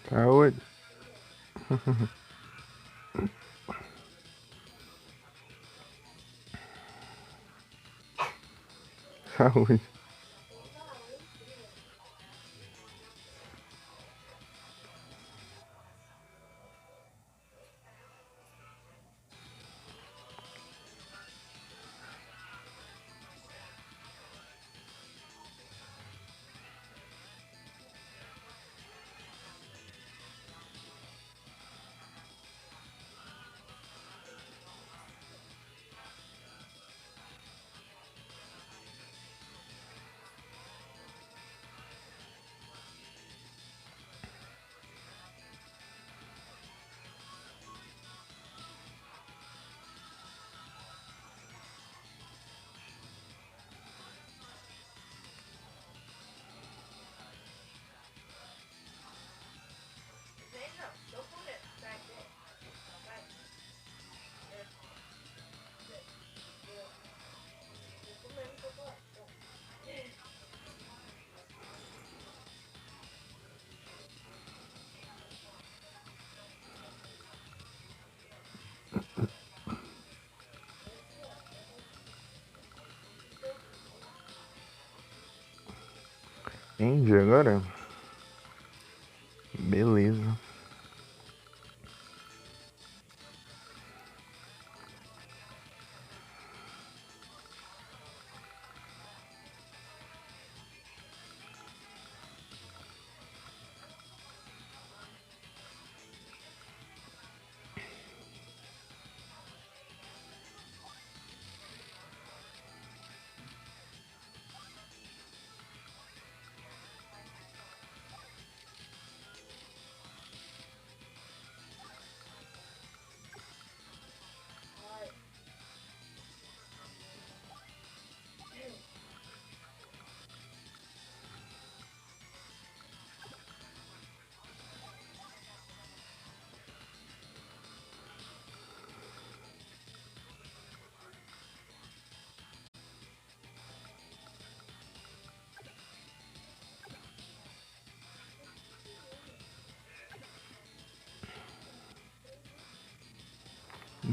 Saúde. Saúde. Entendi agora. Beleza.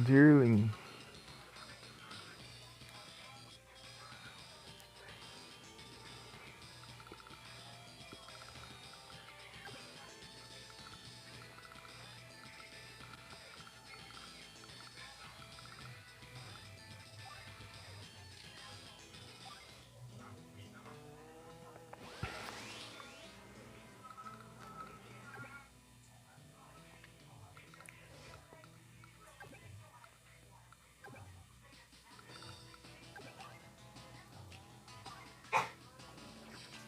Dearling.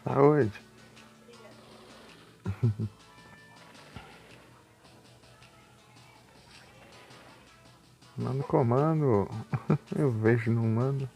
Saúde. Manda comando. Eu vejo, não mando.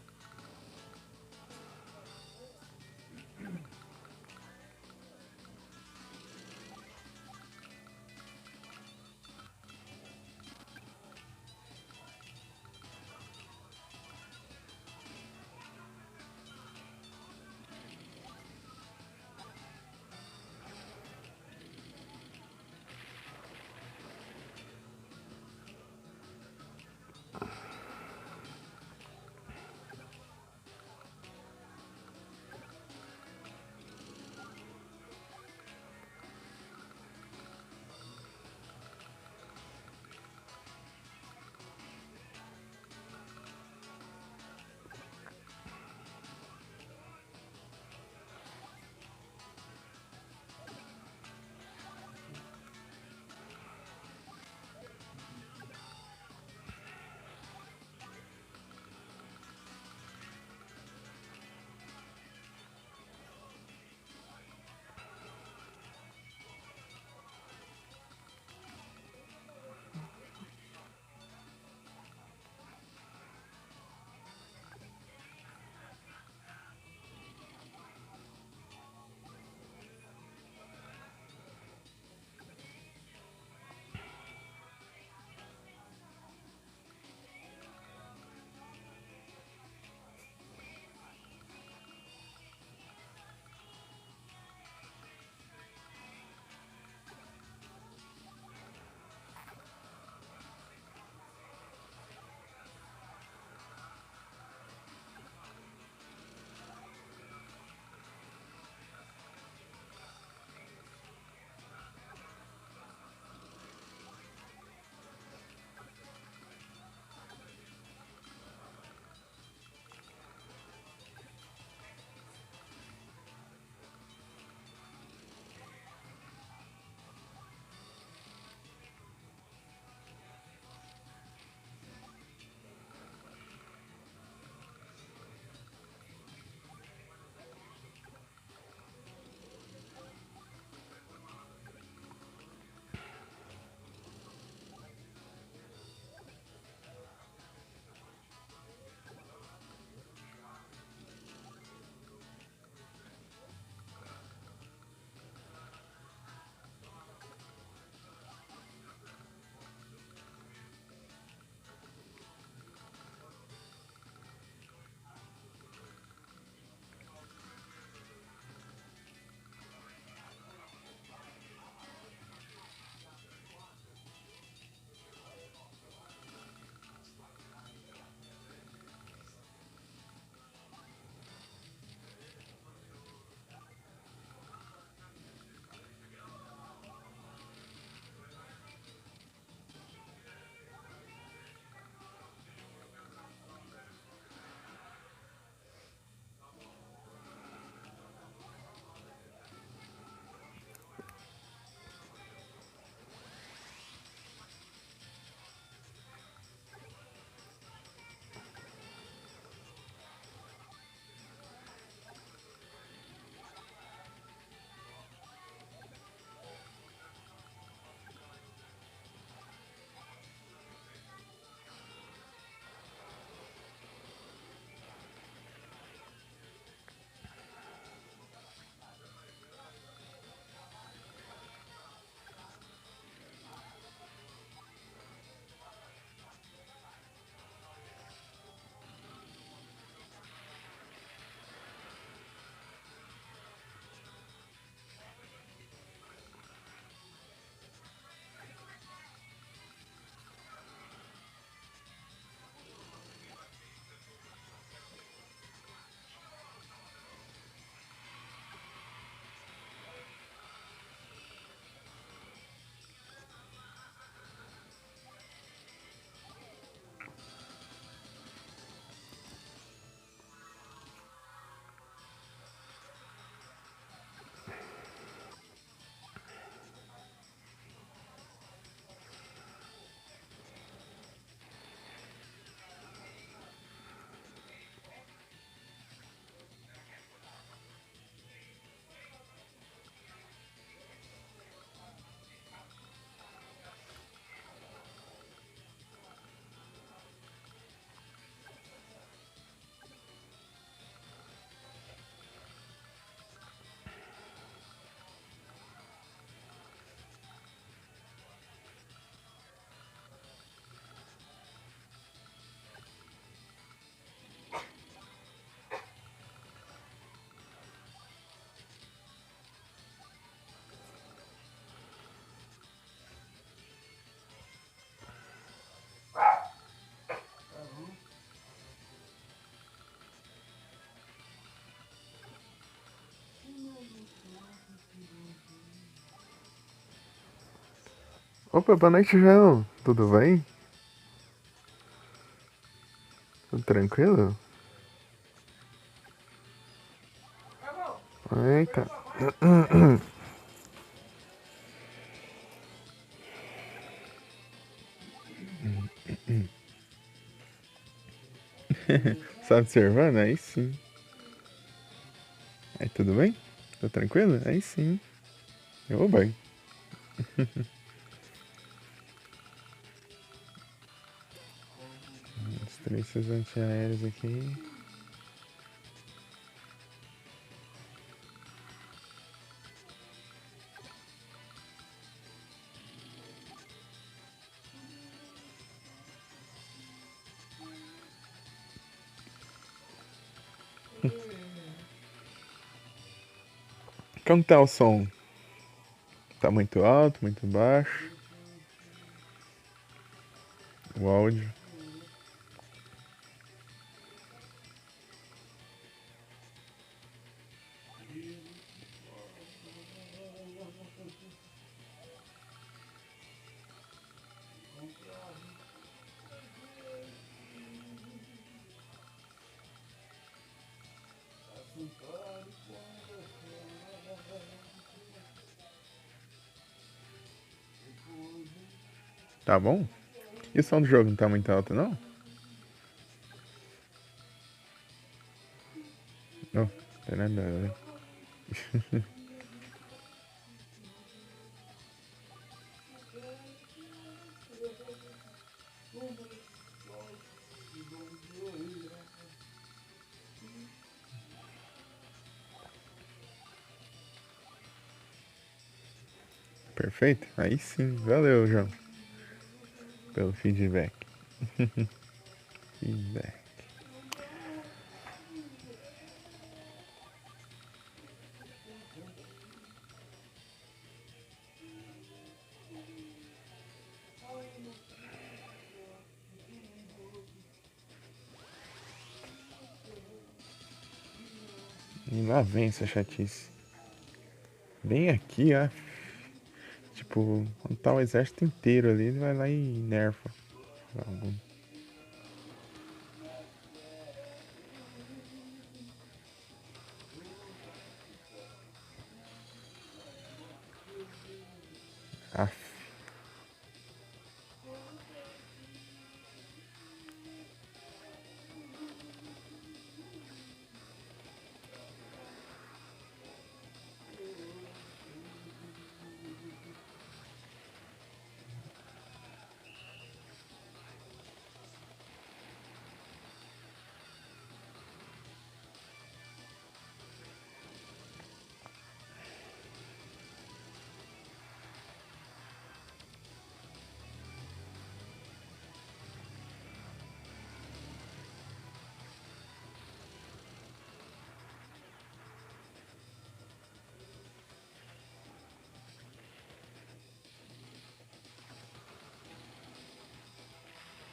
Opa, boa noite, João. Tudo bem? Tudo tranquilo? Eita. Só observando? Aí sim. Aí tudo bem? Tá tranquilo? Aí sim. Eu vou bem. Os antiaéreos aqui. Como tá o som? Tá muito alto, muito baixo? O áudio? Tá bom? E o som do jogo não tá muito alto, não? Não, tem nada. Né? Perfeito? Aí sim. Valeu, João, pelo feedback. Feedback. E lá vem essa chatice. Bem aqui, ó. Tipo, quando tá o exército inteiro ali, ele vai lá e nerfa. Aff.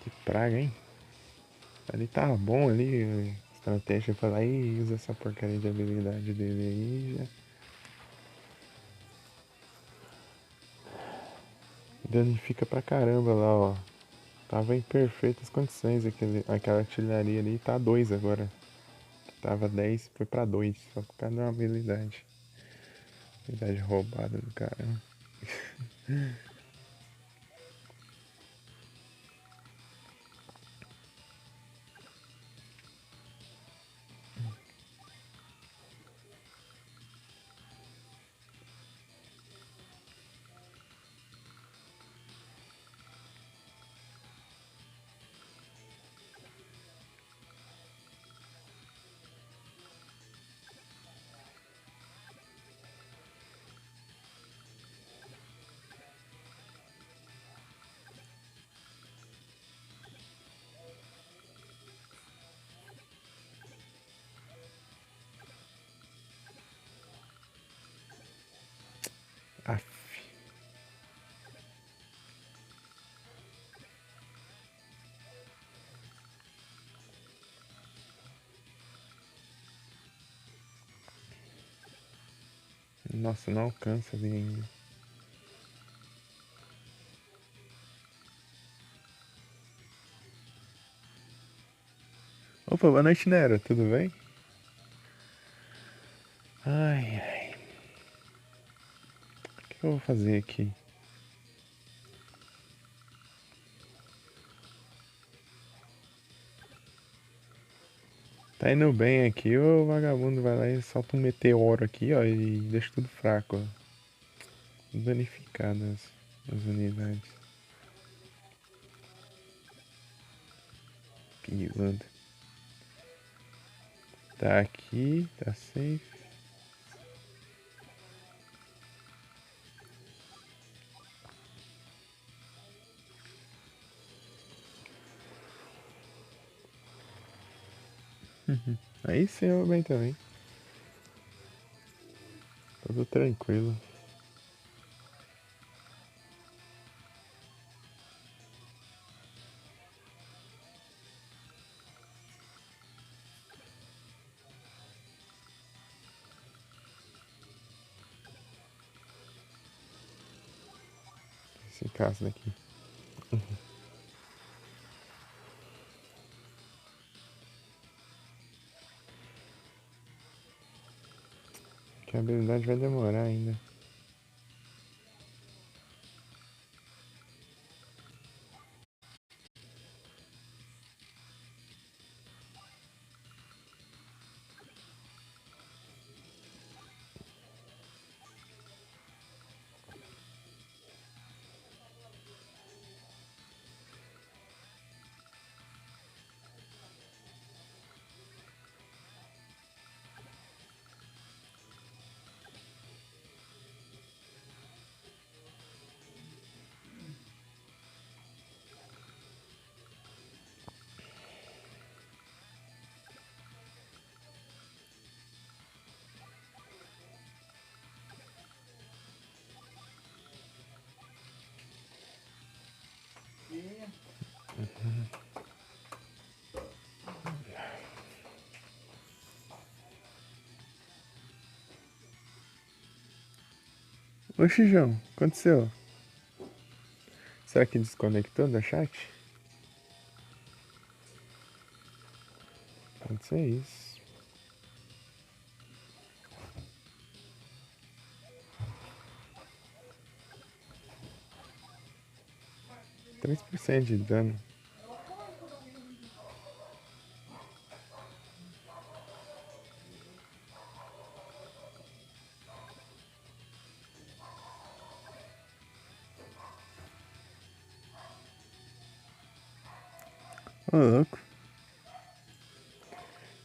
Que praga, hein? Ali tá bom ali, a estratégia pra lá e usa essa porcaria de habilidade dele aí já. Danifica pra caramba lá, ó. Tava em perfeitas condições aquela artilharia ali, tá 2 agora. Tava 10, foi pra 2, só por causa de uma habilidade. Habilidade roubada do cara. Aff. Nossa, não alcança ali ainda. Opa, boa noite, Nero. Tudo bem? Ai, ai. O que eu vou fazer aqui? Tá indo bem aqui, o vagabundo vai lá e solta um meteoro aqui, ó, e deixa tudo fraco, ó. Danificadas as unidades. Pisando. Tá aqui, tá safe. Aí sim eu vou bem também. Tudo tranquilo. Esse caso daqui. Que a habilidade vai demorar ainda. Oxi, João, aconteceu? Será que desconectou da chat? Pode ser isso. 3% de dano. Ô, louco.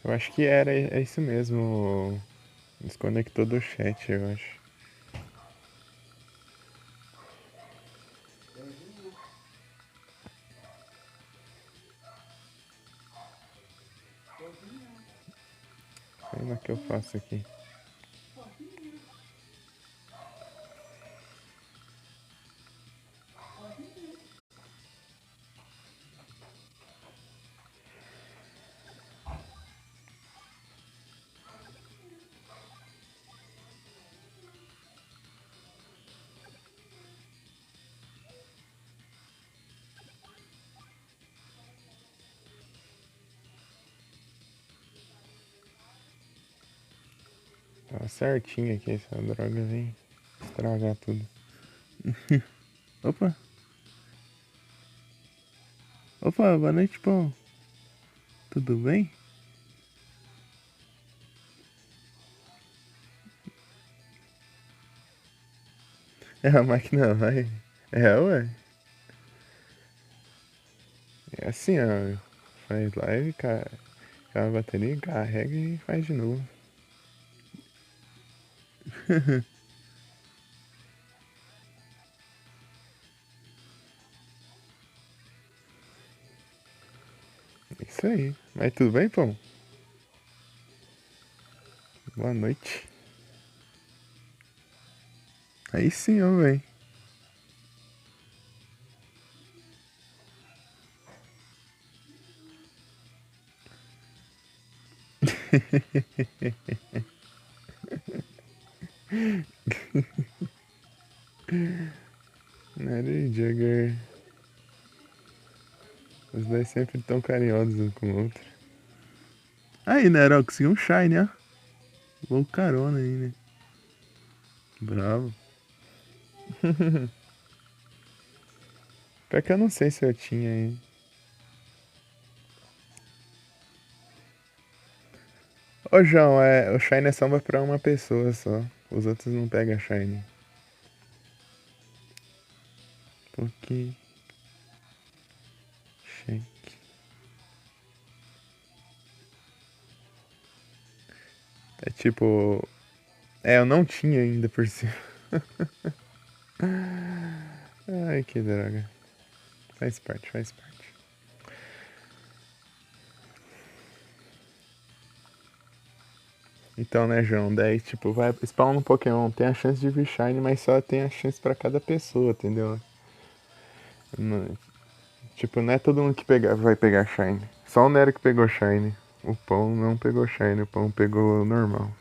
Eu acho que é isso mesmo. Desconectou do chat, eu acho. Como é que eu faço aqui? Tava certinho aqui, essa droga vem estragar tudo. Opa! Opa, boa noite, pão. Tudo bem? É, a máquina vai. É, ué. É assim, ó. Faz live, acaba a bateria, carrega e faz de novo. Isso aí. Mas tudo bem, pão? Boa noite. Aí sim, ó, véi. Mary Jagger. Os dois sempre tão carinhosos um com o outro. Aí, Nerol, conseguiu um Shine, ó. Vou carona aí, né? Bravo. Pior que eu não sei se eu tinha aí. Ô, João, o Shine é só pra uma pessoa só. Os outros não pegam Shine. Porque... Shake. É tipo... eu não tinha ainda por cima. Ai, que droga. Faz parte, faz parte. Então, né, João? Daí, tipo, vai spawn um Pokémon, tem a chance de vir Shine, mas só tem a chance pra cada pessoa, entendeu? Não- tipo, não é todo mundo que vai pegar Shine. Só o Nero que pegou Shine. O Pão não pegou Shine, o Pão pegou normal.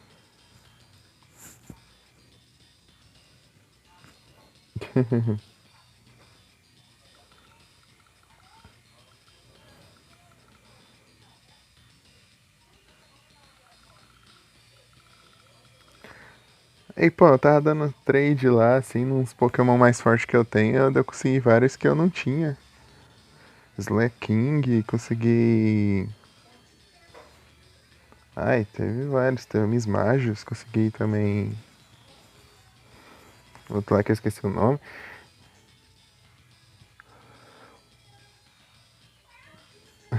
E, pô, eu tava dando trade lá, assim, nos Pokémon mais fortes que eu tenho, eu consegui vários que eu não tinha. Slaking, consegui. Ai, teve vários. Teve Mismagios, consegui também. Outro lá que eu esqueci o nome.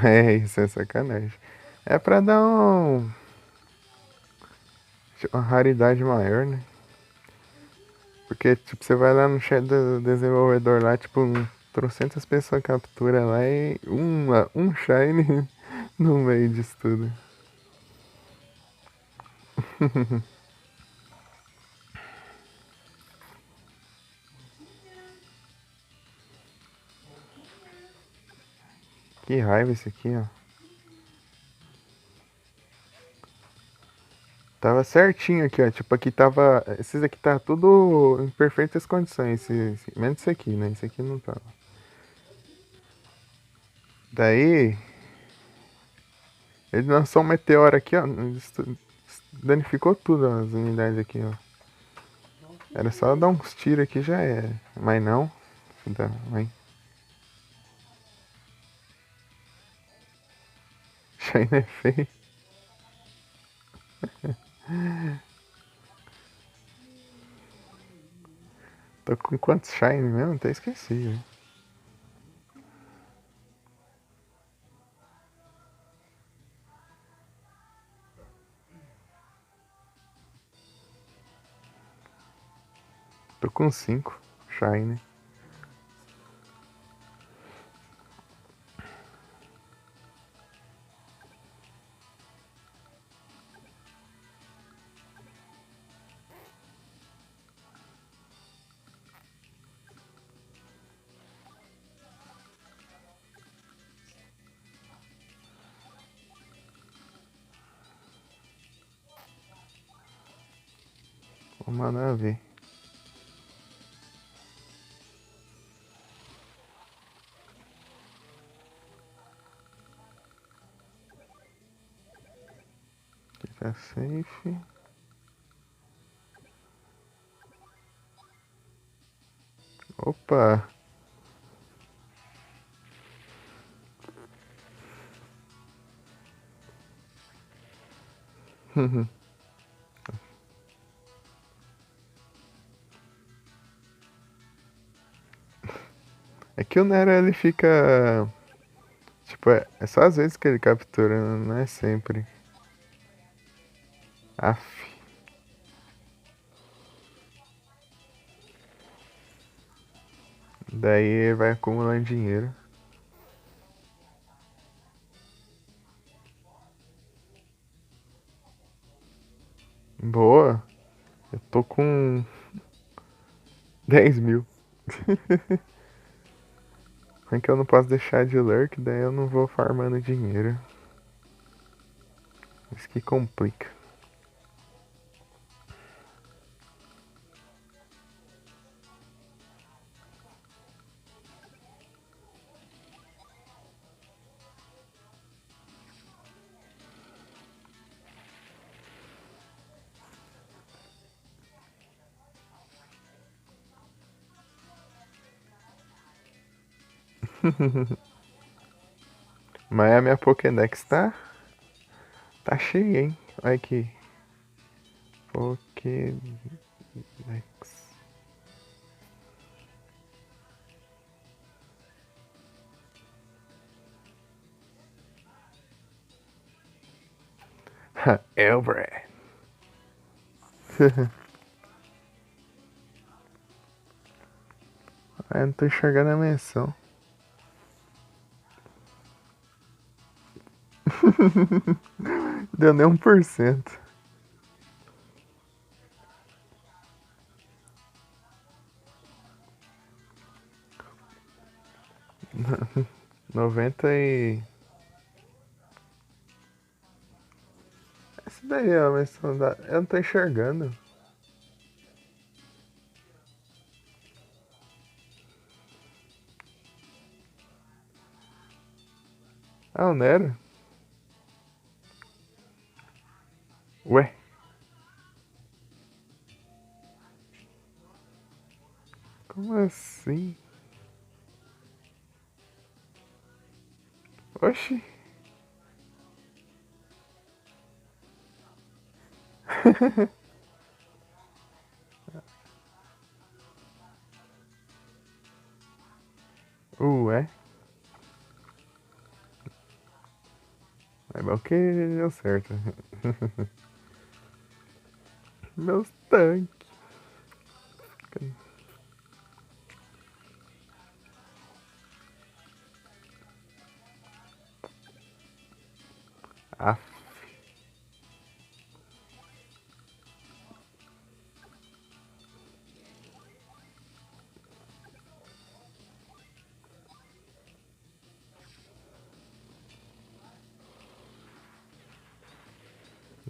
É, isso é sacanagem. É pra dar uma raridade maior, né? Porque, tipo, você vai lá no chat do desenvolvedor lá, tipo, trocentas pessoas captura lá e um Shine no meio disso tudo. Que raiva esse aqui, ó. Tava certinho aqui, ó. Tipo, aqui tava. Esses aqui tá tudo em perfeitas condições. Menos esse aqui, né? Esse aqui não tava. Daí. Ele lançou um meteoro aqui, ó. Danificou tudo as unidades aqui, ó. Era só dar uns tiros aqui já era. Mas não. Mas Shine é feio. Tô com quantos Shine mesmo? Até esqueci, velho. Tô com 5 Shine. Vou mandar ver. Fica safe. Opa! É que o Nero ele fica. Tipo, é só às vezes que ele captura, não é sempre. Aff. Daí vai acumulando dinheiro. Boa! Eu tô com 10 mil. É que eu não posso deixar de lurk, daí eu não vou farmando dinheiro. Isso que complica. Mas a minha Pokédex tá cheia, hein? Olha aqui. Pokédex. Elbret. Eu não tô enxergando a menção. Deu nem 1%. Noventa e... Essa daí é a menção da... Eu não tô enxergando. Ah, não era? Ué? Como assim? Oxi. Ué? É bom que deu certo. Meus tanques. Aff.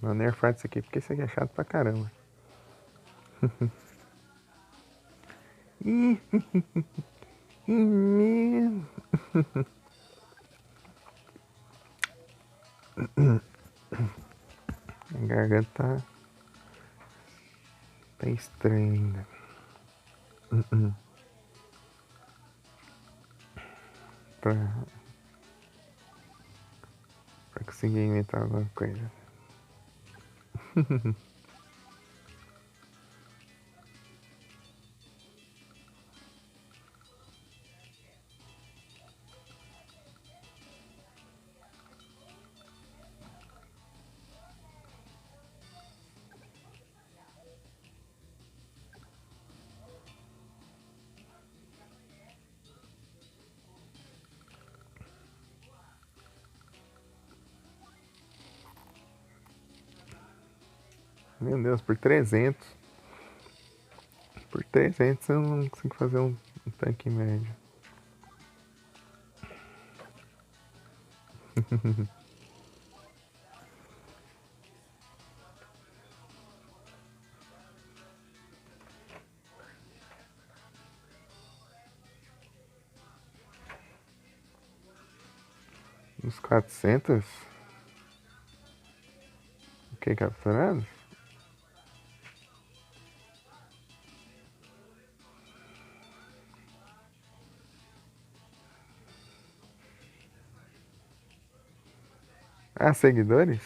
Vou nerfar isso aqui porque isso aqui é chato pra caramba. Ih, menino. A garganta tá estranha ainda. Pra, pra conseguir inventar alguma coisa. Meu Deus, por 300. Por 300 eu não consigo fazer um tanque médio. Uns 400? O que, capturados? Ah, seguidores?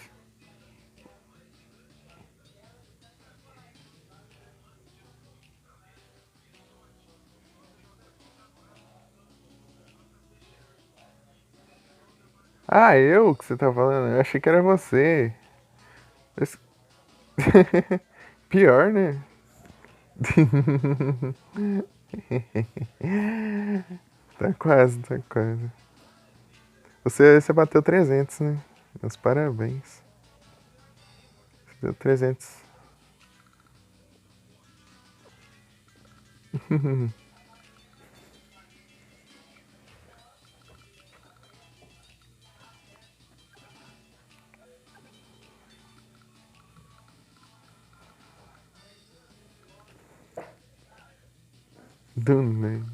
Ah, eu que você tá falando? Eu achei que era você. Esse- Pior, né? Tá quase, tá quase. Você bateu 300, né? Meus parabéns. Você deu 300. Do meio.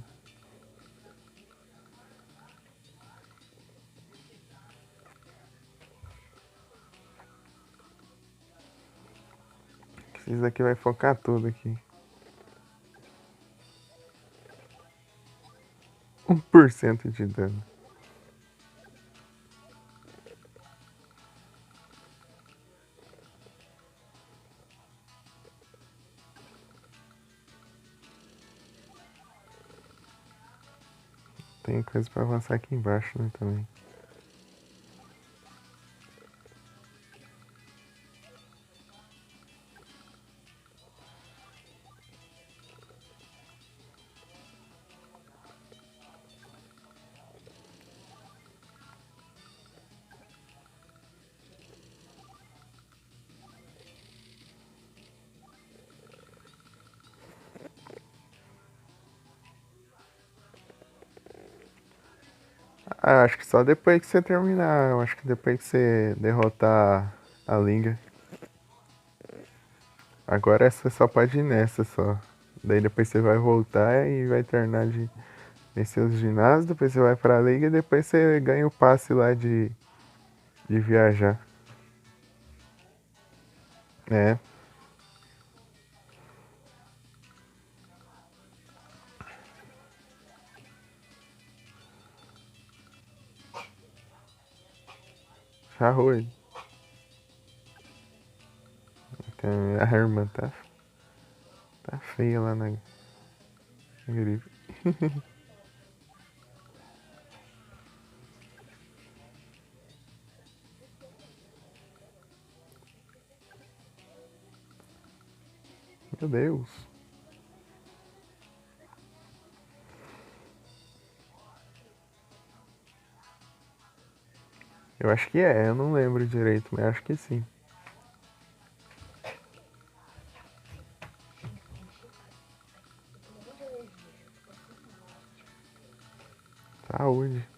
Isso daqui vai focar tudo aqui. 1% de dano. Tem coisa pra avançar aqui embaixo, né, também. Ah, acho que só depois que você terminar. Eu acho que depois que você derrotar a Linga. Agora você só pode ir nessa só. Daí depois você vai voltar e vai terminar de vencer os ginásios. Depois você vai pra Liga e depois você ganha o passe lá de viajar. É, arroz. A irmã tá feia lá na grife. Meu Deus. Eu acho que é, eu não lembro direito, mas acho que sim. Saúde.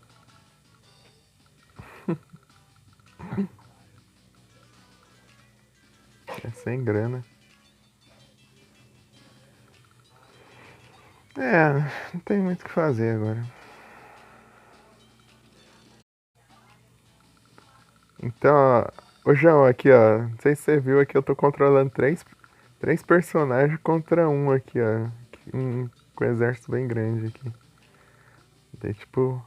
É sem grana. É, não tem muito o que fazer agora. Então, ó, ô João, aqui, ó. Não sei se você viu aqui, eu tô controlando três personagens contra um aqui, ó. Um com um exército bem grande aqui. Daí, tipo.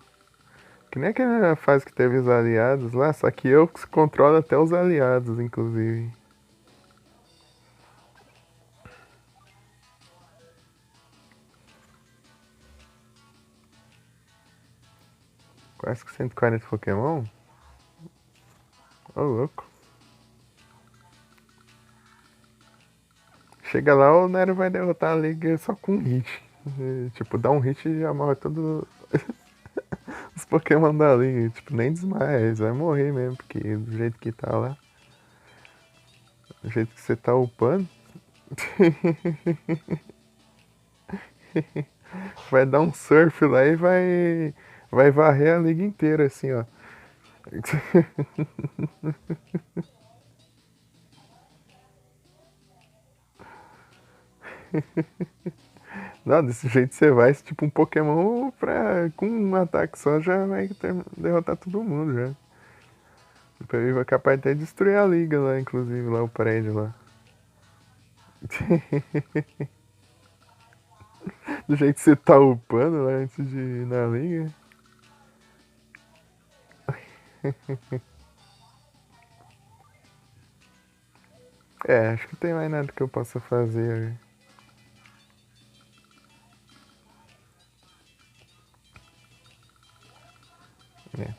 Que nem aquela fase que teve os aliados lá, só que eu controlo até os aliados, inclusive. Quase que 140 Pokémon? Ô, louco. Chega lá, o Nero vai derrotar a Liga só com um hit. Tipo, dá um hit e já morre todos os Pokémon da Liga. Tipo, nem desmaia, eles vão morrer mesmo, porque do jeito que tá lá, do jeito que você tá upando, vai dar um surf lá e vai varrer a liga inteira, assim, ó. Não, desse jeito você vai, tipo, um Pokémon com um ataque só já vai derrotar todo mundo já. Tipo, ele vai capaz até de destruir a liga lá, inclusive, lá o prédio lá. Do jeito que você tá upando lá antes de ir na liga. É, acho que não tem mais nada que eu possa fazer. É. Deixa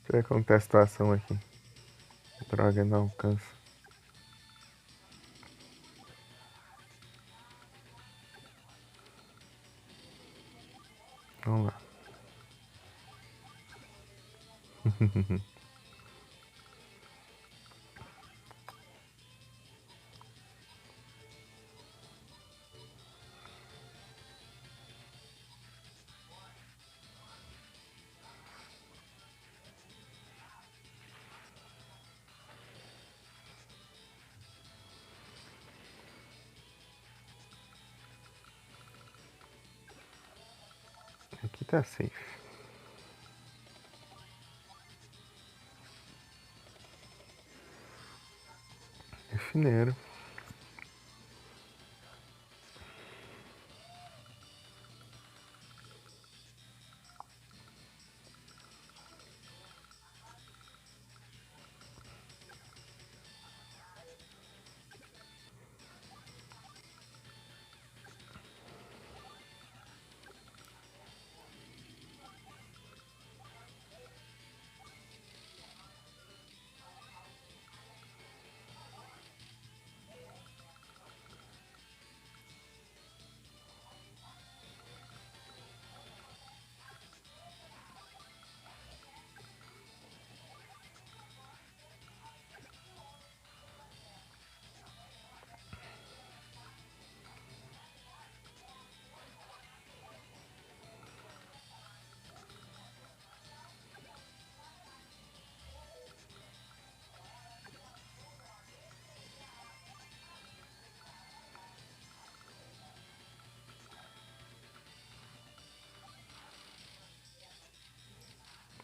eu ver como tá a situação aqui. Droga, não alcança. Vamos lá. Aqui tá safe. refineiro.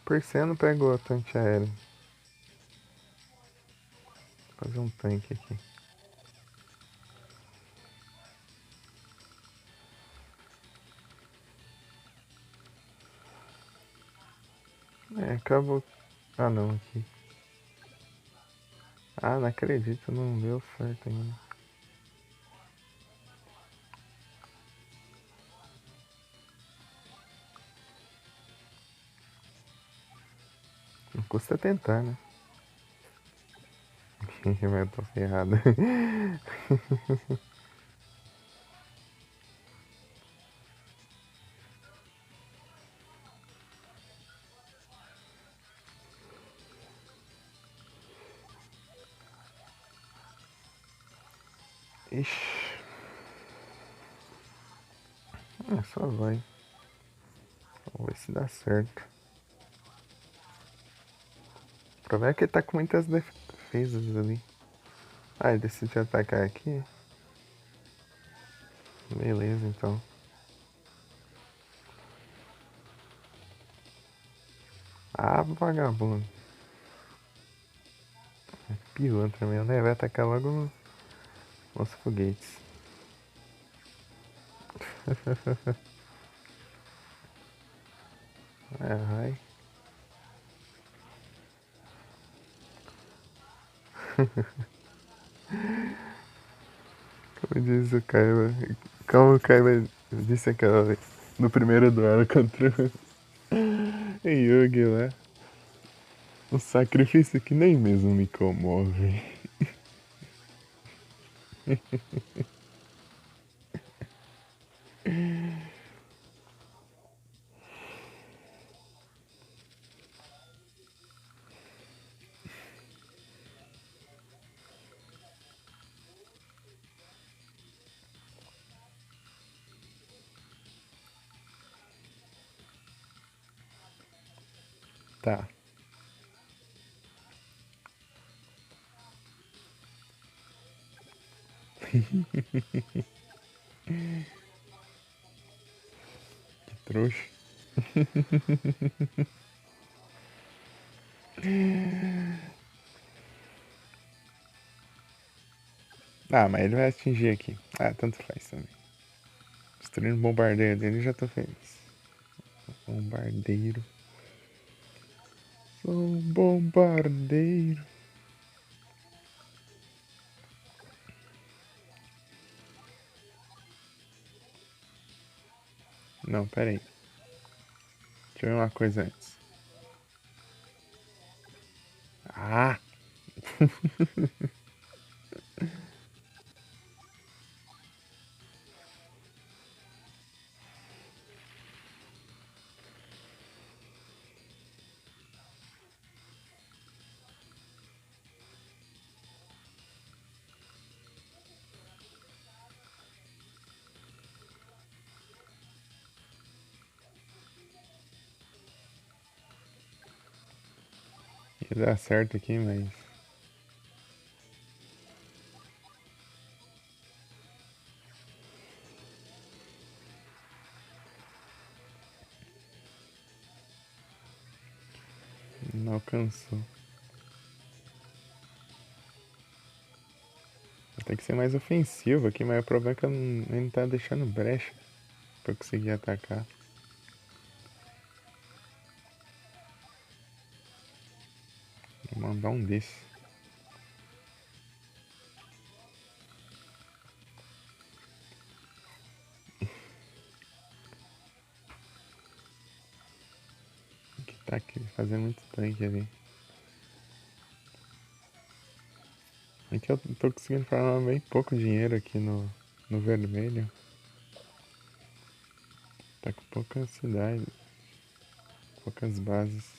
Por que não pegou o tanque aéreo? Vou fazer um tanque aqui. Acabou. Ah não, aqui. Ah, não acredito, não deu certo ainda. Não custa tentar, né? Mas eu tô ferrado. Ixi. Só vai. Vamos ver se dá certo. O problema é que ele tá com muitas defesas ali. Ah, ele decidiu atacar aqui? Beleza, então. Ah, vagabundo. Pilantra mesmo, né? Vai atacar logo nos foguetes. Ai. Como disse o Kaiba. Como o Kaiba disse aquela vez. No primeiro duelo contra o Yugi lá. Um sacrifício que nem mesmo me comove. Tá. Que trouxa. Ah, mas ele vai atingir aqui. Ah, tanto faz também. Destruindo o bombardeiro dele, já tô feliz. Bombardeiro. Sou um bombardeiro. Não, pera aí. Deixa eu ver uma coisa antes. Ah! Ia dar certo aqui, mas... Não alcançou. tem que ser mais ofensivo aqui, mas o problema é que ele não tá deixando brecha pra eu conseguir atacar. Vou mandar um desse. Que tá aqui, fazendo muito tanque ali. Aqui eu tô conseguindo farmar bem pouco dinheiro aqui no vermelho. Tá com poucas cidades, poucas bases.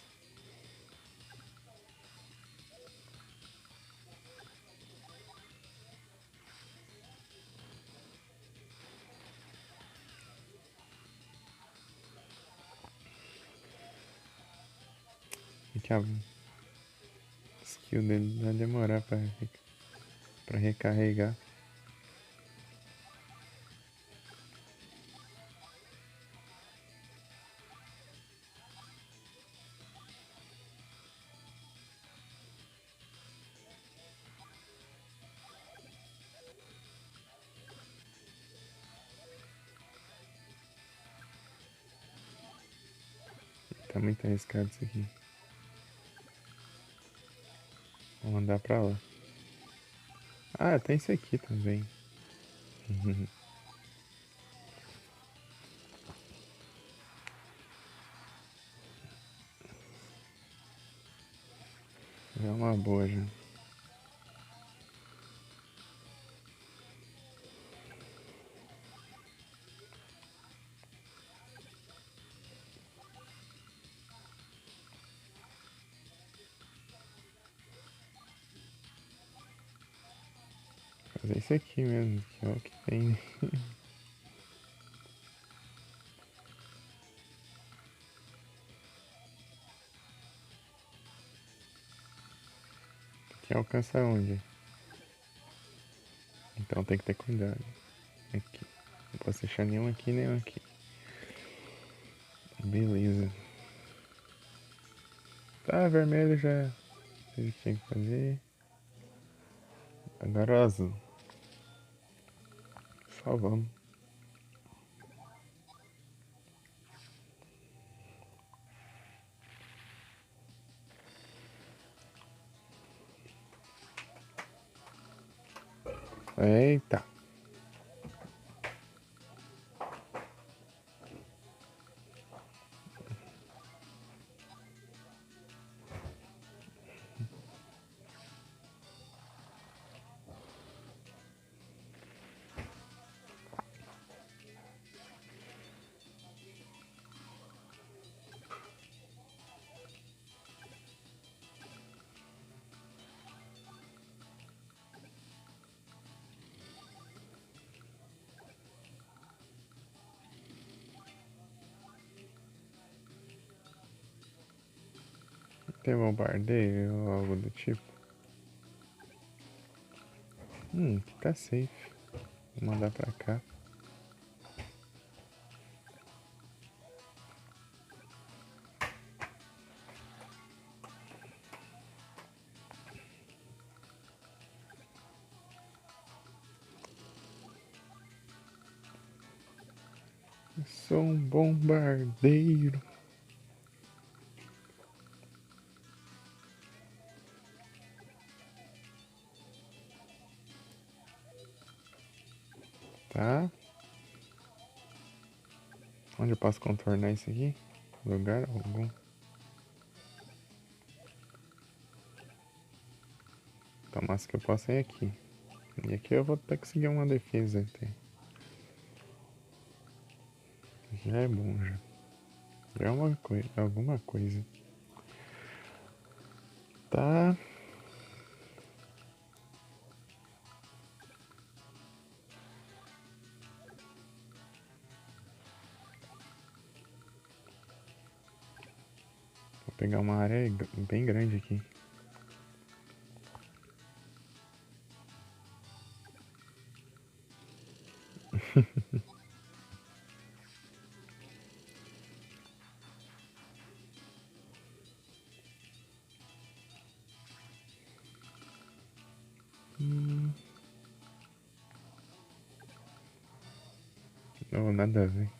Aqui a skill dele vai demorar pra recarregar. Tá muito arriscado isso aqui. Vou mandar pra lá. Ah, tem isso aqui também. Já é uma boa já. Fazer isso aqui mesmo, que é o que tem, né? Que alcança onde? Então tem que ter cuidado. Aqui. Não posso deixar nenhum aqui, nenhum aqui. Beleza. Tá, vermelho já fez o que tinha que fazer. Agora o azul. Só vamos. Eita. Tem bombardeio ou algo do tipo? Tá safe. Vou mandar pra cá. Eu sou um bombardeiro. Tá? Onde eu posso contornar isso aqui? Lugar algum. Então, mas que eu posso é aqui. E aqui eu vou ter que seguir uma defesa até. Já é bom já. Já é uma coisa, alguma coisa. Tá. Vou pegar uma área bem grande aqui. Oh, nada a ver.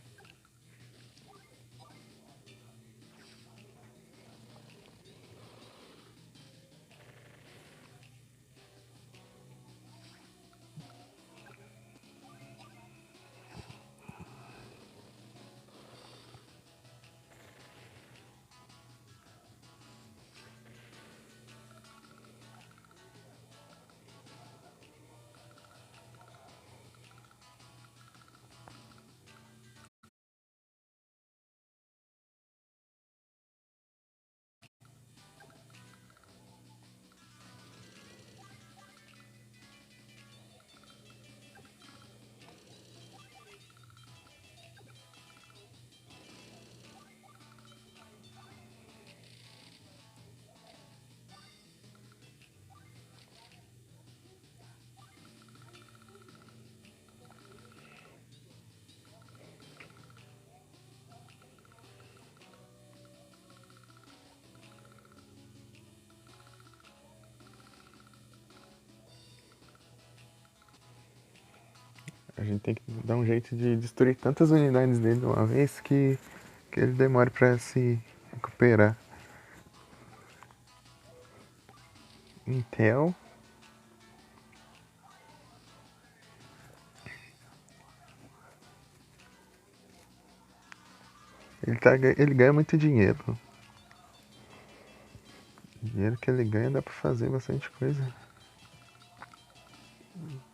A gente tem que dar um jeito de destruir tantas unidades dele de uma vez que ele demore pra se recuperar. Intel. Ele ganha muito dinheiro. O dinheiro que ele ganha dá pra fazer bastante coisa.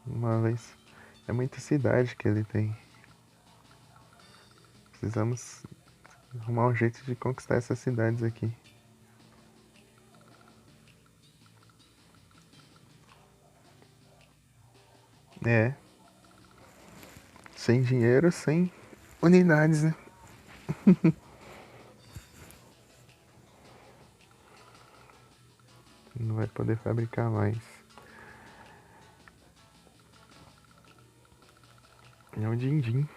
Uma vez. É muita cidade que ele tem. Precisamos arrumar um jeito de conquistar essas cidades aqui. É. Sem dinheiro, sem unidades, né? Não vai poder fabricar mais. É o din-din.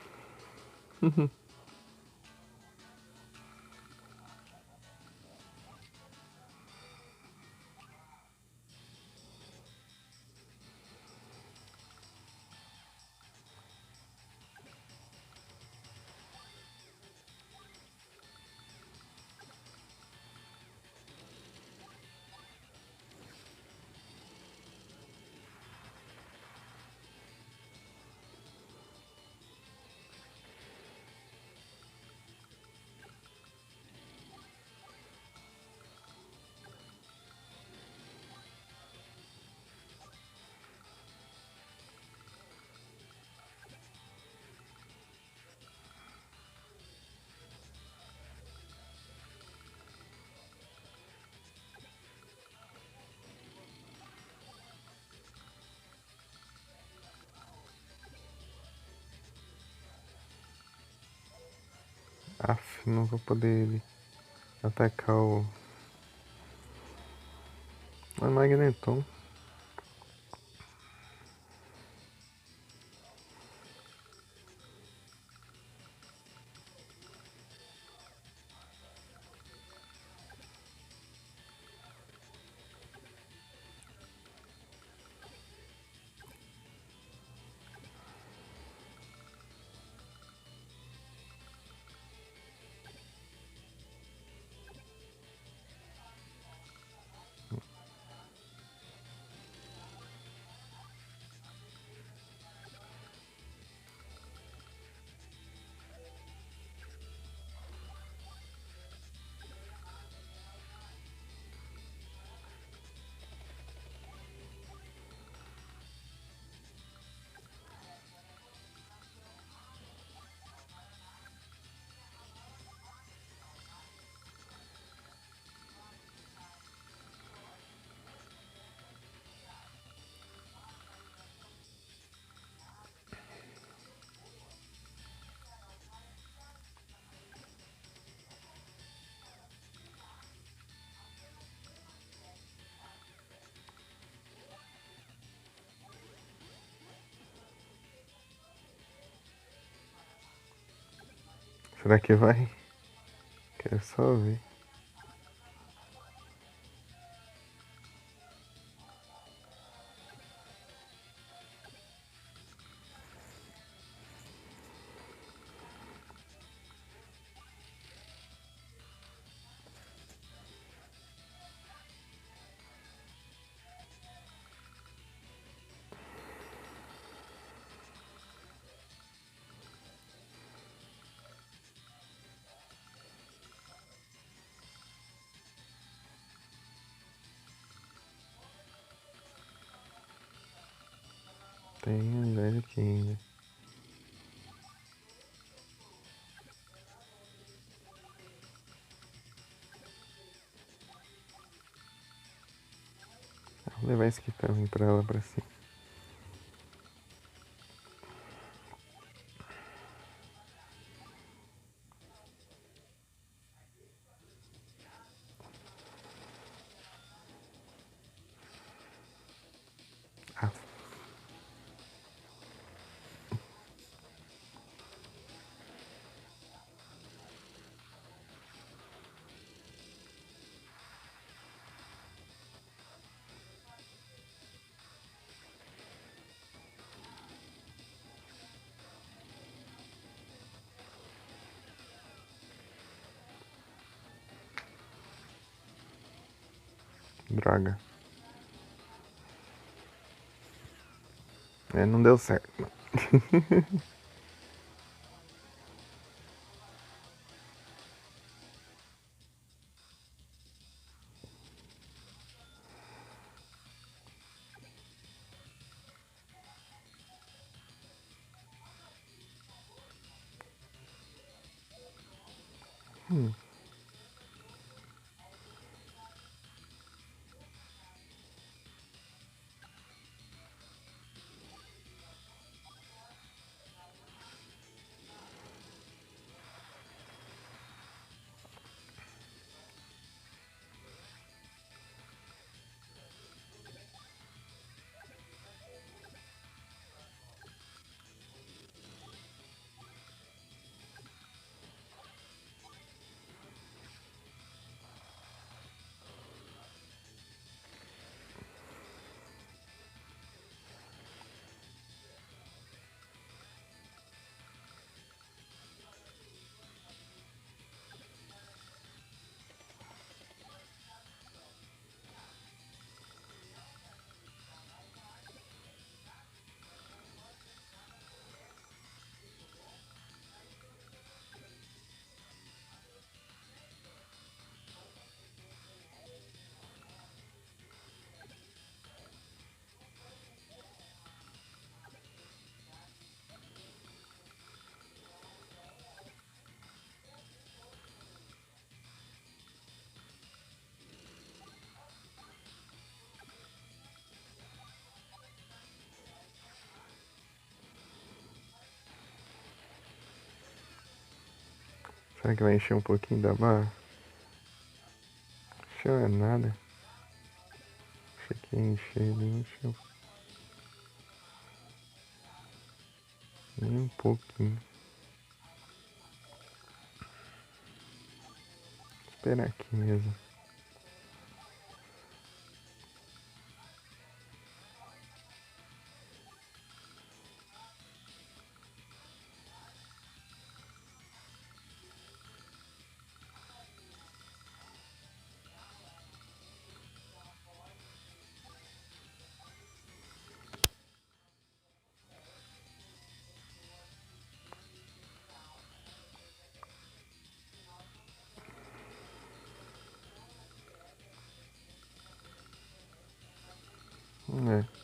Aff, não vou poder atacar o Magneton. Será que vai? Quero só ver. Tem andando aqui ainda. Vou levar esse aqui também pra ela pra cima. Ah, droga. Não deu certo. Será que vai encher um pouquinho da barra? Encheu é nada. Achei que ia encher, ele não encheu. Nem um pouquinho. Esperar aqui mesmo. É.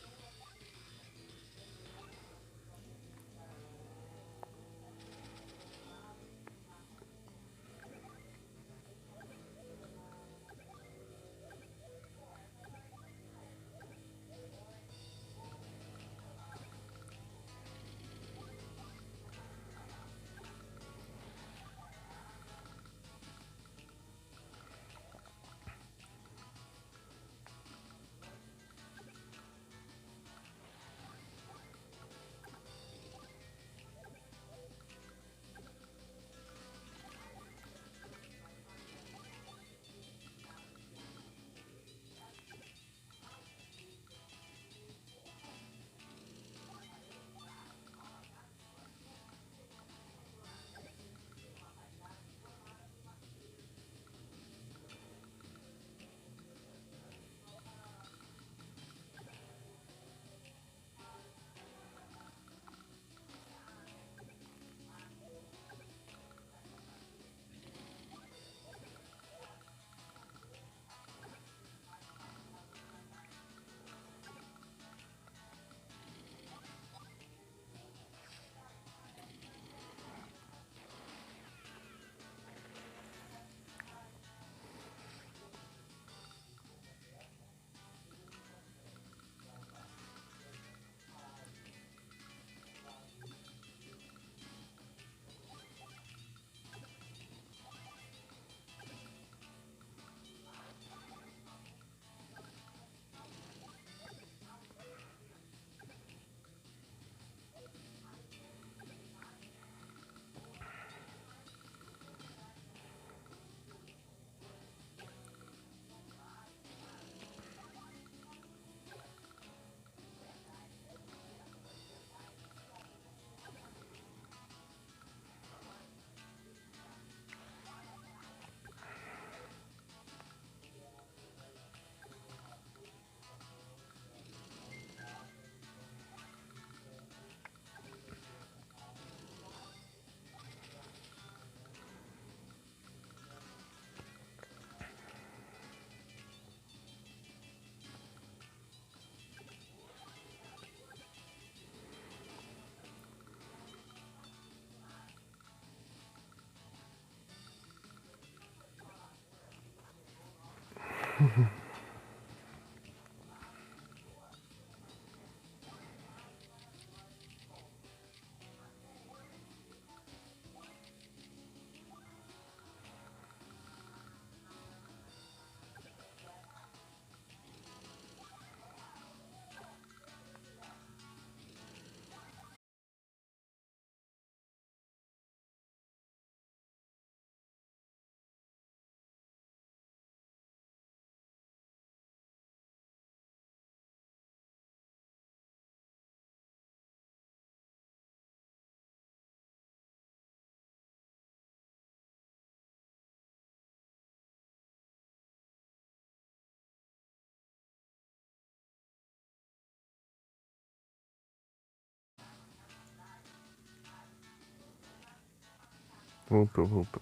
Voltou, voltou.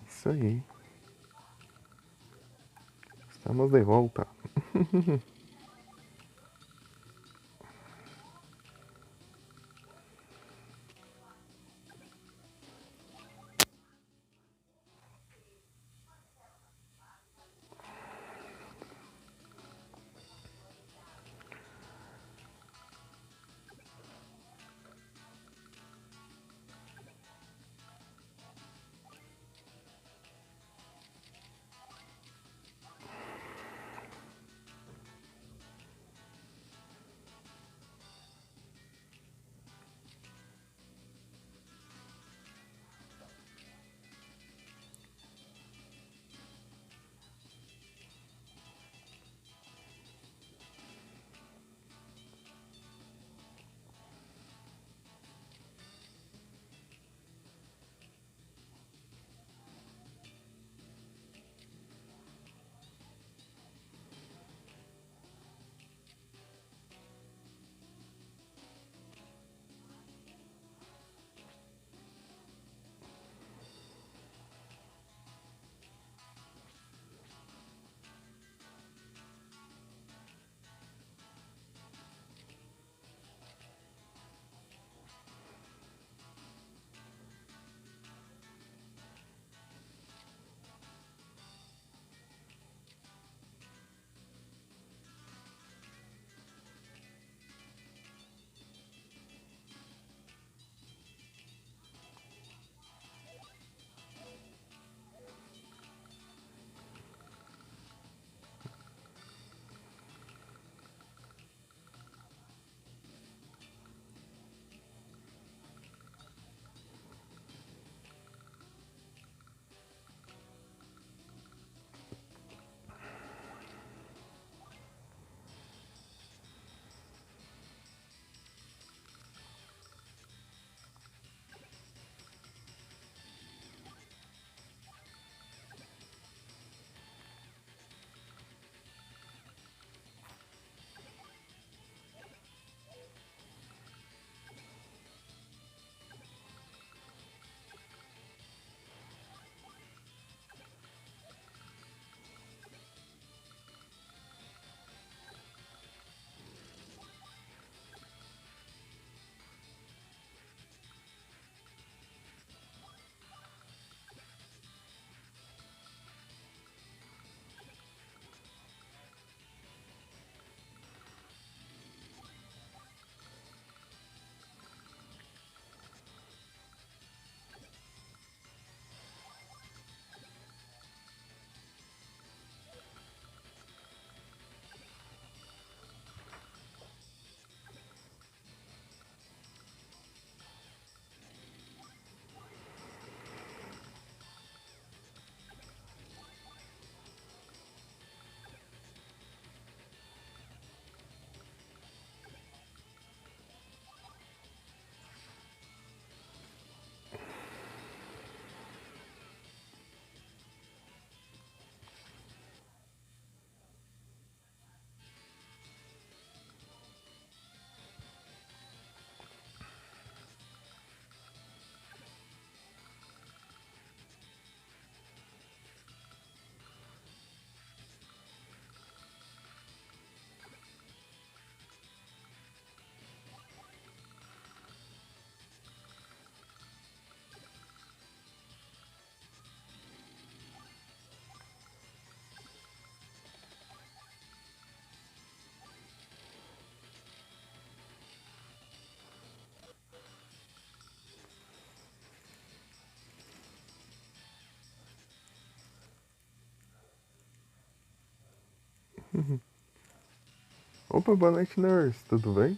Isso aí. Estamos de volta. Opa, boa noite, Nurse. Tudo bem?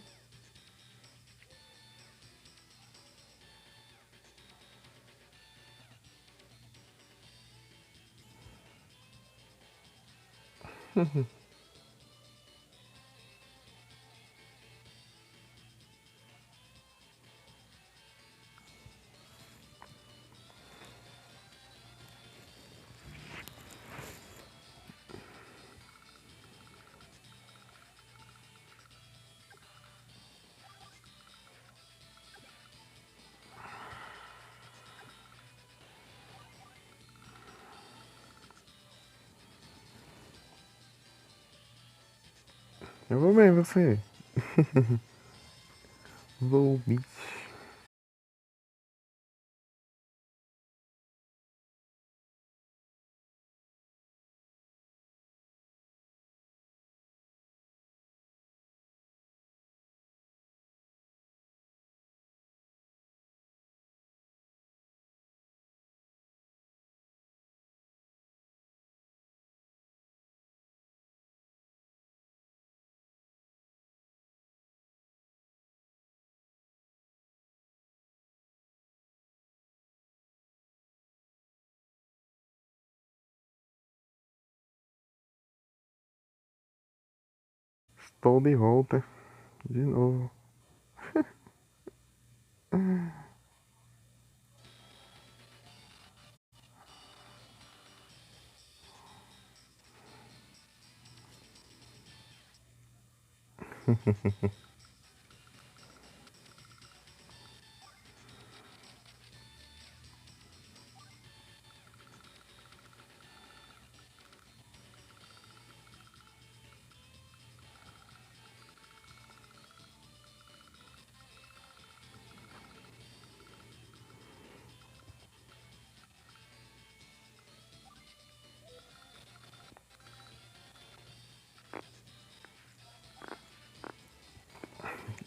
Eu vou bem, você? Vou, bitch. Estou de volta. De novo.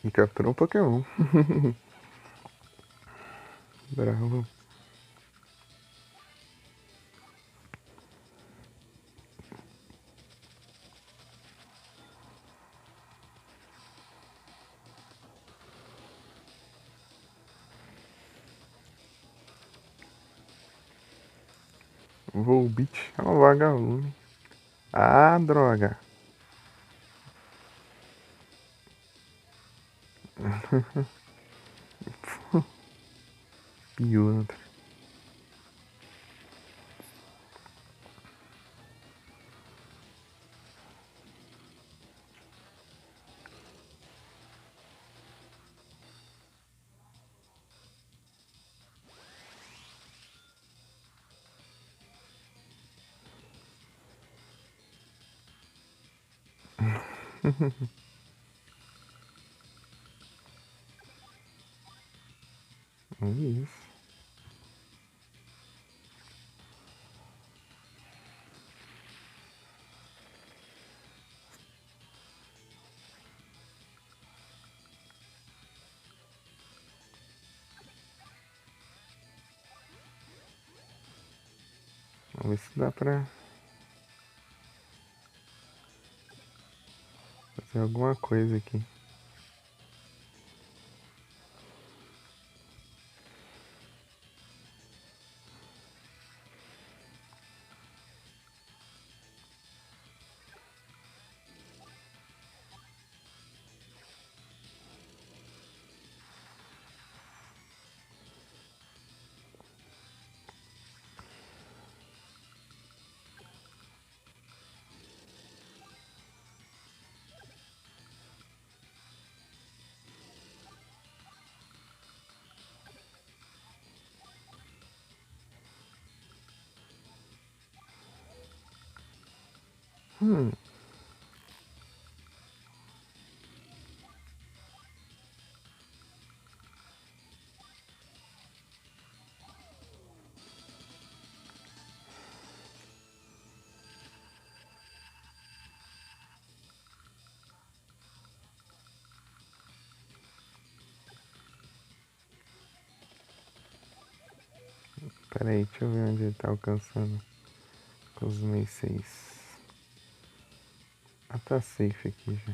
E capturou um Pokémon. Bravo. Volbeat é um vagalume. Ah, droga. Pilantra. É isso. Vamos ver se dá pra fazer alguma coisa aqui. Hum, pera aí, deixa eu ver onde ele tá alcançando com os meus 6. Ah, tá safe aqui já.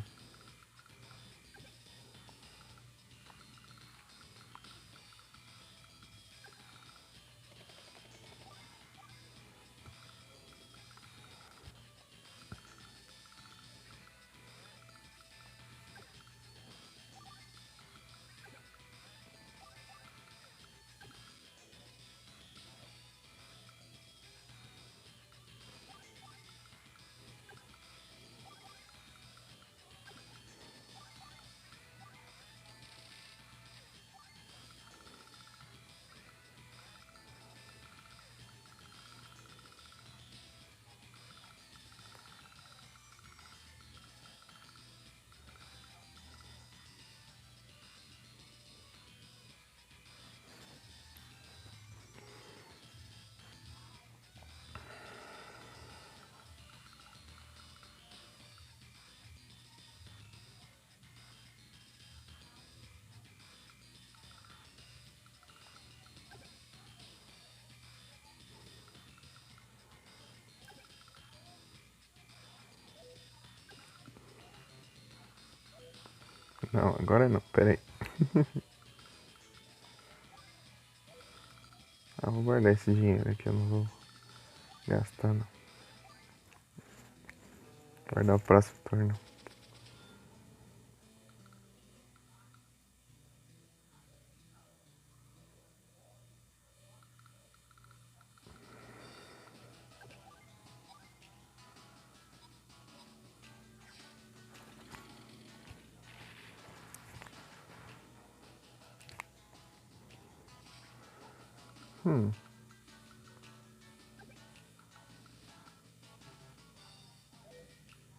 Não, agora não, pera aí. Ah, vou guardar esse dinheiro aqui, eu não vou gastar não. Guardar o próximo turno.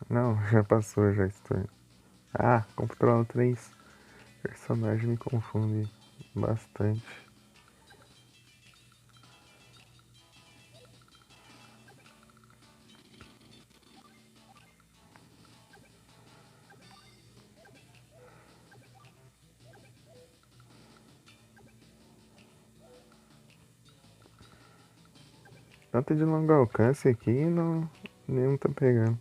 Não, já passou já esse turno. Ah, controla 3 personagens me confunde bastante. Tanto de longo alcance aqui e não, nenhum tá pegando.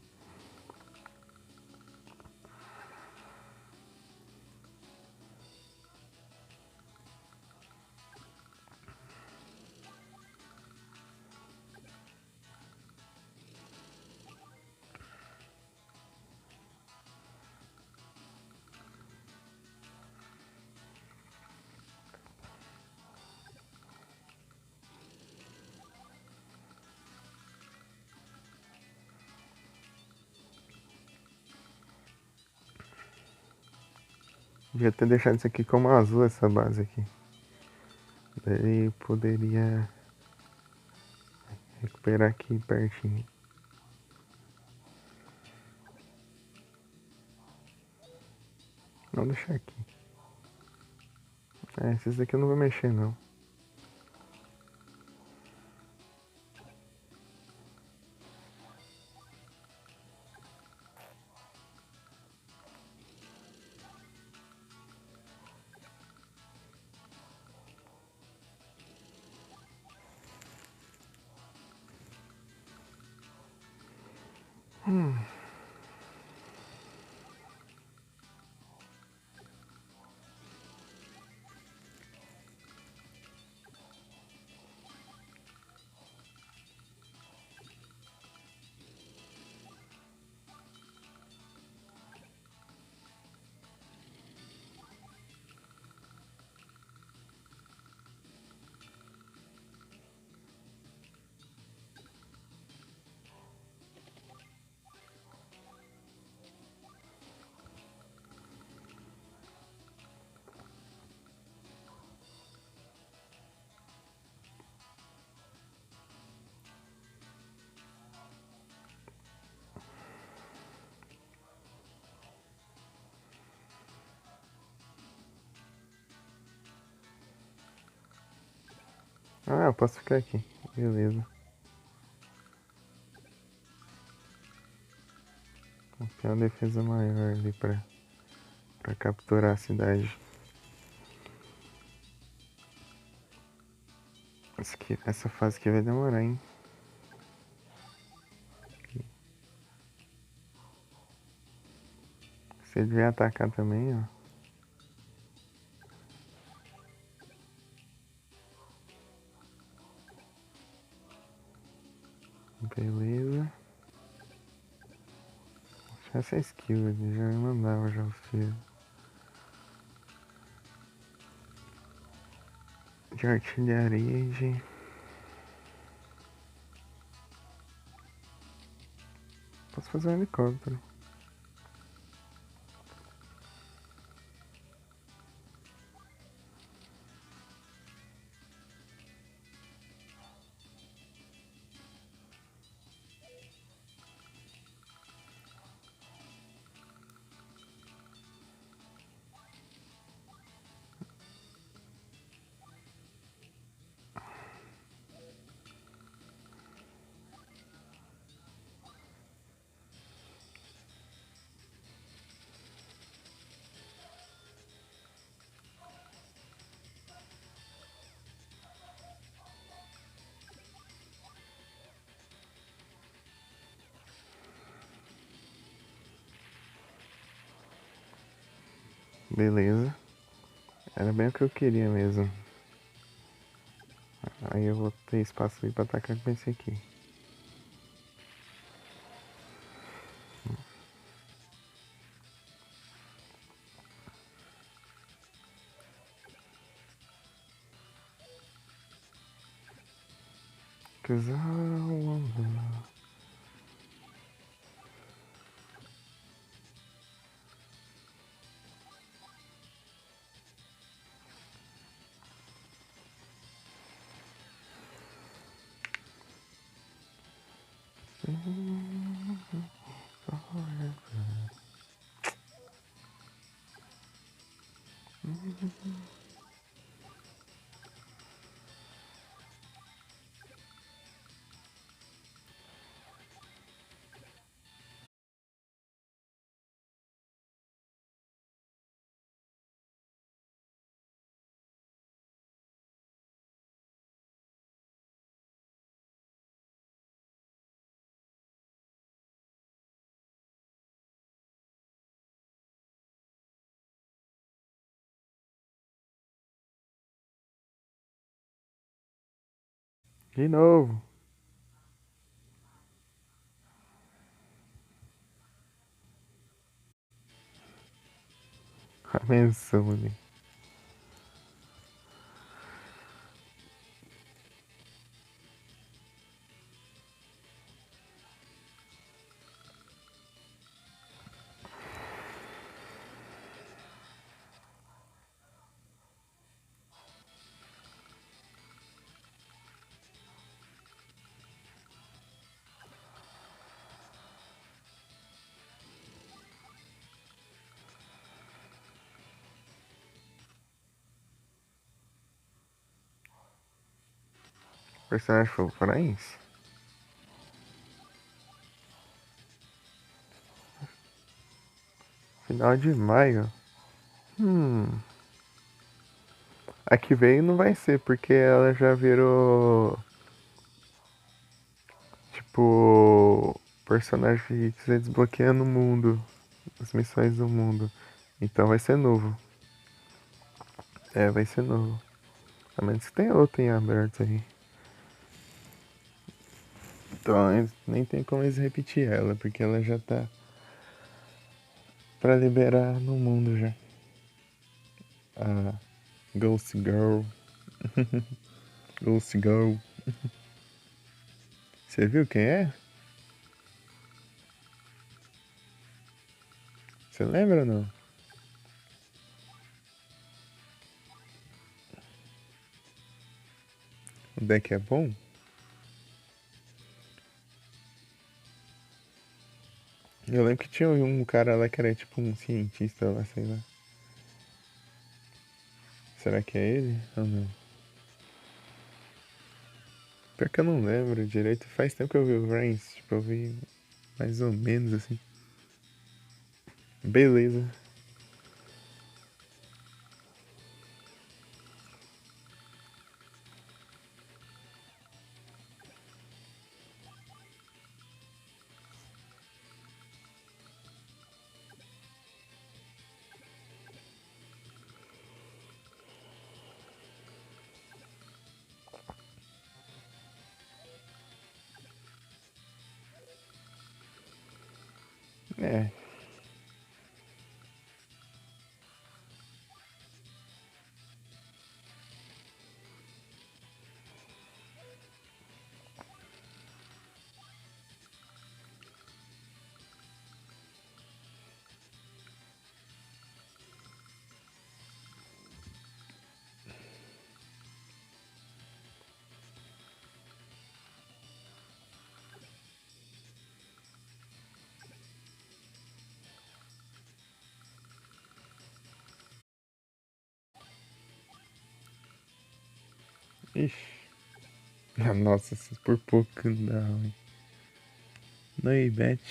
Devia ter deixado isso aqui como azul, essa base aqui. Daí poderia recuperar aqui pertinho. Não deixar aqui. É, esses daqui eu não vou mexer não. Ah, eu posso ficar aqui. Beleza. Tem uma defesa maior ali pra capturar a cidade. Essa fase aqui vai demorar, hein? Se ele vier atacar também, ó. Beleza. Essa skill ali já mandava já os tiros. De artilharia e de... Posso fazer um helicóptero. Beleza. Era bem o que eu queria mesmo. Aí eu vou ter espaço ali pra atacar com esse aqui. Cause I wanna... De novo. A menção ali. O personagem foi o Franz? Final de maio. A que veio não vai ser, porque ela já virou. Tipo. Personagem que você desbloqueia no mundo. As missões do mundo. Então vai ser novo. É, vai ser novo. A menos que tenha outro em aberto aí. Então nem tem como eles repetir ela, porque ela já tá pra liberar no mundo já. A Ghost Girl. Ghost Girl. Você viu quem é? Você lembra ou não? O deck é bom? Eu lembro que tinha um cara lá que era tipo um cientista lá, sei lá. Será que é ele ou não? Pior que eu não lembro direito. Faz tempo que eu vi o Reigns. Tipo, eu vi mais ou menos assim. Beleza. É. Ixi. Nossa, por pouco não dá ruim. No bet.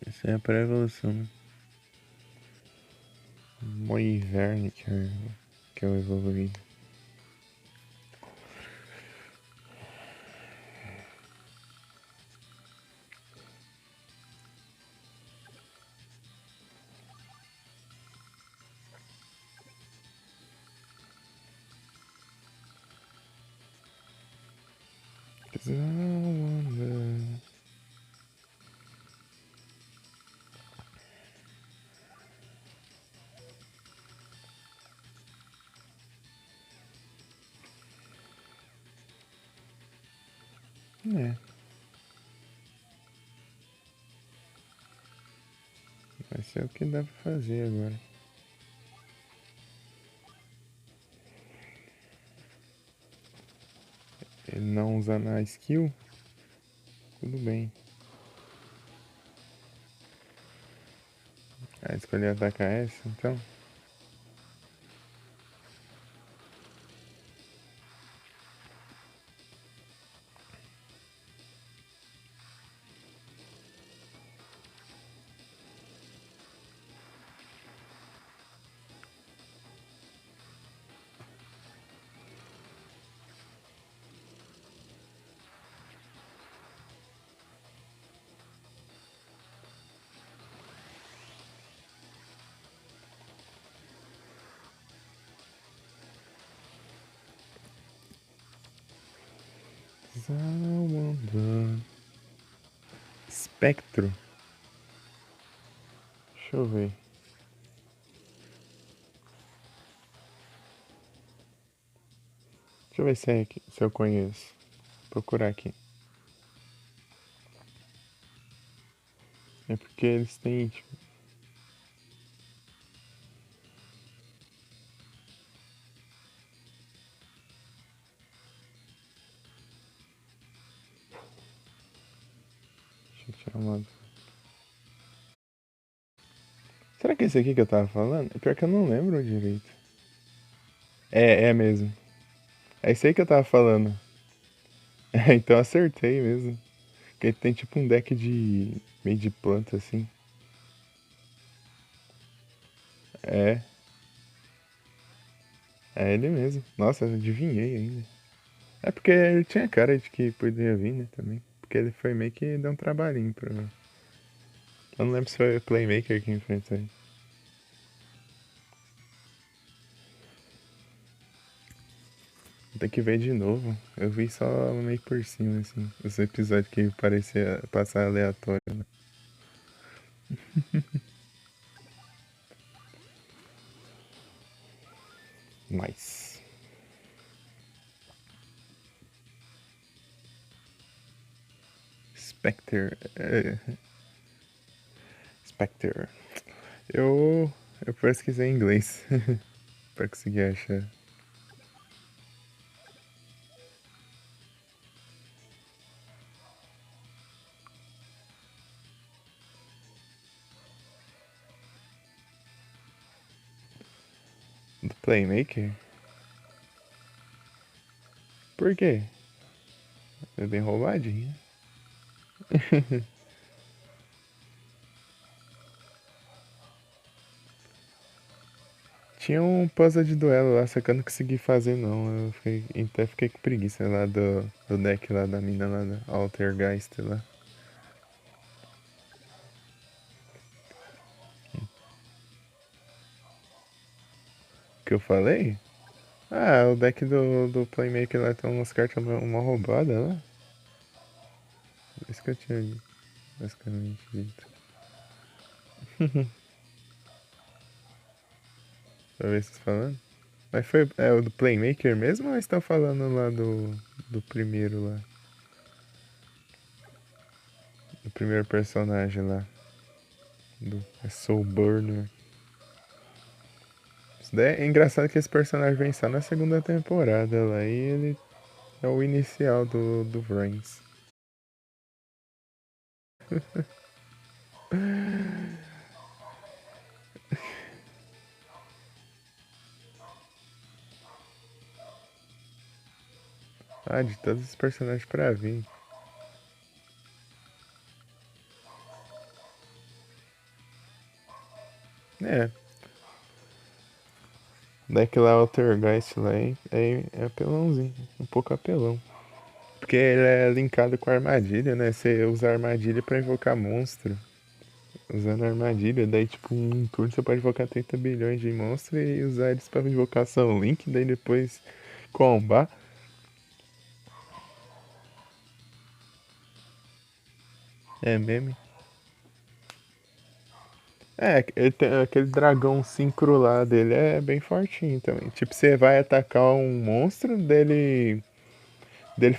Essa é a pré-evolução. Mo inverno que é o evoluído. É, vai ser o que dá pra fazer agora. Ele não usando a skill, tudo bem. Ah, escolher atacar essa, então. Salmon. Espectro. Deixa eu ver. Deixa eu ver se eu conheço. Vou procurar aqui. É porque eles têm, tipo. Deixa eu tirar uma. Será que é esse aqui que eu tava falando? Pior que eu não lembro direito. É mesmo. É esse aí que eu tava falando. É, então acertei mesmo. Porque tem tipo um deck de. Meio de planta assim. É, é ele mesmo. Nossa, eu adivinhei ainda. É porque ele tinha cara de que poderia vir, né, também. Porque ele foi meio que deu um trabalhinho pra. Eu não lembro se foi o Playmaker que enfrentou ele. Tem que ver de novo. Eu vi só meio por cima, assim. Os episódios que parecia passar aleatório. Né? Mas. Spectre. Spectre. Eu. Eu pesquisei em inglês. pra conseguir achar. Do Playmaker? Por quê? É bem roubadinho. Tinha um puzzle de duelo lá, só que eu não consegui fazer não. Até fiquei com preguiça lá do deck lá da mina lá da Altergeist lá. Que eu falei? Ah, o deck do Playmaker lá tem umas cartas uma roubada lá. Isso que eu tinha basicamente dito. Pra ver vocês falando. Mas foi o do Playmaker mesmo ou estão falando lá do primeiro lá? Do primeiro personagem lá. É Soul Burner. Isso daí é engraçado que esse personagem vem só na segunda temporada lá. E ele é o inicial do Vrains. Ah, de todos os personagens pra vir. É, deck lá, Altergeist lá, é apelãozinho. Um pouco apelão. Porque ele é linkado com a armadilha, né? Você usa a armadilha pra invocar monstro. Usando a armadilha, daí tipo um turno você pode invocar 30 bilhões de monstros e usar eles pra invocação Link, daí depois combar. É meme. É, ele tem aquele dragão sincro lá dele é bem fortinho também. Tipo, você vai atacar um monstro, dele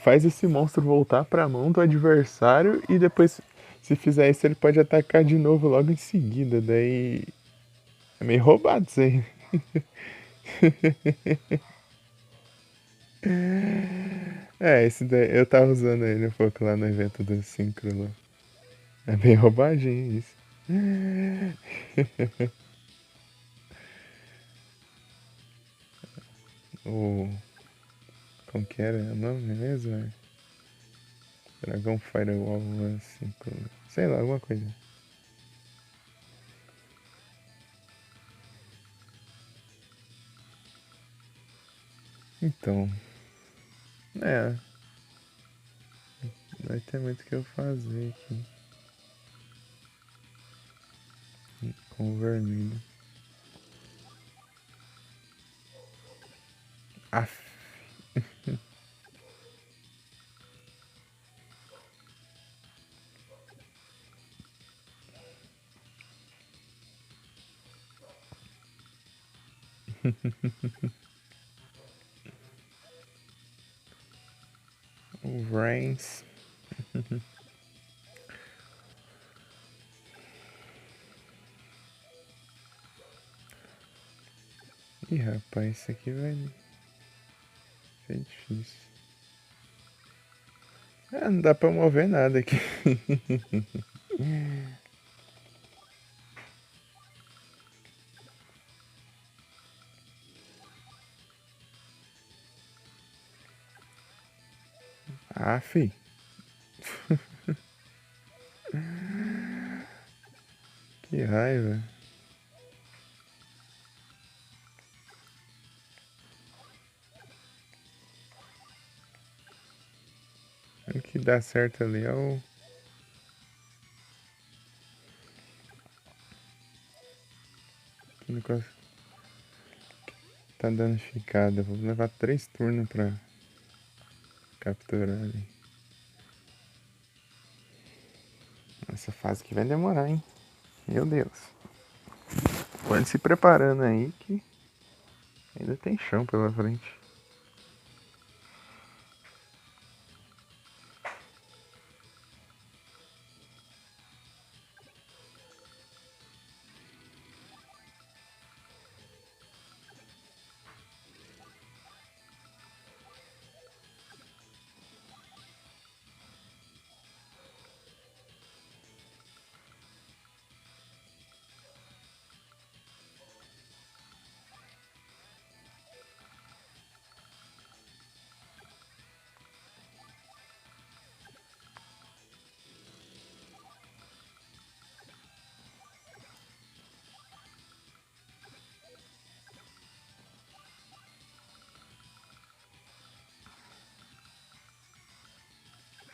faz esse monstro voltar pra mão do adversário e depois, se fizer isso, ele pode atacar de novo logo em seguida. Daí é meio roubado isso aí. É, esse daí, eu tava usando ele um pouco lá no evento do Synchro lá. É bem roubadinho isso. O. Como que era o nome mesmo? Dragão Firewall lá, Synchro. Sei lá, alguma coisa. Então, é, vai ter muito o que eu fazer aqui com o vermelho. Aff. O Vrains. Ih, rapaz, isso aqui vai ser difícil. Ah, não dá pra mover nada aqui. Aff. Que raiva. O que dá certo ali é o. Que negócio tá danificado. Vou levar 3 turnos pra capturar ali. Essa fase aqui vai demorar, hein? Meu Deus. Pode se preparando aí que ainda tem chão pela frente.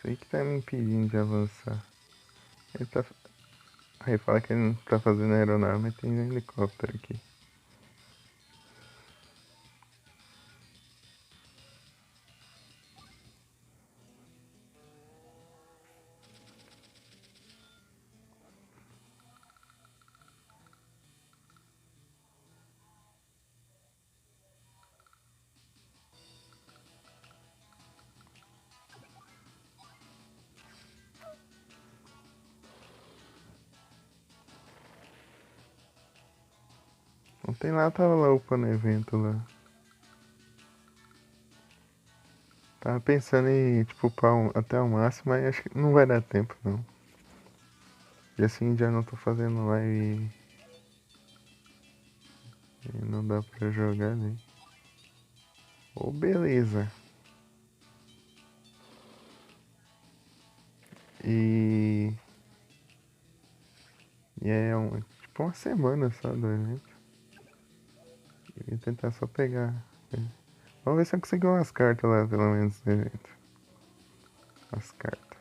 Sei que tá me impedindo de avançar. Ele tá. Aí fala que ele não tá fazendo aeronave, mas tem um helicóptero aqui. Ontem lá tava lá upando evento lá. Tava pensando em, tipo, upar até o máximo, mas acho que não vai dar tempo, não. E assim já não tô fazendo live e não dá pra jogar, né? Ô, beleza. E... E é tipo uma semana só do evento. Eu ia tentar só pegar. Vamos ver se eu consigo umas cartas lá, pelo menos, no evento. As cartas.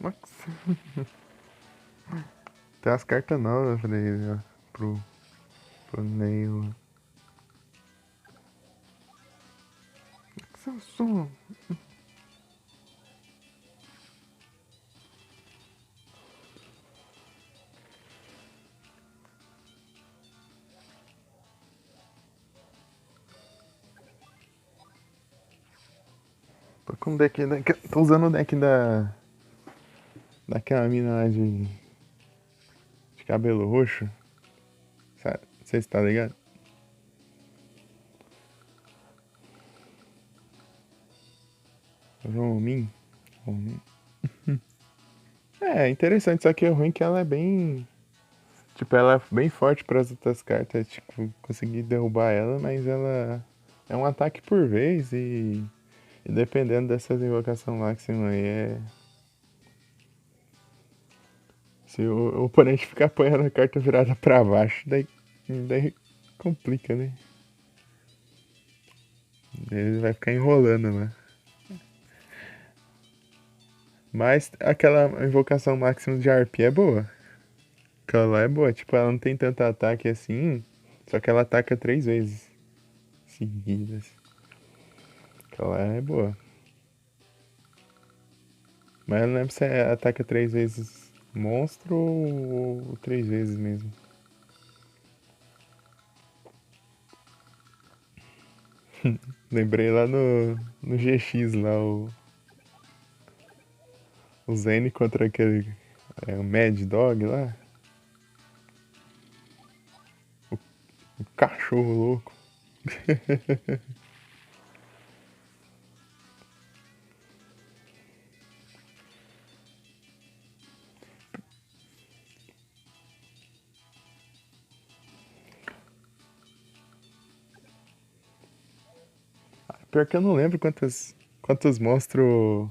Nossa. Tem as cartas novas pra ele, ó. Pro Neil. Samsung. Tô com o deck. Tô usando o deck daquela mina lá de cabelo roxo. Sabe? Não sei se tá ligado. Romin. Romin. É, interessante, só que é ruim que ela é bem. Tipo, ela é bem forte para as outras cartas. Tipo, conseguir derrubar ela, mas ela é um ataque por vez e dependendo dessas invocações máxima aí é. Se o oponente ficar apanhando a carta virada pra baixo, daí complica, né? Ele vai ficar enrolando, né? Mas aquela invocação máxima de RP é boa. Aquela lá é boa. Tipo, ela não tem tanto ataque assim, só que ela ataca 3 vezes seguidas. Aquela lá é boa. Mas eu não lembro se ataca 3 vezes monstro ou 3 vezes mesmo. Lembrei lá no GX lá, o Zen contra aquele o Mad Dog lá. O cachorro louco. Pior que eu não lembro quantos monstros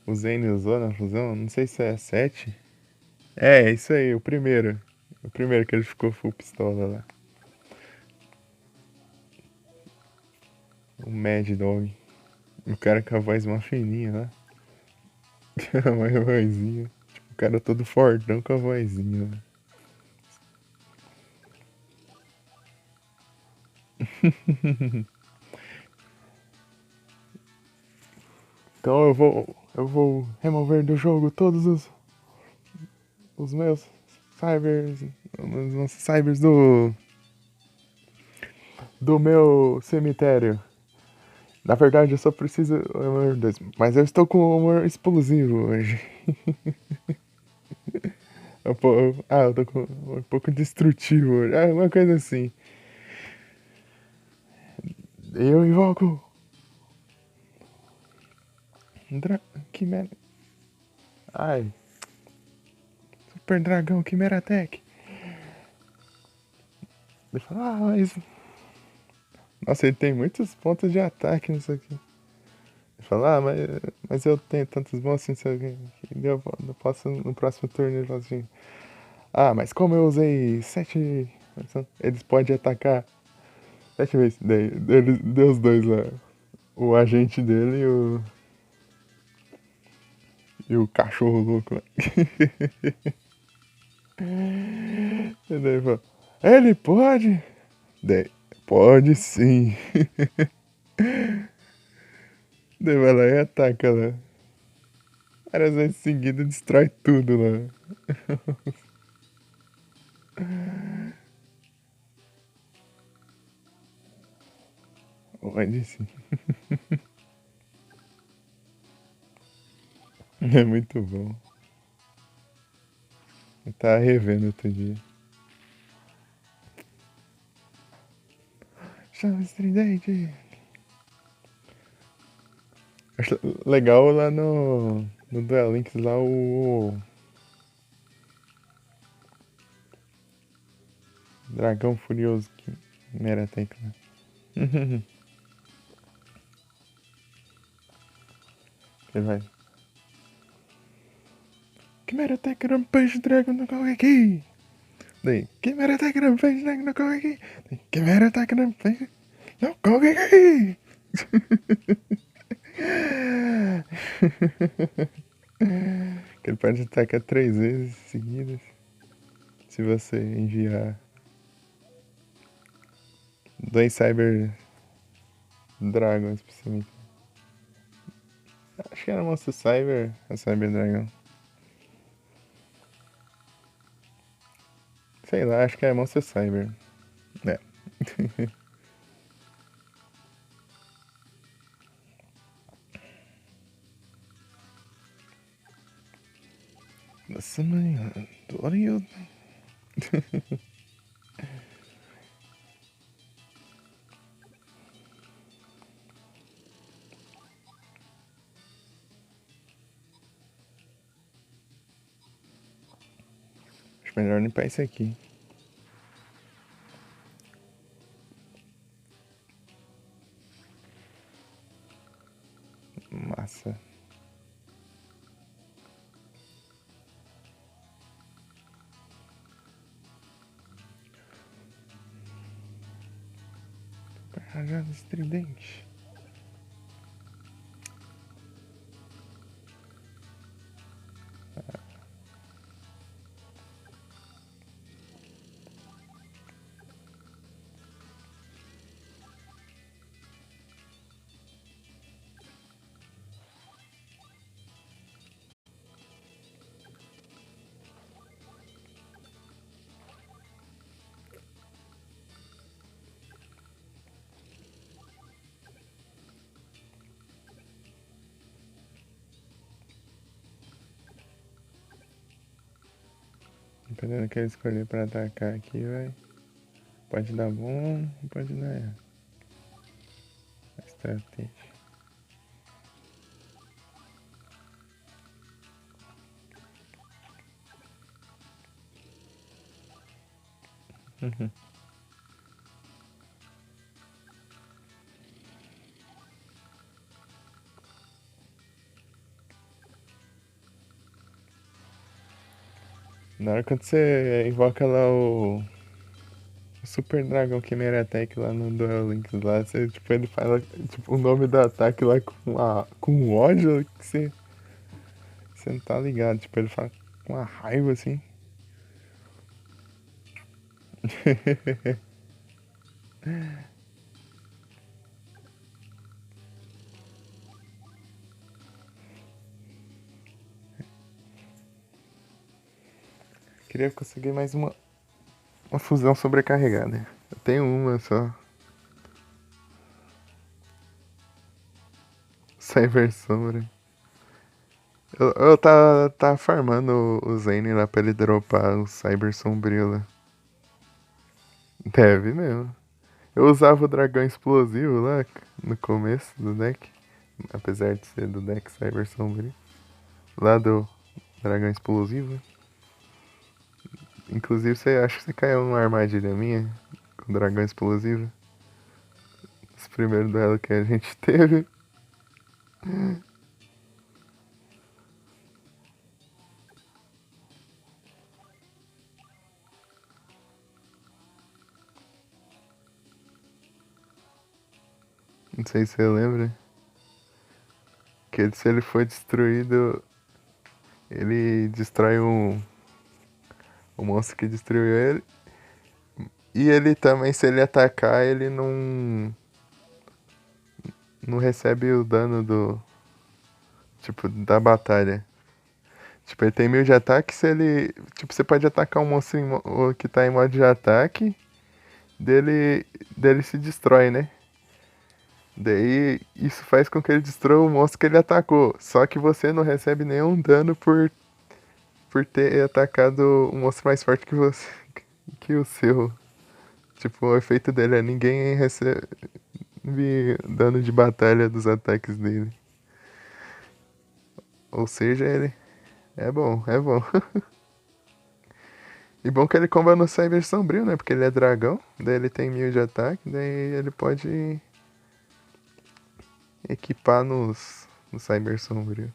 o Zen usou na fusão. Não sei se é 7. É isso aí, o primeiro. O primeiro que ele ficou full pistola lá. O Mad Dog. O cara com a voz mó fininha lá. Uma vozinha. Tipo, o cara todo fortão com a vozinha lá. Então eu vou remover do jogo todos os meus cybers, os nossos cybers do meu cemitério. Na verdade, eu só preciso. Mas eu estou com um humor explosivo hoje. Eu tô com um pouco destrutivo hoje. Ah, uma coisa assim. Eu invoco. Quimera. Ai. Super Dragão Quimera Tech. Ele fala, mas. Nossa, ele tem muitos pontos de ataque nisso aqui. Ele fala, mas eu tenho tantos bons assim, eu posso no próximo turno. Ele fala assim, mas como eu usei 7, eles podem atacar 7 vezes. Daí ele deu os dois lá. O agente dele e o cachorro louco lá. E daí ele fala, ele pode? Daí, pode sim. Daí vai lá e ataca lá. Várias vezes seguidas destrói tudo lá. Olha sim. É muito bom. Eu tava revendo outro dia. Chama estridente. Acho legal lá no Duel Links lá o Dragão Furioso que mera tecla. Ele vai. Chimera Attack Rampage Dragon no Kogeki! Daí, Chimera Attack Rampage Dragon no Kogeki! Chimera Attack Rampage no Kogeki! Que ele pode atacar 3 vezes seguidas se você enviar 2 Cyber Dragons pra cima. Acho que era Monstro Cyber, a Cyber Dragon. Sei lá, acho que é Monstro Cyber. É. Nossa, mãe, adoro eu. Acho melhor limpar isso aqui. Massa. Rajada estridente. Dependendo do que ele escolher pra atacar aqui, vai. Pode dar bom, pode dar errado. Estratégia. Na hora quando você invoca lá o Super Dragão Chimera Attack lá no Duel Links lá, você, tipo, ele fala tipo, o nome do ataque lá com ódio que você não tá ligado. Tipo, ele fala com uma raiva assim. Queria conseguir mais uma fusão sobrecarregada. Eu tenho uma só. Cyber Sombra. Eu tá farmando o Zane lá pra ele dropar o Cyber Sombrio lá. Deve mesmo. Eu usava o dragão explosivo lá no começo do deck. Apesar de ser do deck Cyber Sombrio. Lá do dragão explosivo. Inclusive, você acha que você caiu numa armadilha minha com o dragão explosivo? Esse primeiro duelo que a gente teve. Não sei se você lembra. Que se ele for destruído, ele destrói o monstro que destruiu ele. E ele também, se ele atacar, ele não recebe o dano do. Tipo, da batalha. Tipo, ele tem 1000 de ataque se ele. Tipo, você pode atacar um monstro que tá em modo de ataque, dele se destrói, né? Daí isso faz com que ele destrua o monstro que ele atacou. Só que você não recebe nenhum dano por ter atacado um monstro mais forte que você. Que o seu. Tipo, o efeito dele é ninguém recebe dano de batalha dos ataques dele. Ou seja, ele é bom, é bom. E bom que ele comba no Cyber Sombrio, né? Porque ele é dragão, daí ele tem 1000 de ataque, daí ele pode equipar no Cyber Sombrio.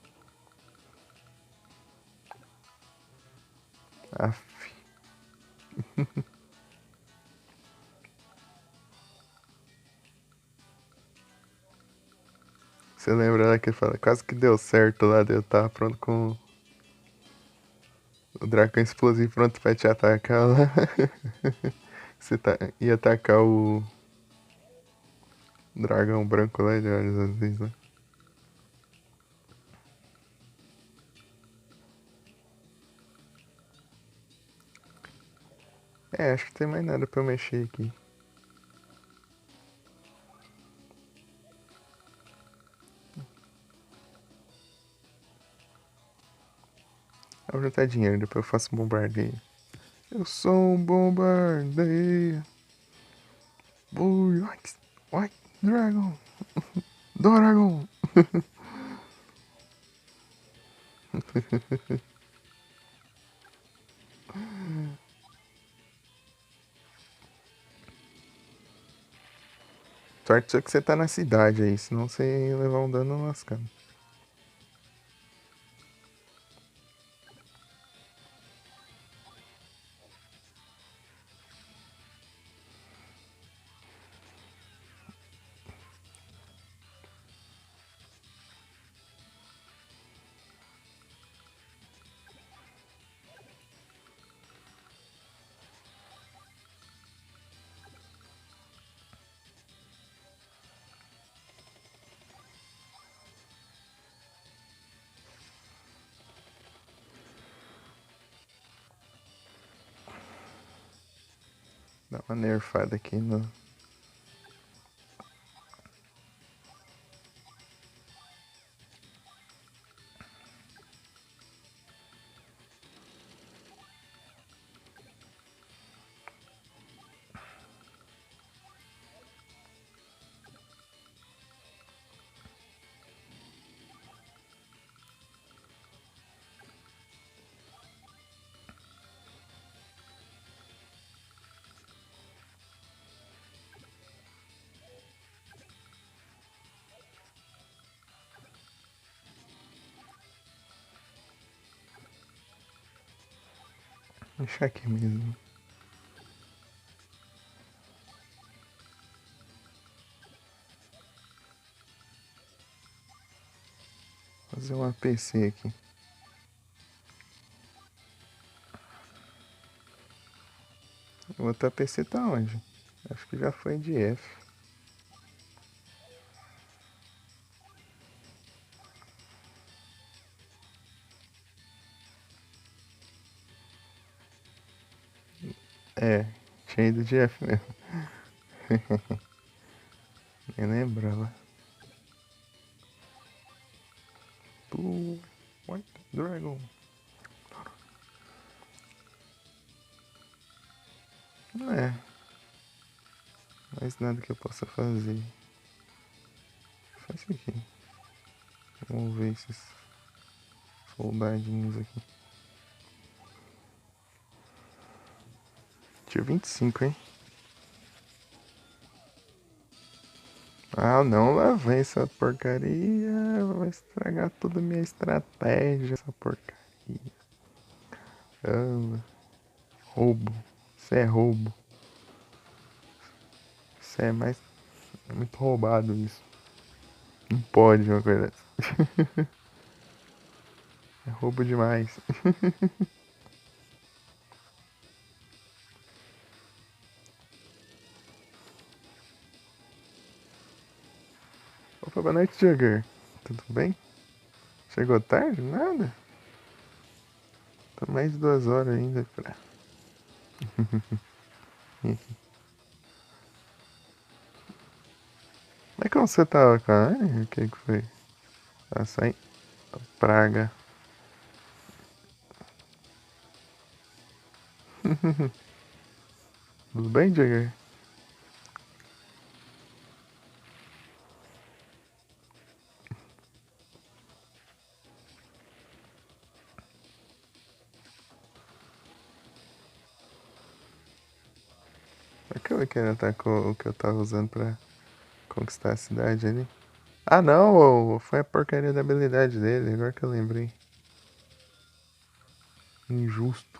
Aff. Você lembra lá que ele fala, quase que deu certo lá, eu tava pronto com o dragão explosivo pronto pra te atacar lá. Você ia atacar o dragão branco lá de olhos azuis lá. É, acho que tem mais nada pra eu mexer aqui. Eu vou juntar dinheiro, depois eu faço um bombardeio. Eu sou um bombardeio. Ui, oi, Dragon. Dragon. Sorte só que você tá na cidade aí, senão você ia levar um dano lascado. Dá uma nerfada aqui no. Deixar aqui mesmo. Fazer um APC aqui. O outro APC tá onde? Acho que já foi de F. É, tinha ido de F mesmo. Nem lembrava. White Dragon. Não é. Mais nada que eu possa fazer. Faz isso aqui. Vamos ver esses soldadinhos aqui. Tinha 25, hein? Ah, não, lá vem essa porcaria. Vai estragar toda a minha estratégia, essa porcaria. Ah, roubo. Isso é roubo. Isso é mais. É muito roubado isso. Não pode uma coisa dessa. É roubo demais. Opa, boa noite, Jagger. Tudo bem? Chegou tarde? Nada? Tá mais de 2 horas ainda pra. Mas como você tava, cara? O que foi? Tá saindo praga. Tudo bem, Jagger? Aquela que ele atacou o que eu tava usando pra conquistar a cidade ali. Ah não, foi a porcaria da habilidade dele, agora que eu lembrei. Injusto.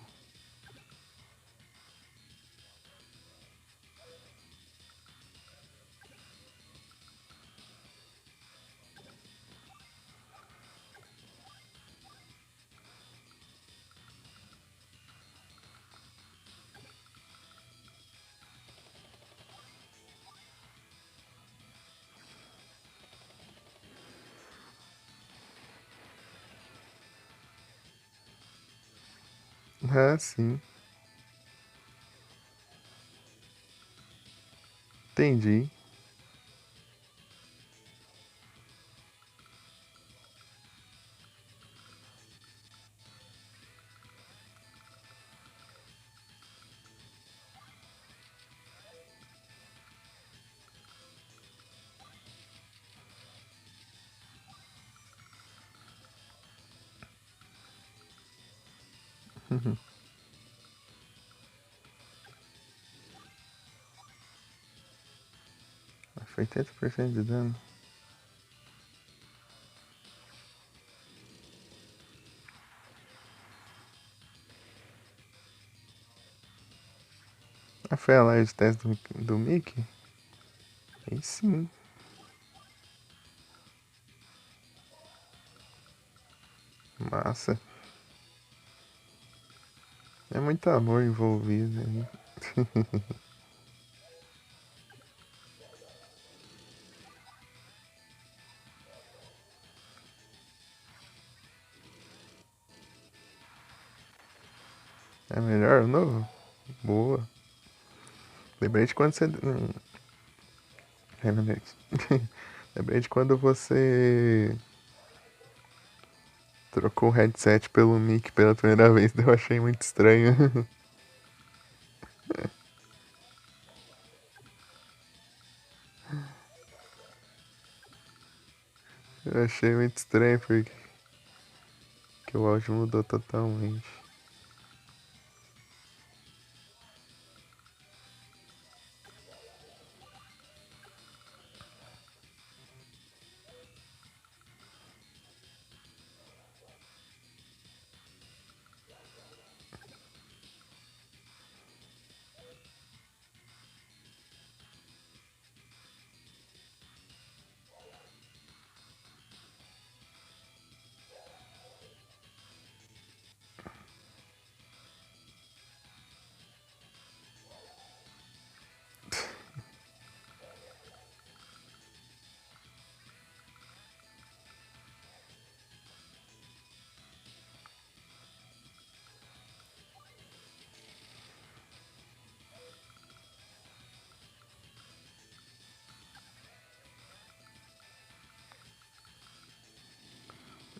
Ah, sim. Entendi. Foi 80% de dano. Ah, foi a live teste do Mickey? Aí sim. Massa. É muito amor envolvido aí. É melhor o novo? Boa. Lembrei de quando você. É, lembrei. Lembrei de quando você trocou o headset pelo mic pela primeira vez. Eu achei muito estranho. Eu achei muito estranho porque que o áudio mudou totalmente.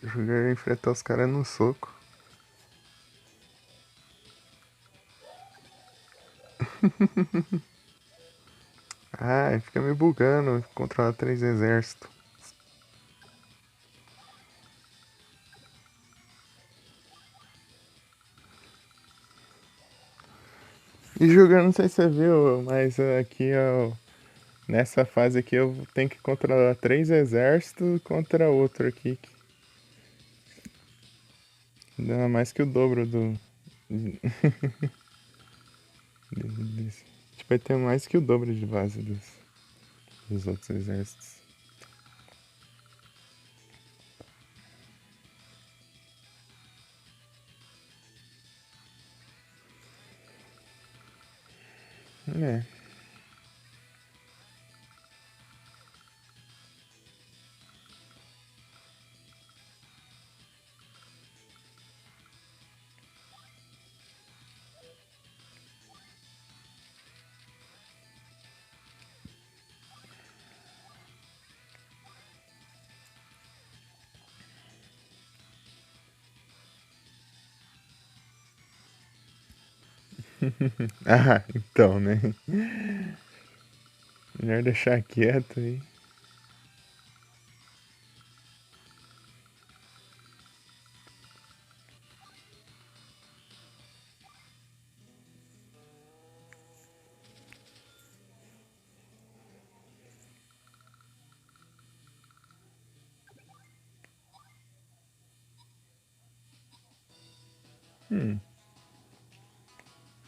Jogar enfrentar os caras no soco. Ah, fica me bugando controlar 3 exércitos. E jogando, não sei se você viu, mas aqui, ó, nessa fase aqui eu tenho que controlar 3 exércitos contra outro aqui. Que dá mais que o dobro do. Desse. Tipo, vai ter mais que o dobro de base dos outros exércitos. É. Ah, então, né? Melhor deixar quieto aí.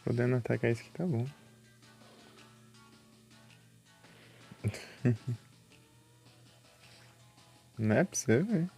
Podendo atacar isso que tá bom. Não é pra você ver.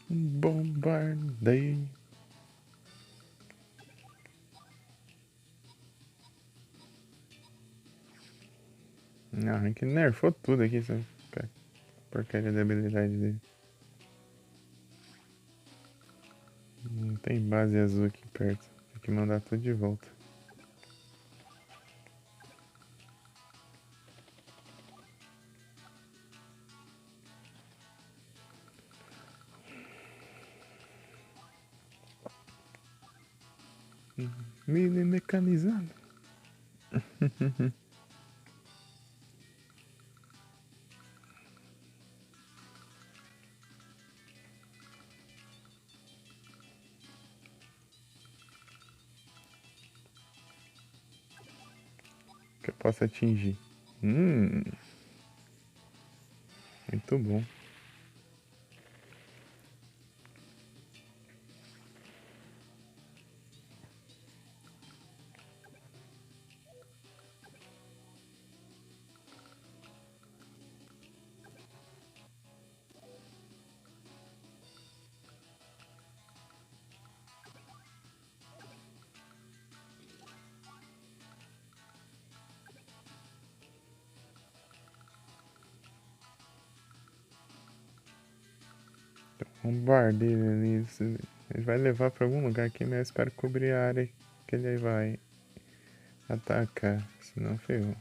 Bombardeio. Não, é que nerfou tudo aqui, essa porcaria da habilidade dele. Não tem base azul aqui perto. Tem que mandar tudo de volta. Mini mecanizado. Que eu possa atingir. Muito bom. Bombardeio ali. Ele vai levar pra algum lugar aqui, mas eu espero cobrir a área que ele vai atacar. Senão ferrou.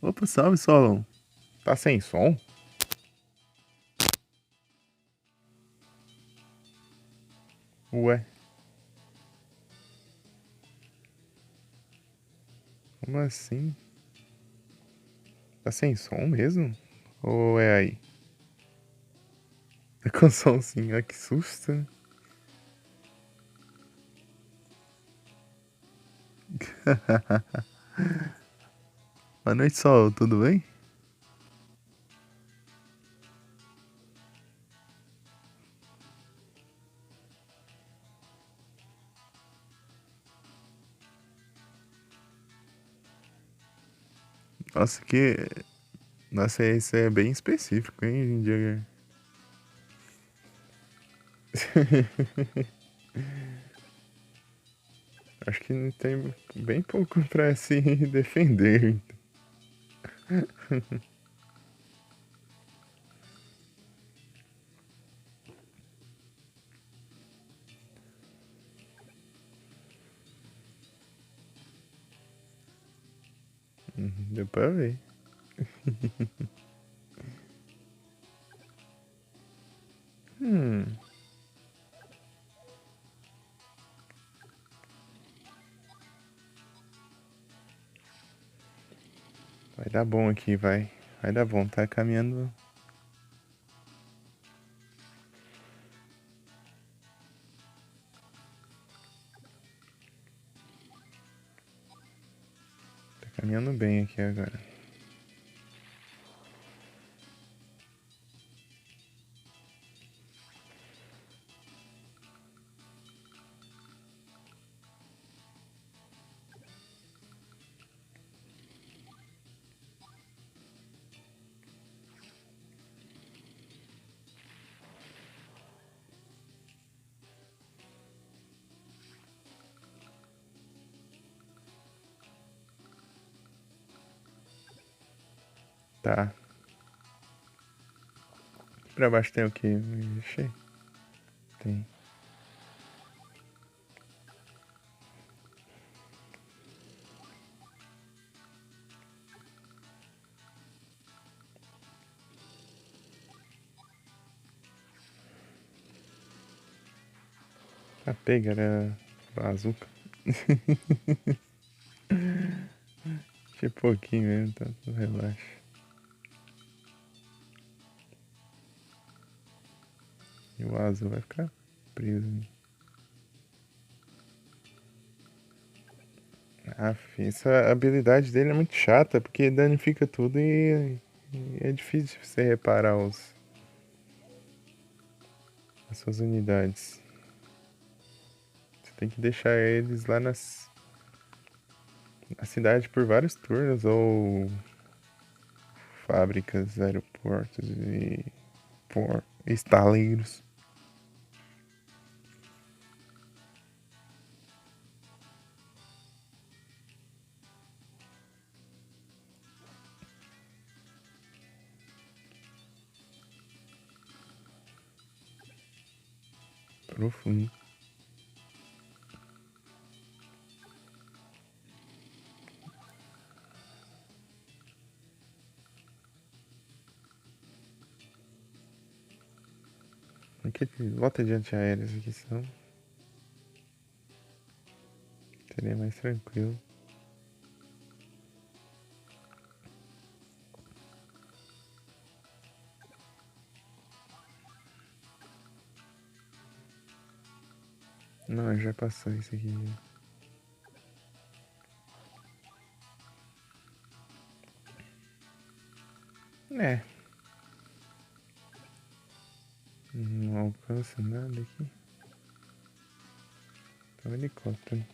Opa, salve, Solon. Tá sem som? Ué, como assim? Tá sem som mesmo? Ou é aí? Tá com som sim, olha que susto, né? Boa noite, Sol, tudo bem? Nossa, que. Nossa, isso é bem específico, hein, Jagger? Acho que tem bem pouco pra se defender. Deu pra ver. Vai dar bom aqui, vai. Vai dar bom, tá caminhando. Tá caminhando bem aqui agora. Tá. Pra baixo tem o que? Ixi, tem. A pega era bazuca. Que pouquinho mesmo, tá? Relaxa. E o azul vai ficar preso. Essa habilidade dele é muito chata, porque danifica tudo e é difícil você reparar as suas unidades. Você tem que deixar eles lá na cidade por vários turnos, ou fábricas, aeroportos e estaleiros. Profundo. Aqui, lota de antiaéreos aqui são. Seria mais tranquilo. Não, já passou isso aqui. É. Não alcança nada aqui. Tá um helicóptero.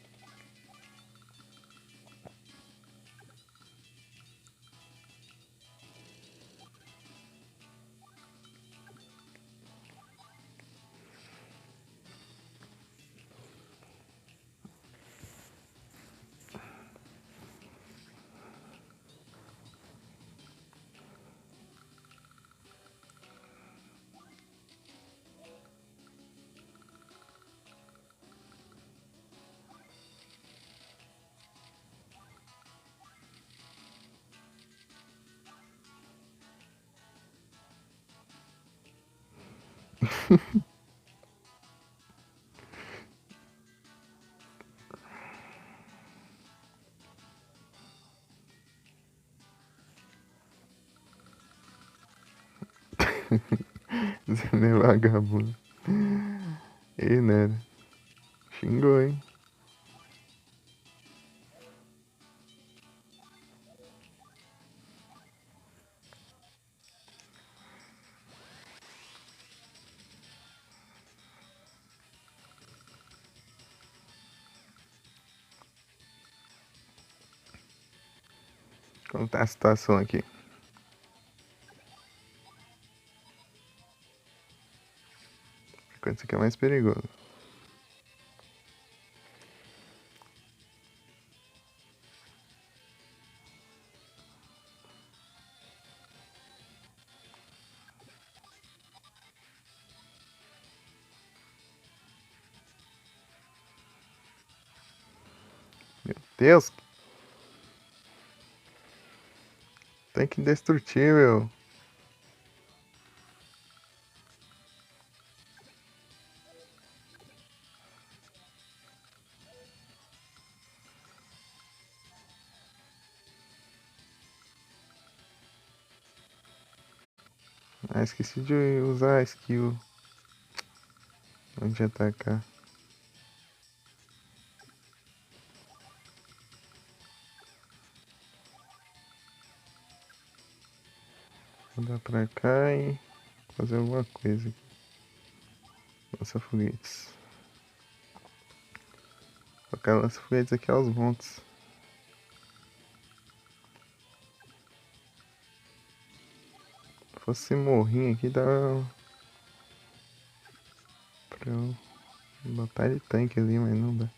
Você nem vagabundo. E né? Xingou, hein? Como tá a situação aqui? Quando isso aqui é mais perigoso. Meu Deus! Tanque indestrutível! Ah, esqueci de usar a skill antes de atacar. Vou dar pra cá e fazer alguma coisa aqui. Lança foguetes. Colocar lança foguetes aqui aos montes. Se fosse morrinho aqui, dava pra eu botar de tanque ali, mas não dá.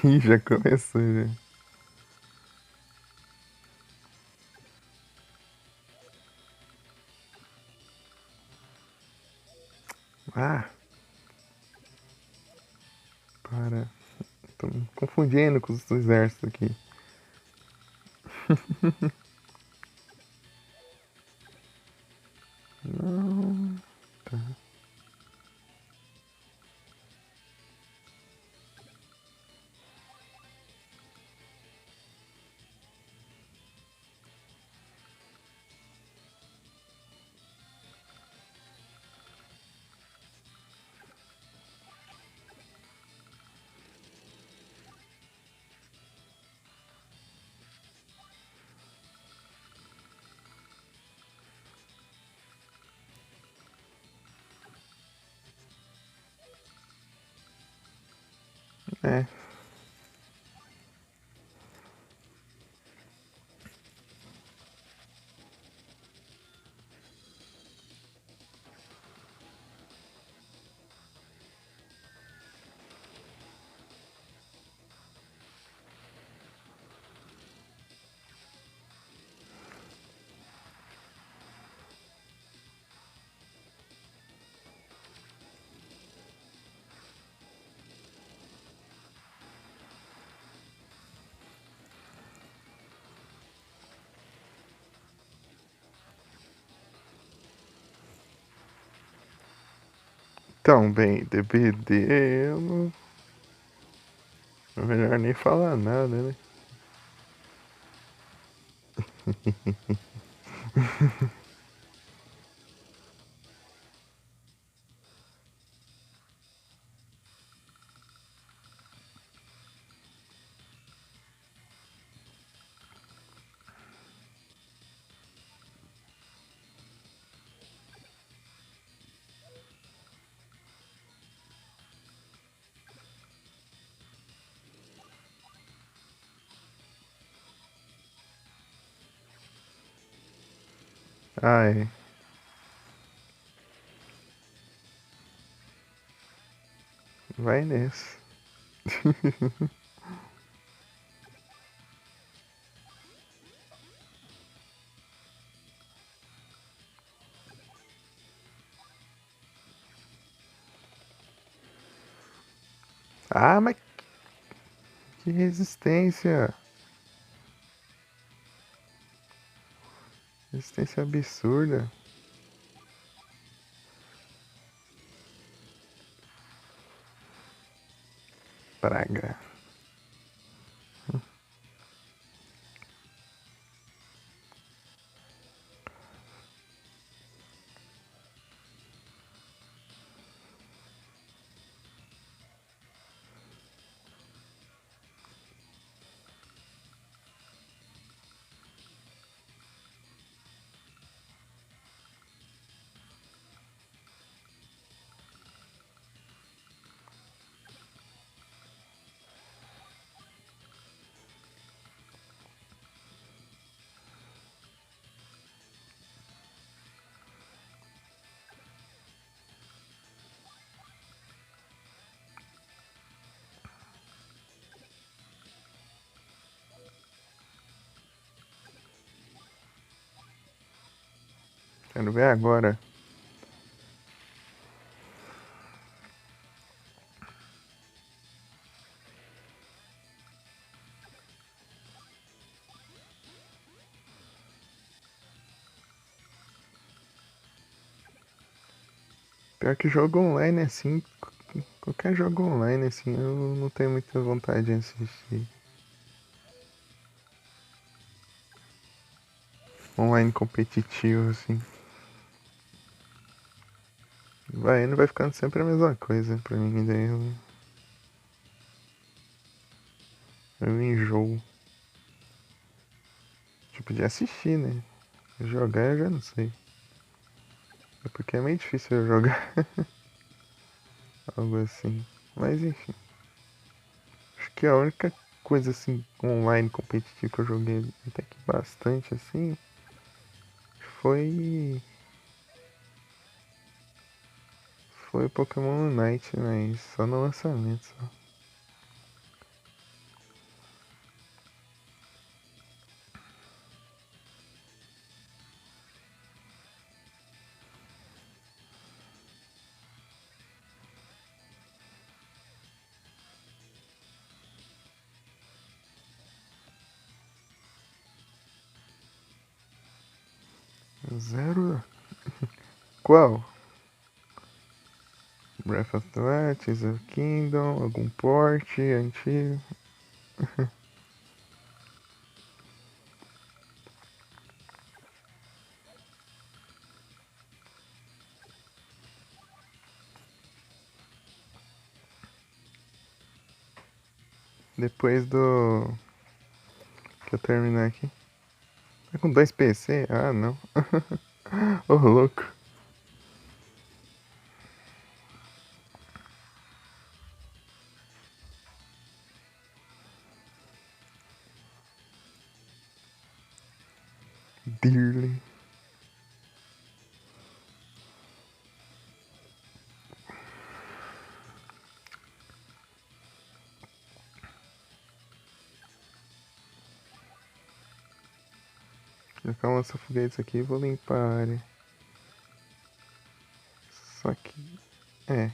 Ih, já começou, já. Ah, para. Tô me confundindo com os exércitos aqui. Não. É. Então, bem, DBD, eu não. É melhor nem falar nada, né? Ai, vai nessa. Ah, mas que resistência. Resistência absurda. Praga. Quero ver agora. Pior que jogo online assim, qualquer jogo online assim, eu não tenho muita vontade de assistir. Online competitivo assim. Vai indo, vai ficando sempre a mesma coisa pra mim, daí eu enjoo. Tipo, de assistir, né? Jogar eu já não sei. É porque é meio difícil eu jogar algo assim. Mas enfim. Acho que a única coisa assim online competitivo que eu joguei até que bastante assim foi. Foi Pokémon Unite, mas só no lançamento só. Zero? Qual? Breath of the Wild, Tears of the Kingdom, algum porte antigo? Depois do... que eu terminar aqui. Tá com 2 PC? Ah, não. Ô, louco. Dearly. Vou colocar um lança-foguetes aqui e vou limpar a área. Só que... é.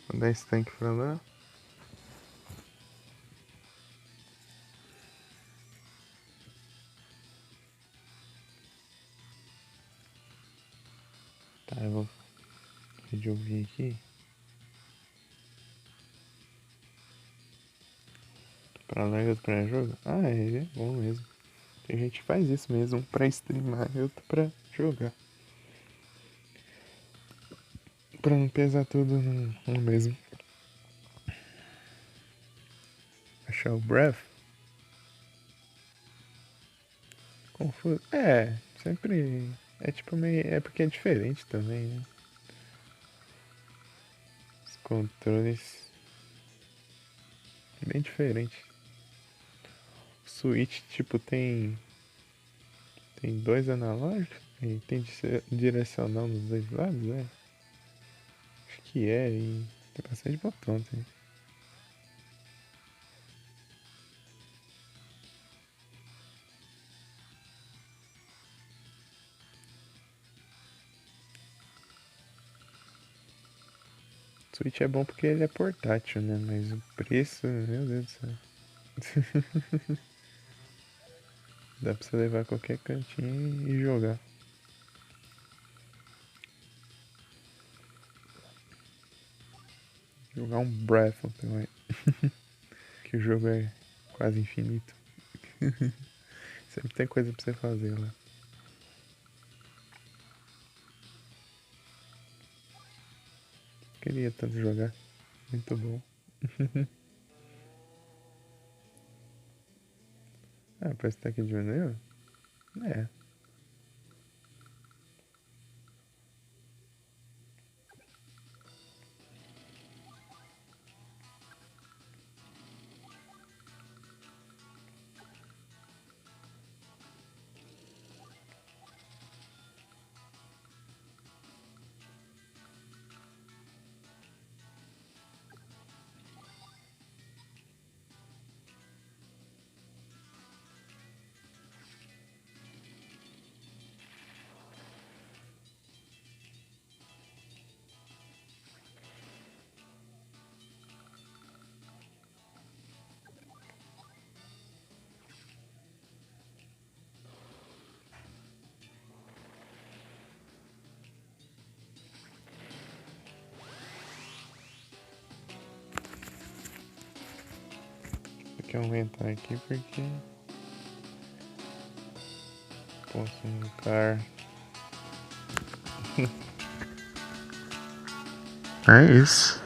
Vou dar esse tanque pra lá. Tá, eu vou ouvir aqui. Pra larga do pré-jogo? Ah, é bom mesmo. Tem gente que faz isso mesmo, um pra streamar e outro pra jogar. Pra não pesar tudo no mesmo. Achar o Breath? Confuso. É, sempre. É tipo meio. É porque é diferente também, né? Os controles. Bem diferente. O Switch, tipo, tem. Tem dois analógicos e tem direcional nos dois lados, né? Acho que é, e tem bastante botão, tem. O Switch é bom porque ele é portátil, né? Mas o preço, meu Deus do céu. Dá pra você levar a qualquer cantinho e jogar. Jogar um Breath of the Wild. Que o jogo é quase infinito. Sempre tem coisa pra você fazer lá. Queria tanto jogar. Muito bom. Ah, parece que tá aqui diminuiu? É. Tem que aumentar aqui porque posso colocar. É isso.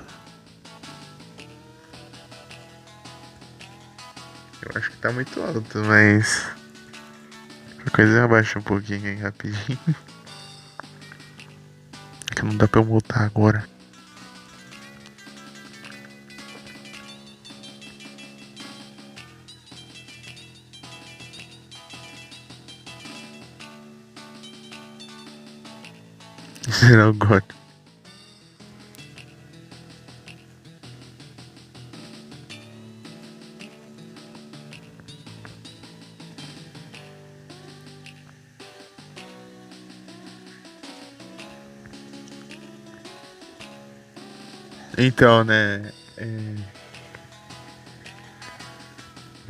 Eu acho que tá muito alto, mas. A coisa abaixa um pouquinho aí rapidinho. Que não dá pra eu mutar agora. Será o God. Então, né?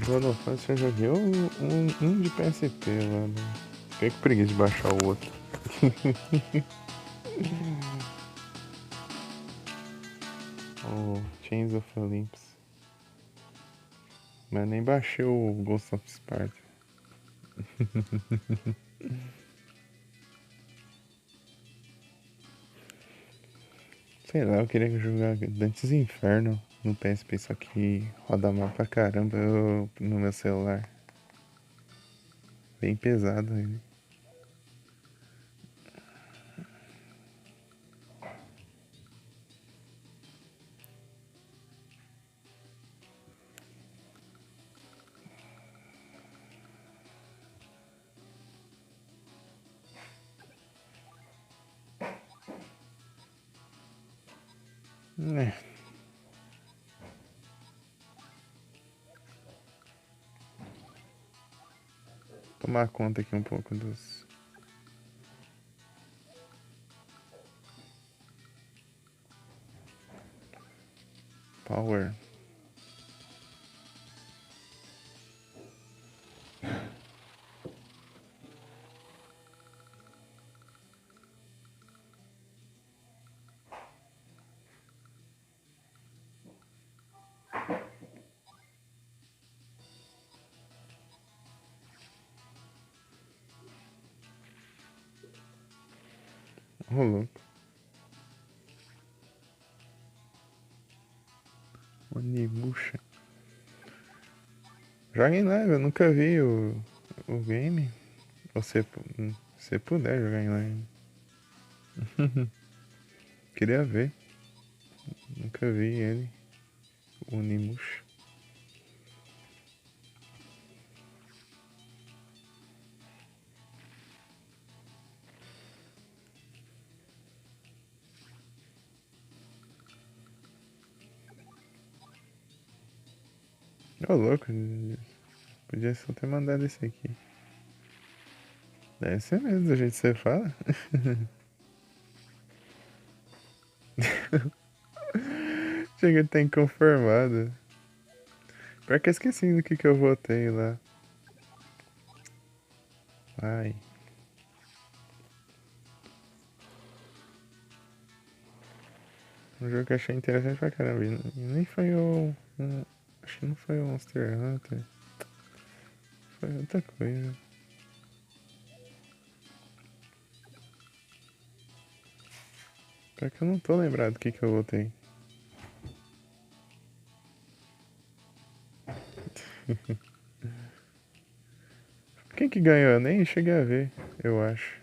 God of War eu joguei um de PSP, mano. Fiquei com preguiça de baixar o outro. O Chains of Olympus. Mas nem baixei o Ghost of Sparta. Sei lá, eu queria jogar Dantes Inferno no PSP, só que roda mal pra caramba no meu celular. Bem pesado ele. É, tomar conta aqui um pouco dos. Power. Ô, louco. Onimusha. Joga em live, eu nunca vi o game. Você puder jogar em live. Queria ver. Nunca vi ele. O Onimusha. Ô, louco. Podia só ter mandado esse aqui. Deve ser mesmo, do jeito que você fala. Chega, tem confirmado. Pior que eu esqueci do que eu votei lá. Ai. Um jogo que eu achei interessante pra caramba. E nem foi acho que não foi o Monster Hunter. Foi outra coisa. Pior que eu não tô lembrado do que eu votei. Quem que ganhou? Eu nem cheguei a ver, eu acho.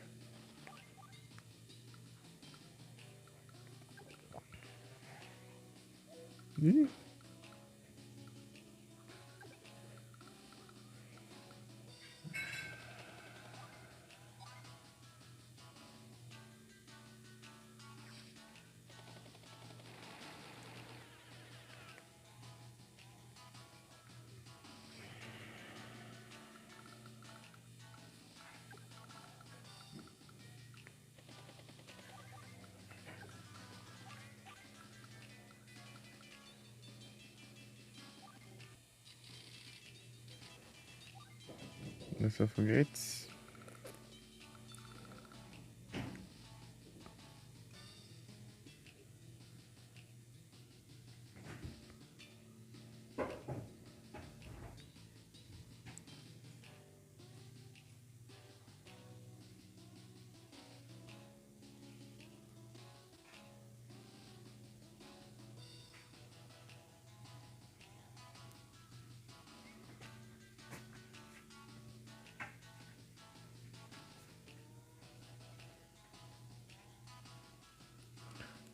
Ih, Lança foguetes.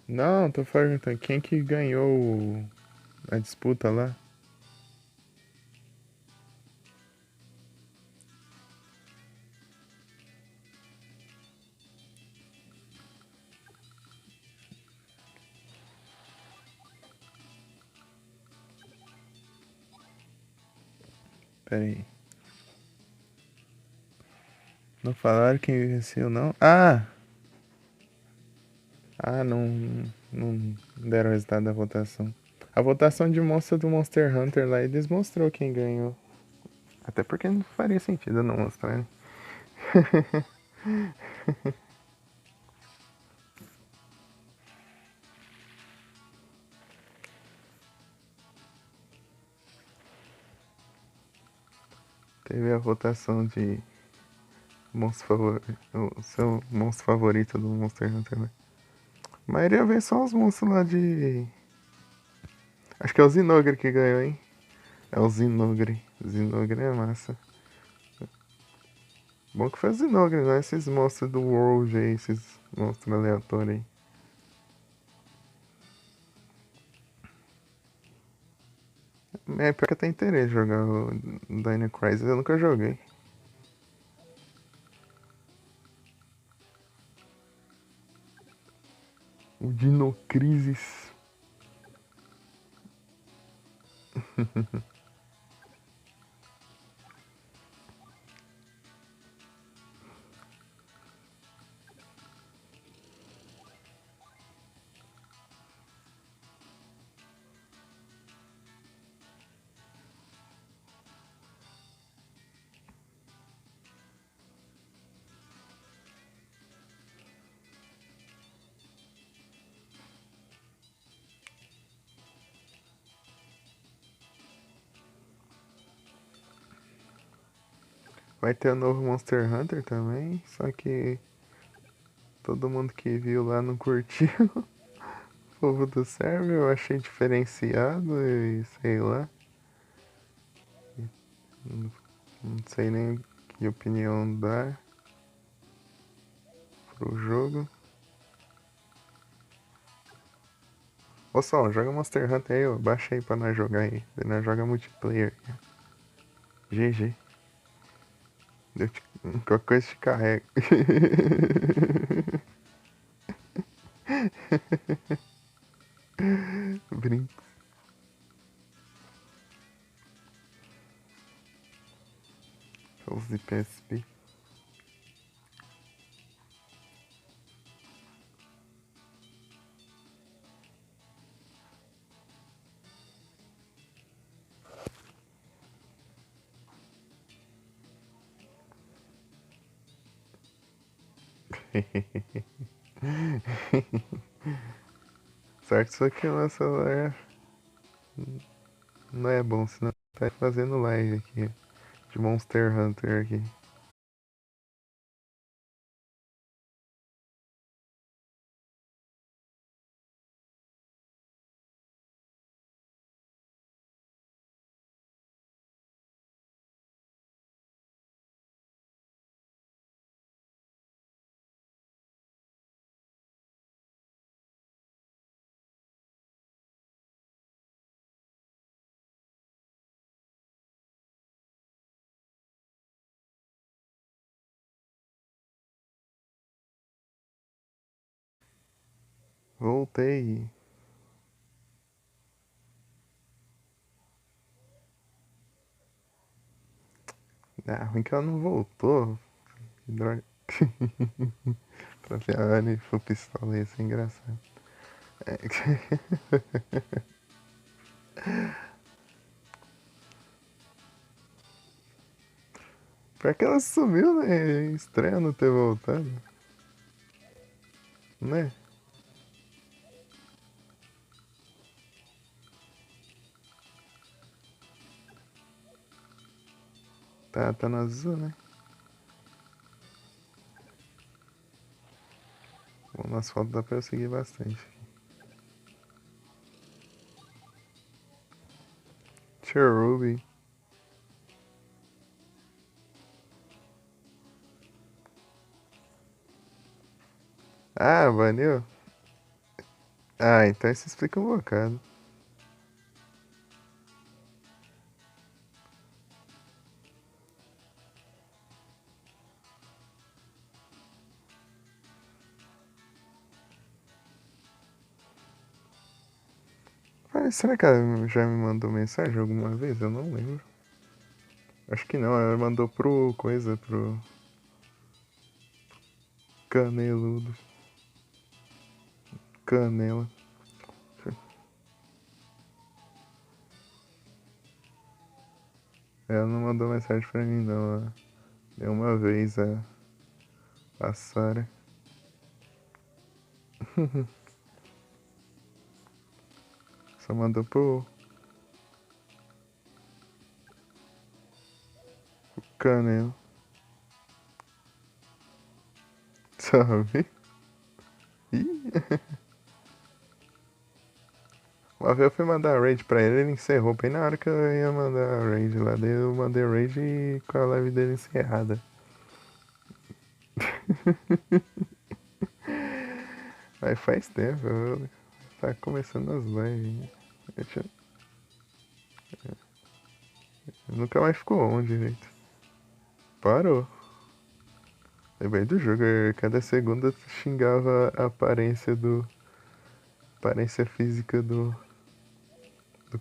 Não, tô perguntando quem que ganhou a disputa lá. Pera aí. Não falaram quem venceu, não? Ah! Ah, não deram o resultado da votação. A votação de monstro do Monster Hunter lá, eles mostrou quem ganhou. Até porque não faria sentido não mostrar, né? Teve a votação de monstro favorito, o seu monstro favorito do Monster Hunter, né? A maioria vem só os monstros lá de. Acho que é o Zinogre que ganhou, hein? É o Zinogre. Zinogre é massa. Bom que foi o Zinogre, não é esses monstros do World aí, esses monstros aleatórios aí. É pior que eu tenho interesse em jogar o Dino Crisis, eu nunca joguei. O Dino Crisis. Vai ter o novo Monster Hunter também, só que todo mundo que viu lá não curtiu. O povo do server eu achei diferenciado e sei lá. Não sei nem que opinião dar pro jogo. Ô Sol, joga Monster Hunter aí, ó. Baixa aí pra nós jogar aí. Nós joga multiplayer. GG. Qualquer coisa te carrega. Brinco. Os de PSP. Certo, só que o meu celular não é bom, senão tá fazendo live aqui. De Monster Hunter aqui. Voltei. Ah, ruim que ela não voltou. Que droga. Pra ver a Anne full pistola ia ser engraçado. É. Pior que ela sumiu, né? Estranho não ter voltado. Né? Tá no azul, né? Bom, nas fotos dá pra eu seguir bastante. Cherubi. Ah, baniu? Ah, então isso explica um bocado. Mas será que ela já me mandou mensagem alguma vez? Eu não lembro. Acho que não, ela mandou pro coisa, pro caneludo. Canela. Ela não mandou mensagem pra mim, não. Ó. Deu uma vez a Sara. Só mandou pro Canelo. Sabe? Ih. Uma vez eu fui mandar raid pra ele encerrou bem na hora que eu ia mandar raid lá. Daí eu mandei raid e com a live dele encerrada. Aí faz tempo, tá começando as lives. Deixa nunca mais ficou on direito. Parou. Lembrei do jogo, cada segunda xingava a aparência física do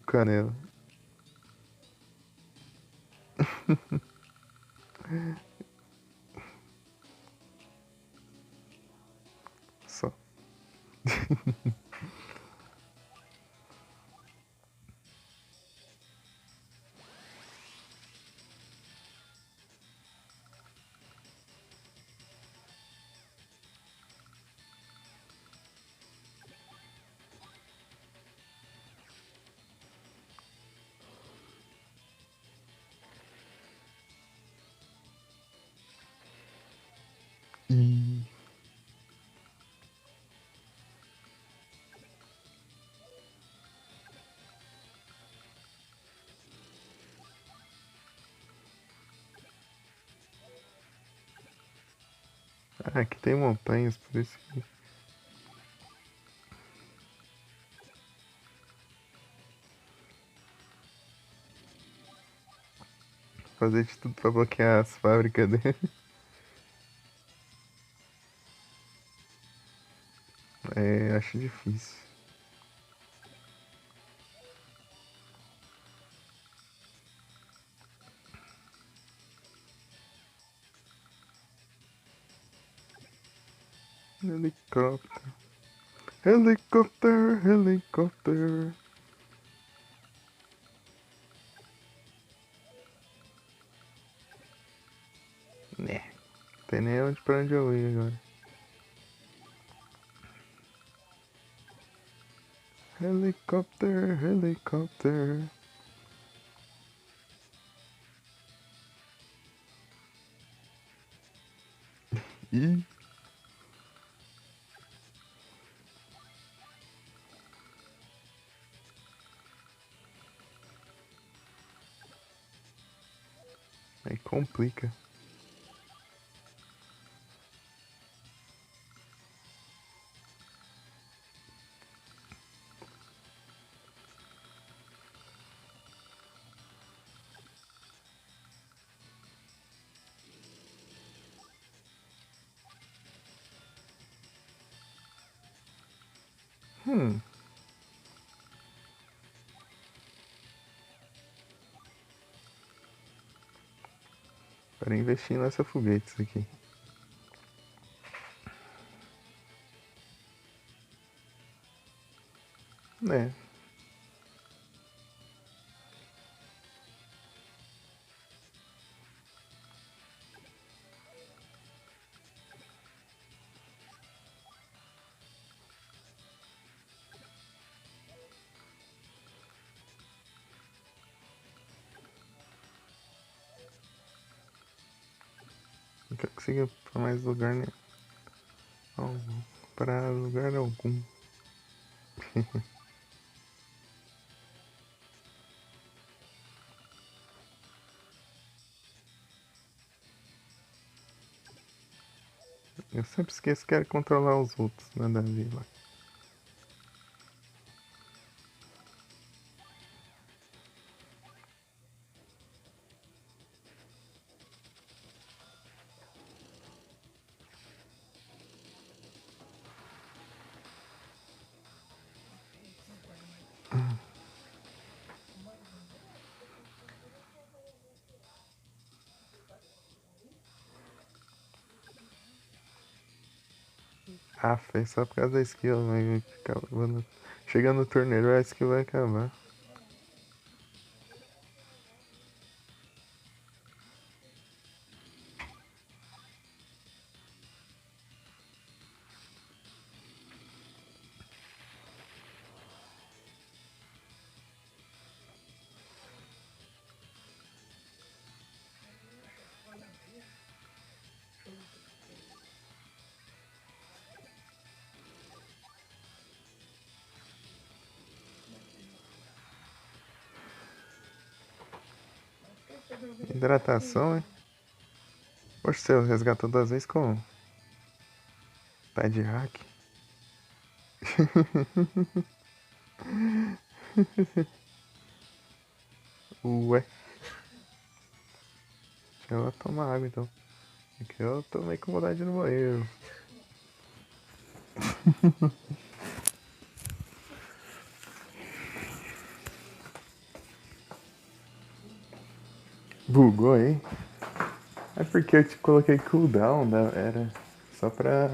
Canelo. Só. E... Ah, aqui tem montanhas, por isso que fazer de tudo pra bloquear as fábricas dele. É, acho difícil. Helicóptero. Helicóptero, helicóptero. Né. Tem nem onde pra onde eu ir agora. Helicóptero, helicóptero. Ih. Aí complica. Hum. Para investir nessa foguete isso aqui. Né. Não quero conseguir pra mais lugar, né? Não, pra lugar algum. Eu sempre esqueço que quero controlar os outros, nada a ver lá. Ah, foi só por causa da skill, mas chegando no torneio a skill vai acabar. Hidratação, é? Poxa, você resgatou 2 vezes como? Tá de hack? Ué, deixa ela tomar água então. É que eu tô meio com vontade de ir no banheiro. Bugou aí? É porque eu te coloquei cooldown, né? Era só pra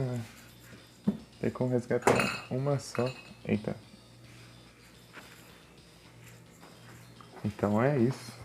ter como resgatar uma só. Eita. Então é isso.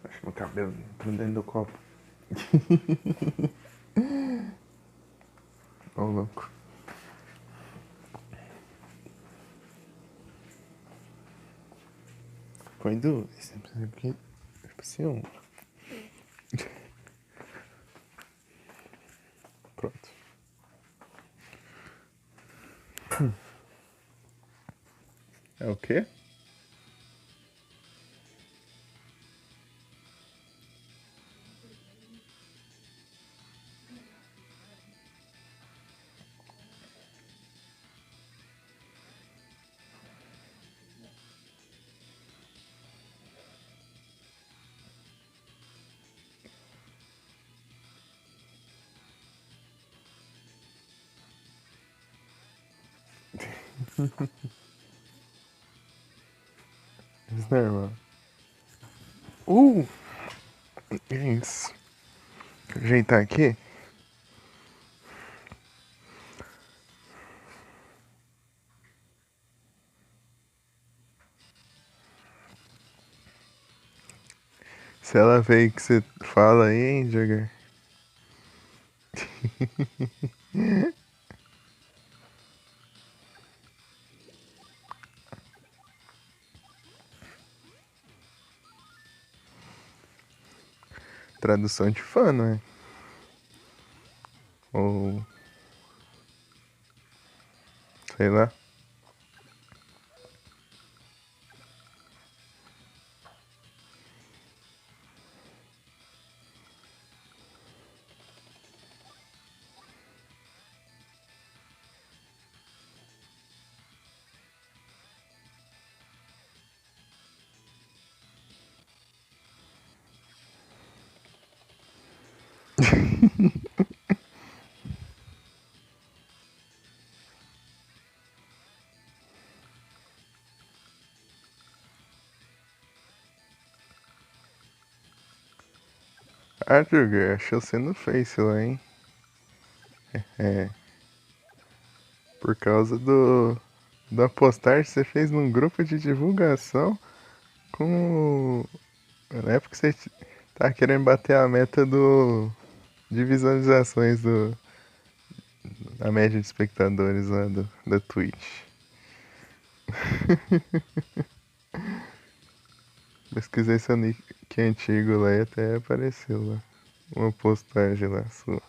Acho que meu cabelo tá dentro do copo. Ô, louco. Põe duas. Porque, tipo assim, um. Pronto. É o quê? Isso não é normal. Uh! Isso. Ajeitar aqui. Se ela vê que você fala aí, hein, Jagger? Tradução de fã, não é? Ou. Sei lá. Ah, Jagger, achou você no Face lá, hein? É. Por causa da postagem que você fez num grupo de divulgação com. Na época que você tá querendo bater a meta de visualizações a média de espectadores lá da Twitch. Pesquisei seu nick antigo lá e até apareceu lá. Uma postagem lá sua.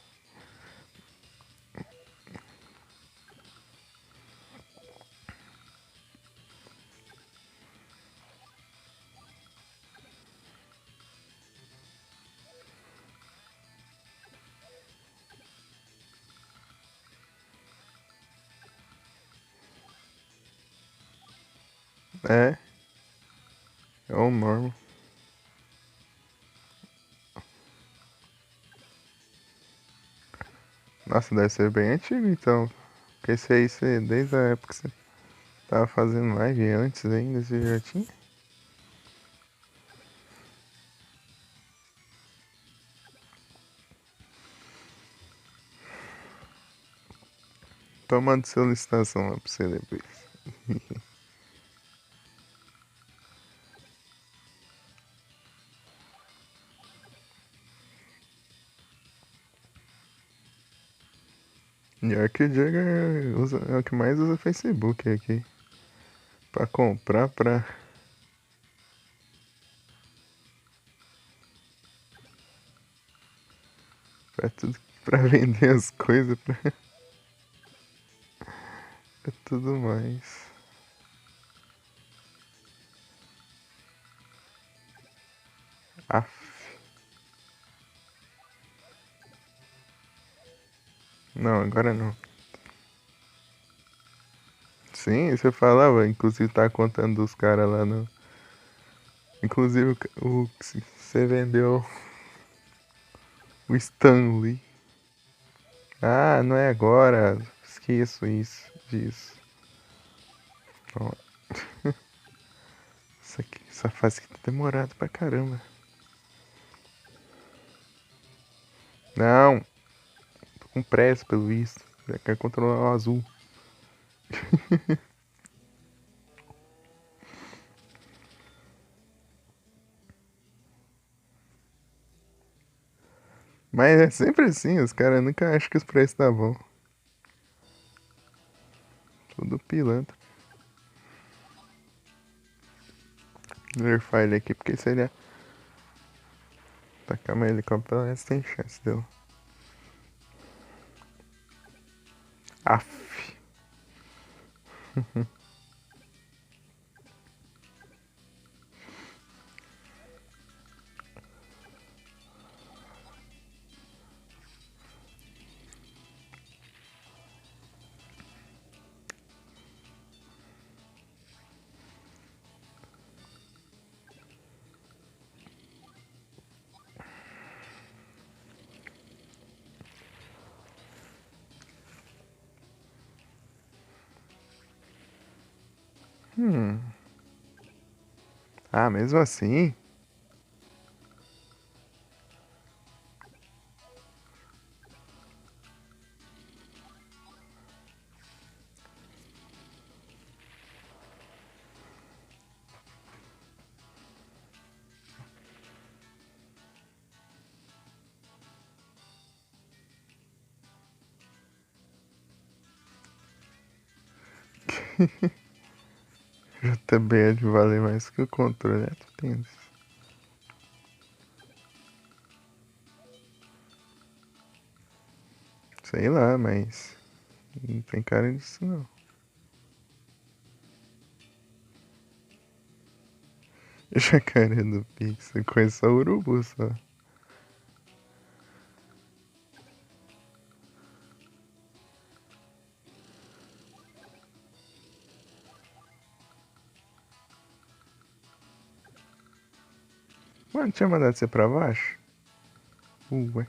É, é o normal. Nossa, deve ser bem antigo então. Porque esse aí, desde a época que você tava fazendo live antes ainda, você já tinha? Tomando solicitação lá pra você depois. Pior que o Jagger é o que mais usa Facebook aqui. Pra comprar, pra tudo. Pra vender as coisas, pra tudo mais. Aff. Não, agora não. Sim, você falava, inclusive tá contando dos caras lá no. Inclusive o que você vendeu o Stanley. Ah, não é agora. Esqueço disso. Ó, essa fase aqui tá demorada pra caramba. Não, tô com pressa pelo visto. Já quero controlar o azul. Mas é sempre assim, os caras nunca acham que os preços tá bom. Tudo pilantra. Nerfar ele aqui, porque se ele tacar meu helicóptero, essa tem chance dele. Aff. Ah, mesmo assim? JB é de valer mais que o controle, né? Tu tem isso. Sei lá, mas não tem cara disso não. Jacaré do Pix, eu conheço só urubu só. Mano, tinha mandado você pra baixo? Ué.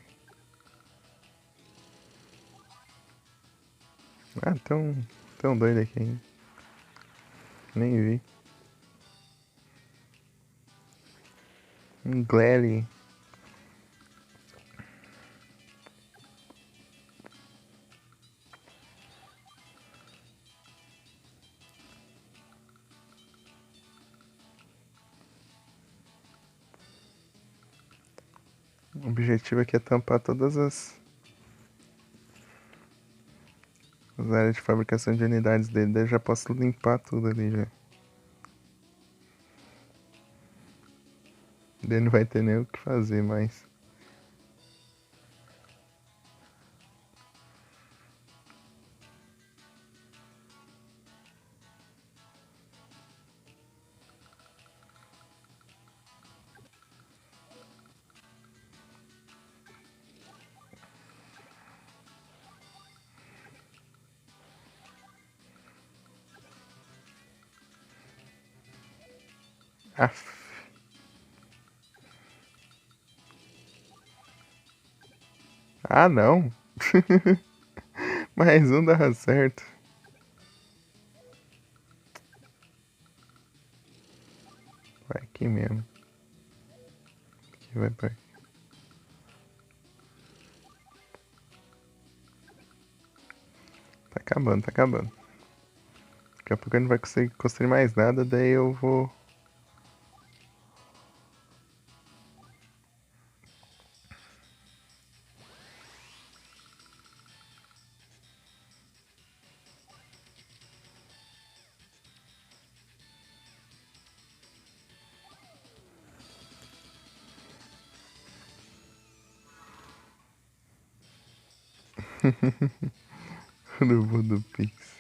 Ah, tão doido aqui ainda. Nem vi. Um Glely. O objetivo aqui é tampar todas as áreas de fabricação de unidades dele. Daí eu já posso limpar tudo ali já. Daí não vai ter nem o que fazer mais. Aff. Ah, não. Mais um dava certo. Vai aqui mesmo. Aqui vai pra... Tá acabando, tá acabando. Daqui a pouco eu não vai conseguir construir mais nada, daí eu vou. Urubu do Pix.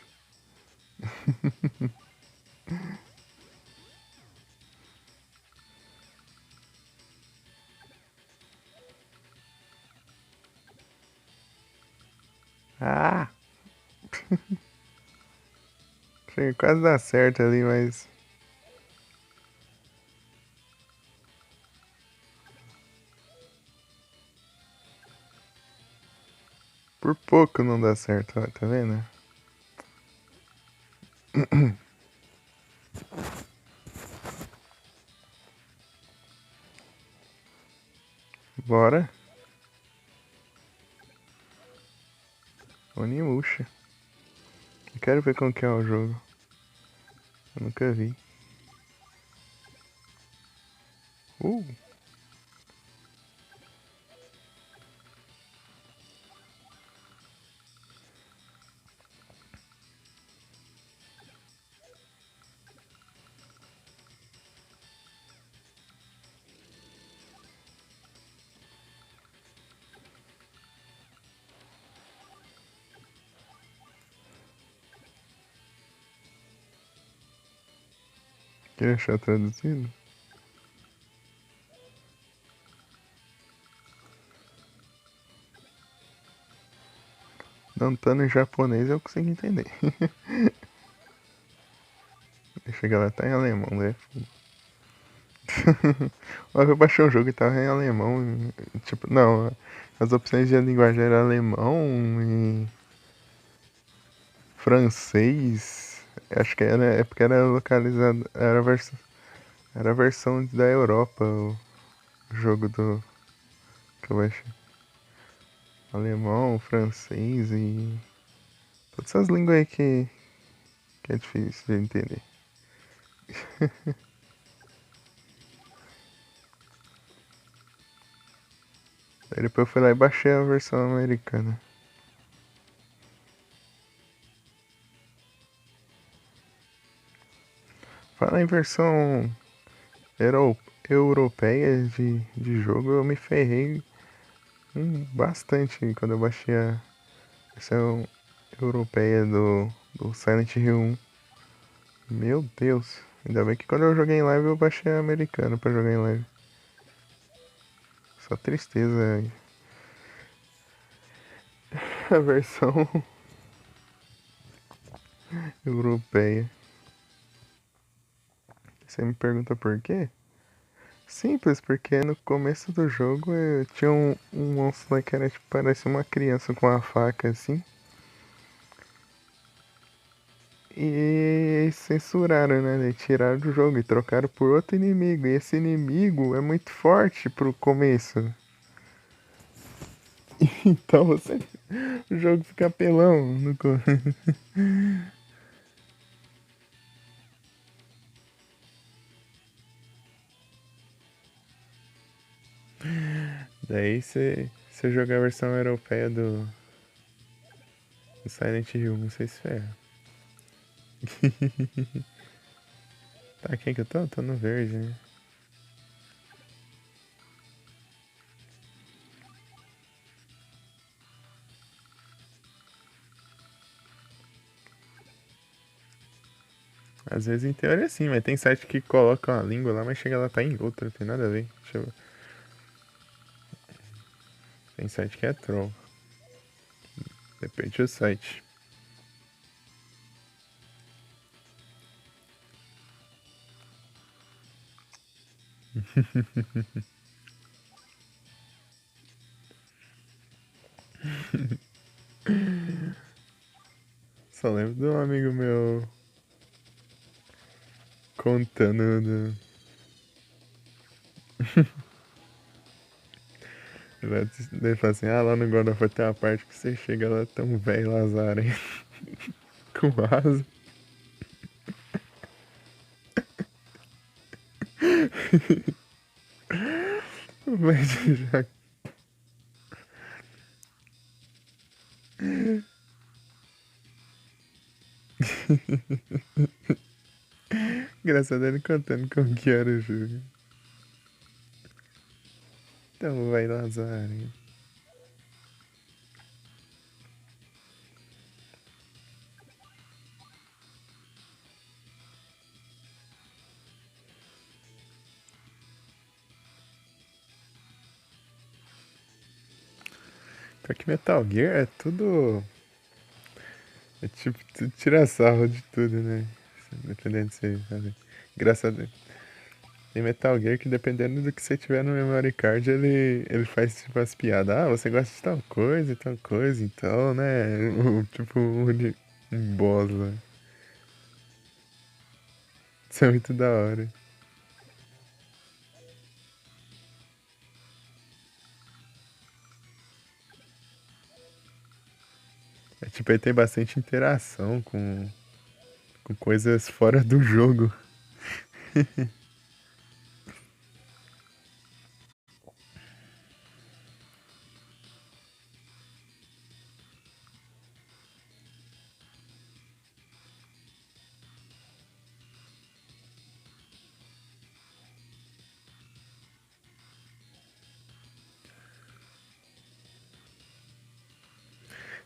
Ah! Chega quase dá certo ali, mas. Por pouco não dá certo, ó, tá vendo? Bora. Onimusha. Eu quero ver como que é o jogo. Eu nunca vi. Uh! Quer achar traduzido? Não tá no japonês eu consigo entender. Chega lá, tá em alemão, né? Eu baixei um jogo e tava em alemão. Tipo, não, as opções de linguagem eram alemão e francês. Acho que era, é porque era localizado. Era a versão da Europa, o jogo do que eu baixei. Alemão, francês e. Todas essas línguas aí que é difícil de entender. Aí depois eu fui lá e baixei a versão americana. Fala em versão europeia de jogo, eu me ferrei bastante quando eu baixei a versão europeia do Silent Hill 1. Meu Deus. Ainda bem que quando eu joguei em live eu baixei a americana pra jogar em live. Só tristeza. A versão europeia. Você me pergunta por quê? Simples, porque no começo do jogo tinha um monstro lá que era tipo, parece uma criança com uma faca assim. E censuraram, né? Tiraram do jogo e trocaram por outro inimigo. E esse inimigo é muito forte pro começo. Então você. O jogo fica apelão no começo. Daí você jogar a versão europeia do Silent Hill, não sei se ferra. Tá, quem que eu tô? Tô no verde, né? Às vezes em teoria sim, mas tem site que coloca uma língua lá, mas chega lá tá em outra, não tem nada a ver. Tem site que é troll. Depende do site. Só lembro de um amigo meu contando Ele fala assim, ah, lá no God of War tem uma parte que você chega lá tão velho Lazaro, hein? Com asa. Mas já. Engraçado ele contando como que era o jogo. Então vai lá, Zara. Pior que Metal Gear é tudo. É tipo, tu tira sarro de tudo, né? Dependendo de você fazer. Engraçado. Tem Metal Gear que dependendo do que você tiver no memory card, ele faz tipo as piadas. Ah, você gosta de tal coisa, então, né? Tipo, um boss lá. Isso é muito da hora. É tipo, ele tem bastante interação com coisas fora do jogo.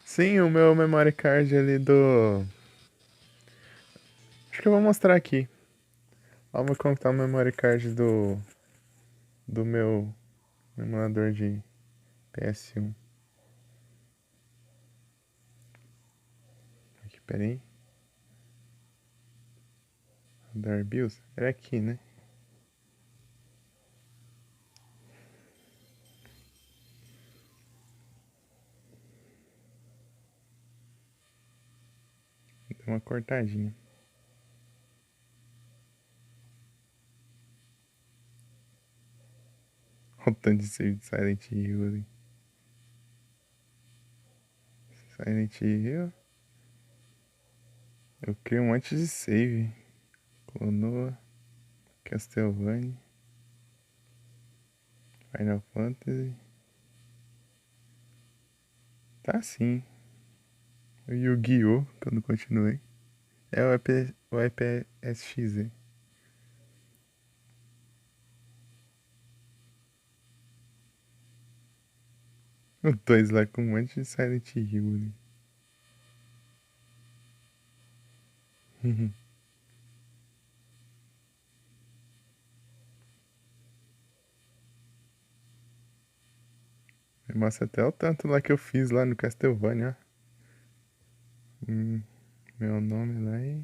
Sim, o meu memory card ali do. Acho que eu vou mostrar aqui. Vamos contar o memory card do meu emulador de PS1. Aqui, peraí. Radar BIOS? Era aqui, né? Deu uma cortadinha. Olha o tanto de save de Silent Hill ali. Silent Hill. Eu criei um monte de save. Clonoa, Castlevania, Final Fantasy. Tá assim. O Yu-Gi-Oh! Que eu não continuei. É o IPSX. O 2 lá com um monte de Silent Hill ali. Mostra até o tanto lá que eu fiz lá no Castlevania, ó. Meu nome lá e.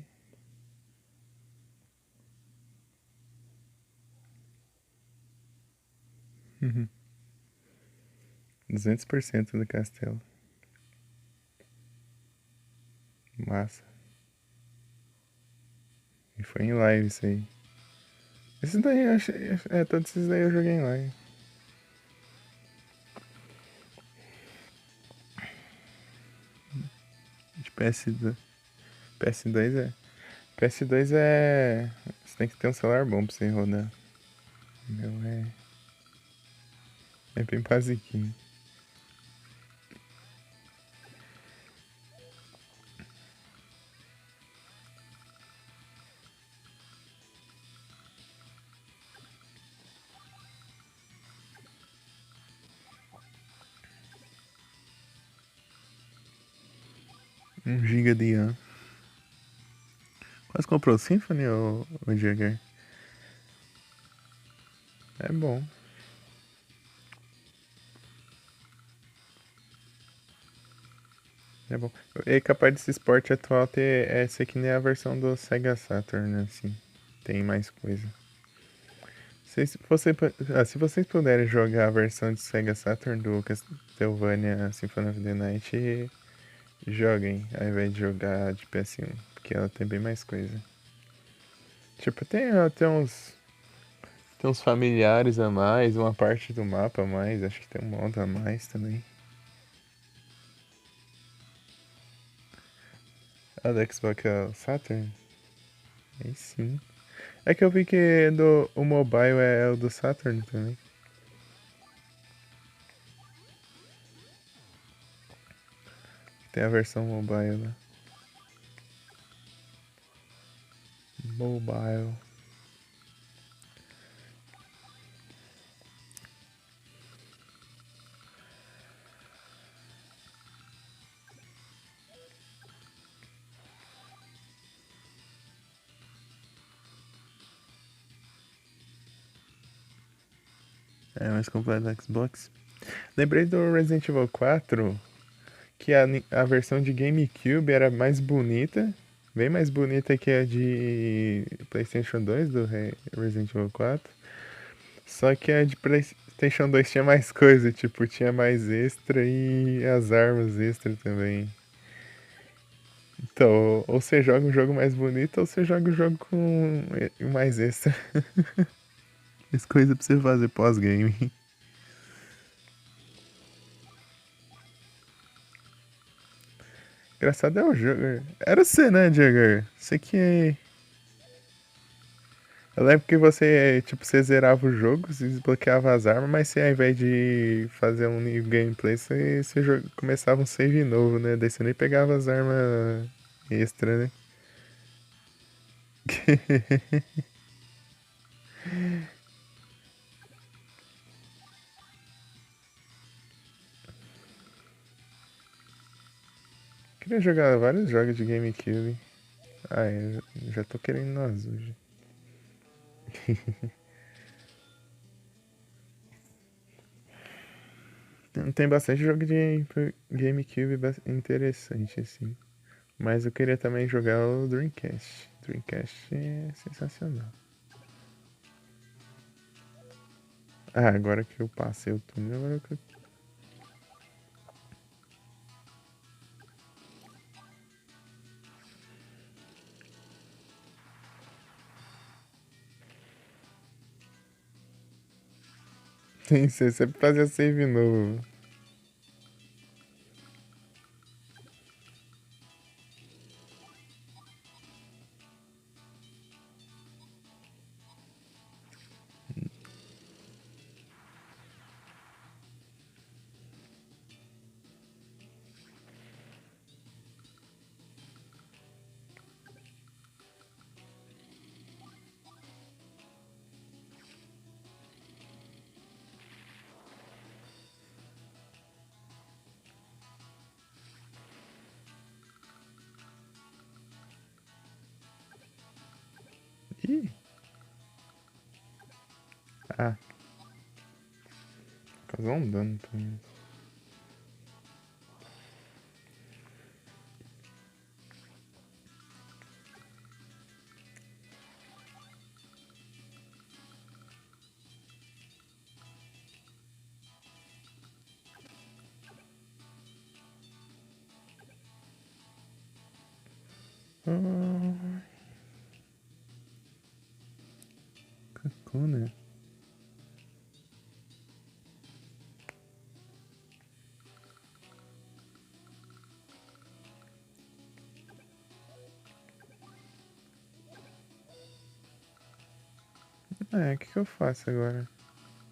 200% do castelo. Massa. E foi em live isso aí. Esses daí eu achei. É, todos esses daí eu joguei em live. De PS2. PS2 é. PS2 é. Você tem que ter um celular bom pra você rodar. O meu é. É bem basiquinho. GB de RAM. Quase comprou o Symphony ou Jagger? É bom. É bom. É capaz desse esporte atual ter. É ser que nem a versão do Sega Saturn, né? Assim. Tem mais coisa. Se vocês puderem jogar a versão de Sega Saturn do Castlevania Symphony of the Night, joguem ao invés de jogar de PS1, porque ela tem bem mais coisa. Tipo, tem uns familiares a mais, uma parte do mapa a mais, acho que tem um modo a mais também. A do Xbox é o Saturn? Aí sim. É que eu vi que o mobile é o do Saturn também. Tem a versão mobile lá. Mobile. É mais completo do Xbox. Lembrei do Resident Evil 4, que a versão de GameCube era mais bonita, bem mais bonita que a de PlayStation 2 do Resident Evil 4. Só que a de PlayStation 2 tinha mais coisa, tipo, tinha mais extra e as armas extra também. Então, ou você joga um jogo mais bonito, ou você joga um jogo com mais extra. Mais coisa pra você fazer pós-game. Engraçado é o jogo. Era você, né, Jagger? Você que. Eu lembro que você, tipo, você zerava o jogo, você desbloqueava as armas, mas você, ao invés de fazer um new gameplay, você começava um save novo, né? Daí você nem pegava as armas extra, né? Queria jogar vários jogos de GameCube. Ah, eu já tô querendo no azul. Já. Tem bastante jogo de GameCube interessante, assim. Mas eu queria também jogar o Dreamcast. Dreamcast é sensacional. Ah, agora que eu passei o túnel, agora que eu... Tem que ser sempre fazer save novo. Ih, ah, causou um dano também. Ah, Kakuna. É, o que, que eu faço agora?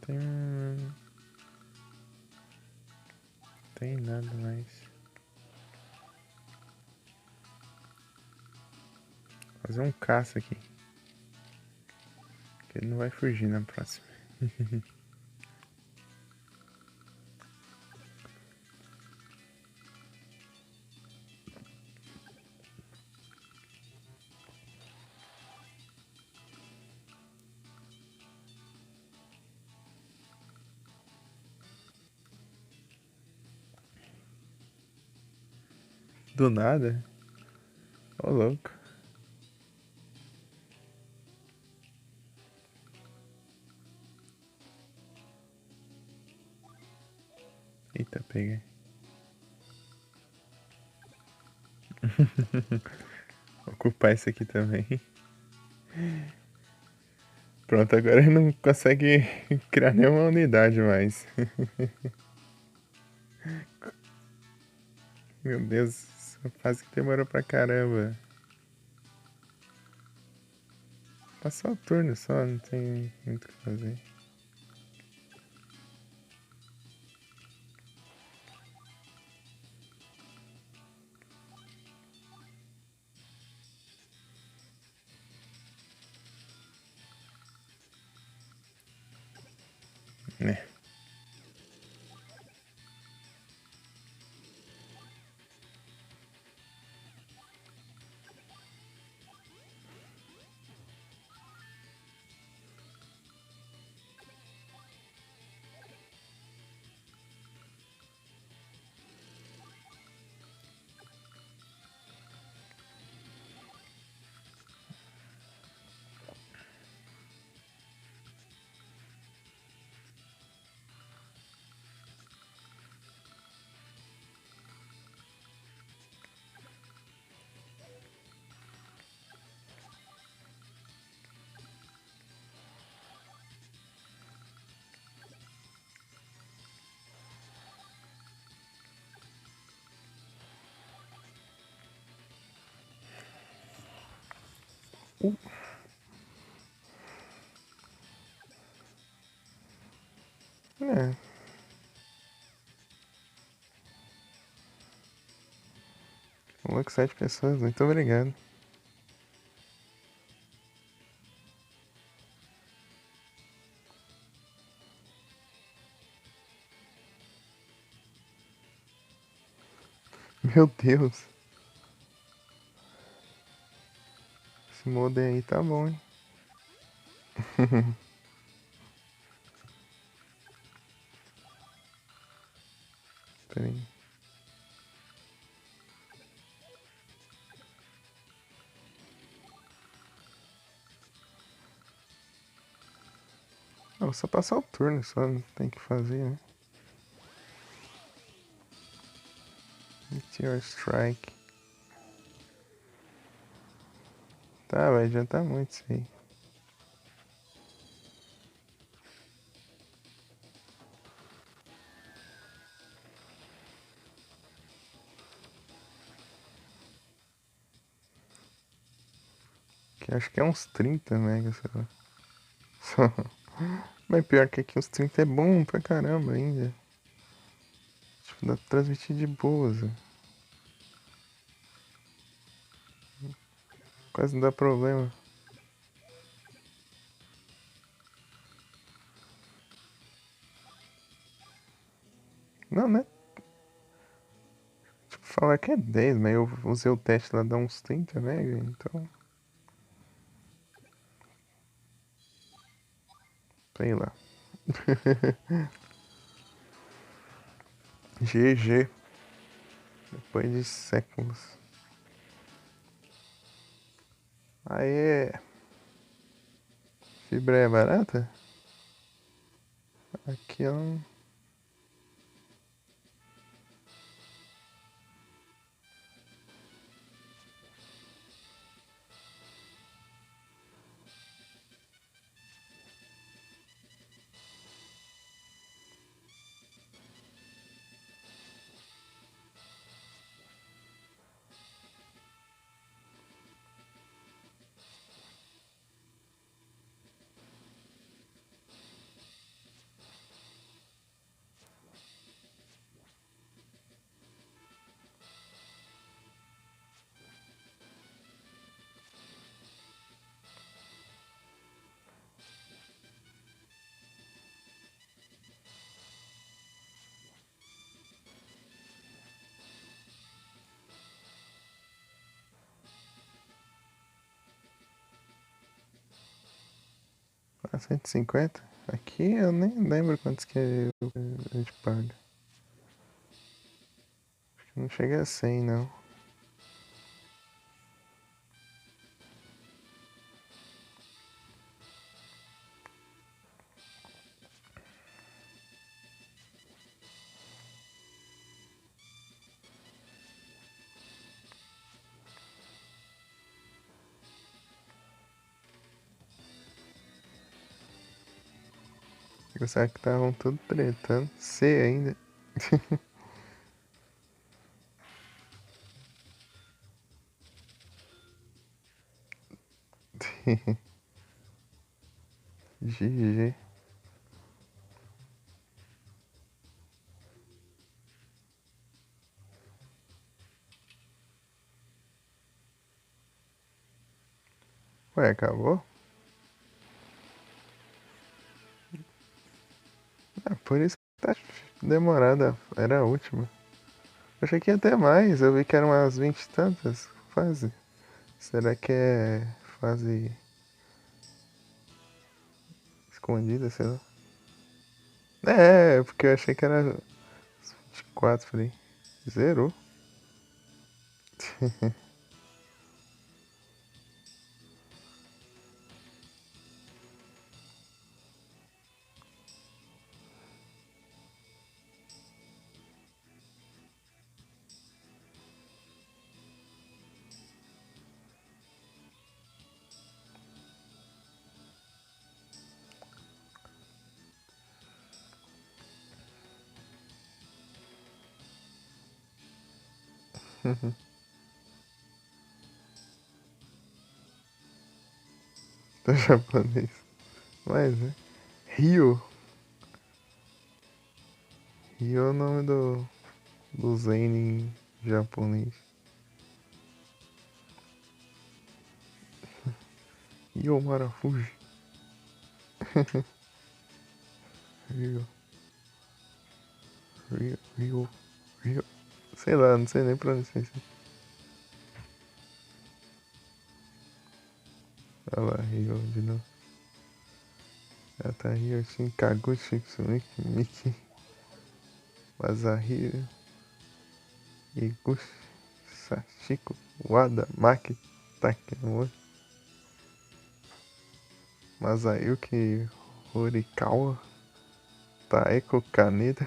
Tem. Tem nada mais. Fazer um caça aqui. Que ele não vai fugir na próxima. Do nada? Ô, louco. Eita, peguei. Vou ocupar isso aqui também. Pronto, agora ele não consegue criar nenhuma unidade mais. Meu Deus, A fase que demorou pra caramba. Passou o turno só, não tem muito o que fazer. Né? É. Falou com 7 pessoas, muito obrigado. Meu Deus. Esse modem aí tá bom, hein? Pera aí. Ah, vou só passar o turno, só não tem que fazer, né? Meteor Strike. Tá, vai adiantar muito isso aí. Que acho que é uns 30 megas, sei lá. Só. Mas pior que aqui uns 30 é bom pra caramba ainda. Tipo, dá pra transmitir de boas. Quase não dá problema. Não, né? Tipo, falar que é 10, mas eu usei o teste lá, dá uns 30 mega, então. Sei lá. GG. Depois de séculos. Aê! Fibra é barata? Aqui é um. Ah, 150? Aqui eu nem lembro quantos que a gente paga. Acho que não chega a 100, não. Gostava que estavam tudo tretando. C ainda. GG. Ué, acabou? Ah, por isso que tá demorada. Era a última. Eu achei que ia ter mais. Eu vi que eram umas 20 e tantas. Fase. Será que é fase escondida, sei lá? Porque eu achei que era 24. Falei, zerou. Tô japonês. Mas, né? Ryo. Ryo é o nome do Zen em japonês. Ryo Marafuji. Ryo, Ryo. Sei lá, não sei nem pronunciar isso. Olha lá, Ryo de novo. Ela tá Ryo Shin Kaguchi Tsuki Miki Masahiro Iguchi Sachiko Wada Maki Takemoto Masayuki Horikawa Taeko Kaneda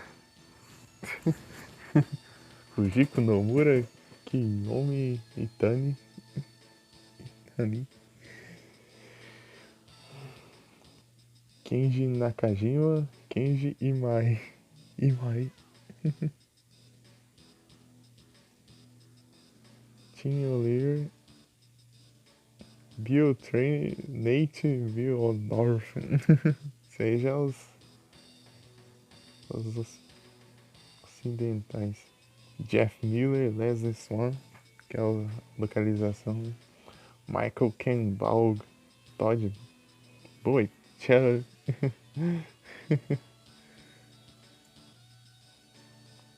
Fujiko Nomura Kiyomi Itani Kenji Nakajima Kenji Imai Tim O'Leary Bill Train Nate Bill O'Dorphin seja os ocidentais. Jeff Miller, Leslie Swan, que é a localização, né? Michael Kenbaugh, Todd Boychella,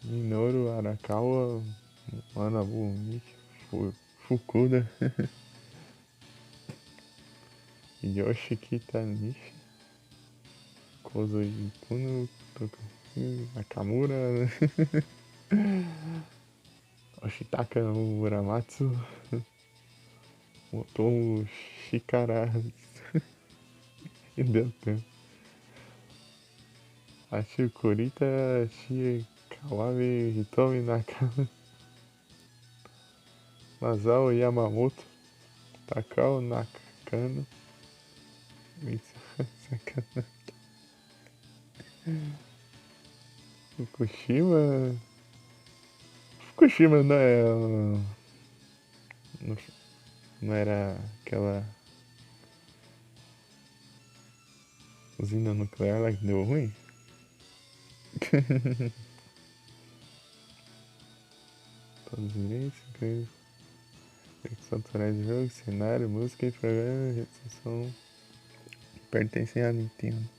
Minoru Arakawa, Manabu Miki, Fukuda, Yoshi Kitanishi, Kozo Ikuno, Nakamura, Oshitaka Muramatsu, Motomo Shikara, e deu tempo. Acho Kurita Kawabe Hitomi Nakama Masao Yamamoto Takao Nakano Fukushima não é. Não era aquela usina nuclear lá que deu ruim? Todos os direitos, execução autorais de jogo, cenário, música e programa de recepção pertencem à Nintendo.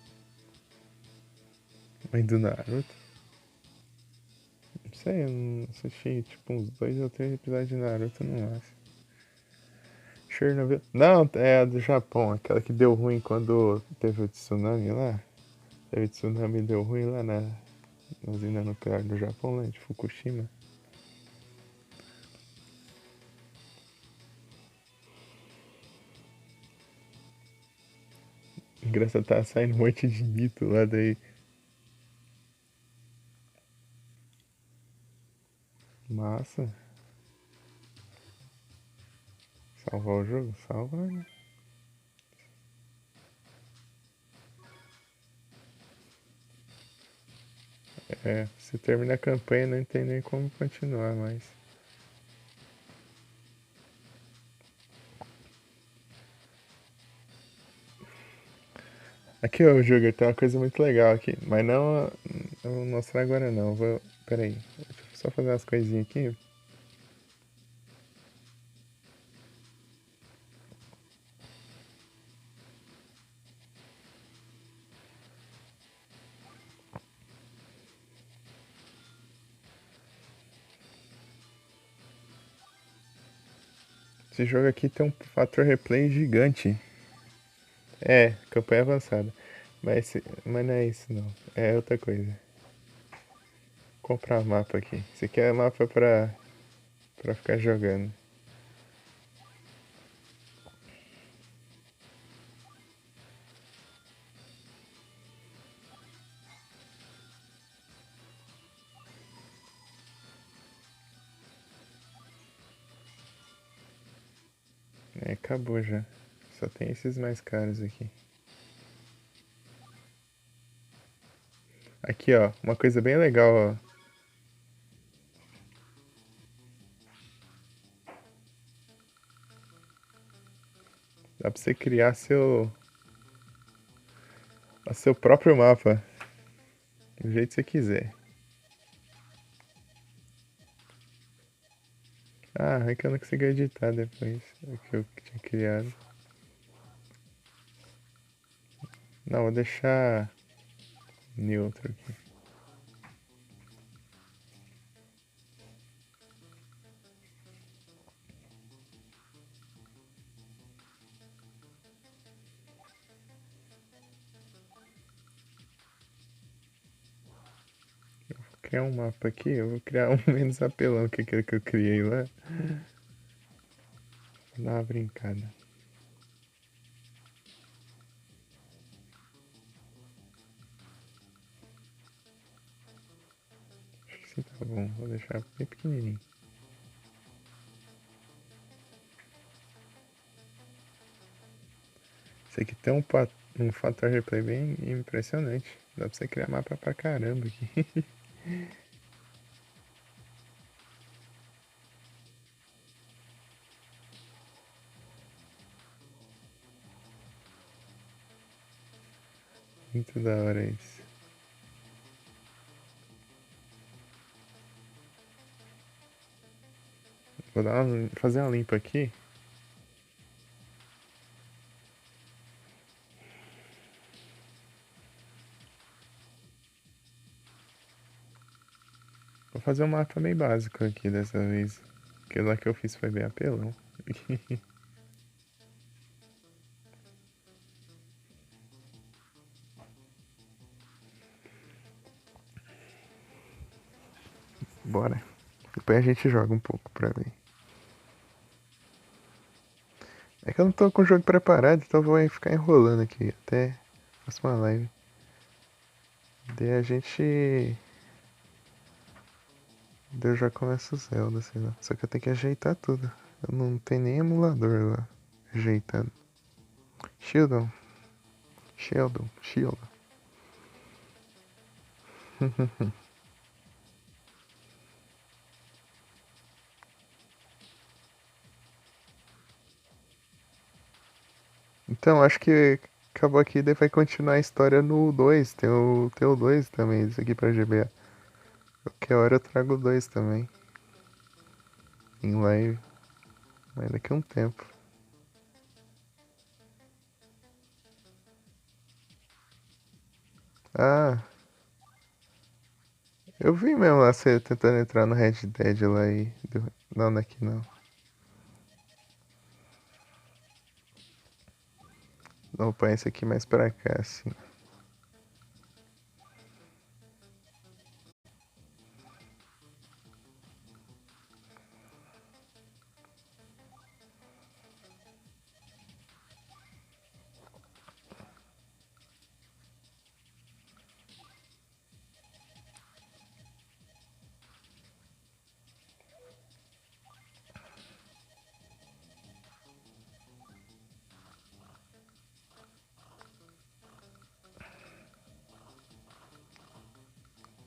Mãe do Naruto? Não sei, eu não assisti tipo uns 2 ou 3 episódios de Naruto no máximo. Chernobyl. Não, é a do Japão, aquela que deu ruim quando teve o tsunami lá. Teve tsunami e deu ruim lá na usina nuclear do Japão, lá de Fukushima. Engraçado, tá saindo um monte de mito lá daí. Massa. Salvar o jogo? Salvar, né? É, se termina a campanha não tem nem como continuar mais. Aqui, ô, Júlio, tem uma coisa muito legal aqui. Mas não vou mostrar agora não. Vou. Pera aí. Deixa eu só fazer umas coisinhas aqui. Esse jogo aqui tem um fator replay gigante. É, campanha avançada. Mas não é isso não. É outra coisa. Comprar mapa aqui. Esse aqui é mapa pra ficar jogando. É, acabou já. Só tem esses mais caros aqui. Aqui, ó. Uma coisa bem legal, ó. Dá pra você criar seu próprio mapa. Do jeito que você quiser. Ah, é que eu não consegui editar depois. O que eu tinha criado. Não, vou deixar neutro aqui. Vou criar um mapa aqui. Eu vou criar um menos apelão que aquele que eu criei lá. Vou dar uma brincada. Acho que sim, tá bom. Vou deixar bem pequenininho. Esse aqui tem um fator replay bem impressionante. Dá pra você criar mapa pra caramba aqui. Muito da hora isso. Fazer uma limpa aqui. Vou fazer um mapa bem básico aqui dessa vez. Aquele lá que eu fiz foi bem apelão. Bora. Depois a gente joga um pouco pra ver. É que eu não tô com o jogo preparado, então eu vou ficar enrolando aqui até a próxima live. Daí a gente. Daí eu já começo o Zelda, sei lá. Só que eu tenho que ajeitar tudo. Eu não tenho nem emulador lá ajeitando. Sheldon, Sheldon. Então, acho que acabou aqui, daí vai continuar a história no 2. Tem o 2 também, isso aqui pra GBA. Qualquer hora eu trago o 2 também. Em live. Mas daqui a um tempo. Ah, eu vi mesmo lá você tentando entrar no Red Dead lá e. Não, daqui não. Não, põe esse aqui mais pra cá, assim.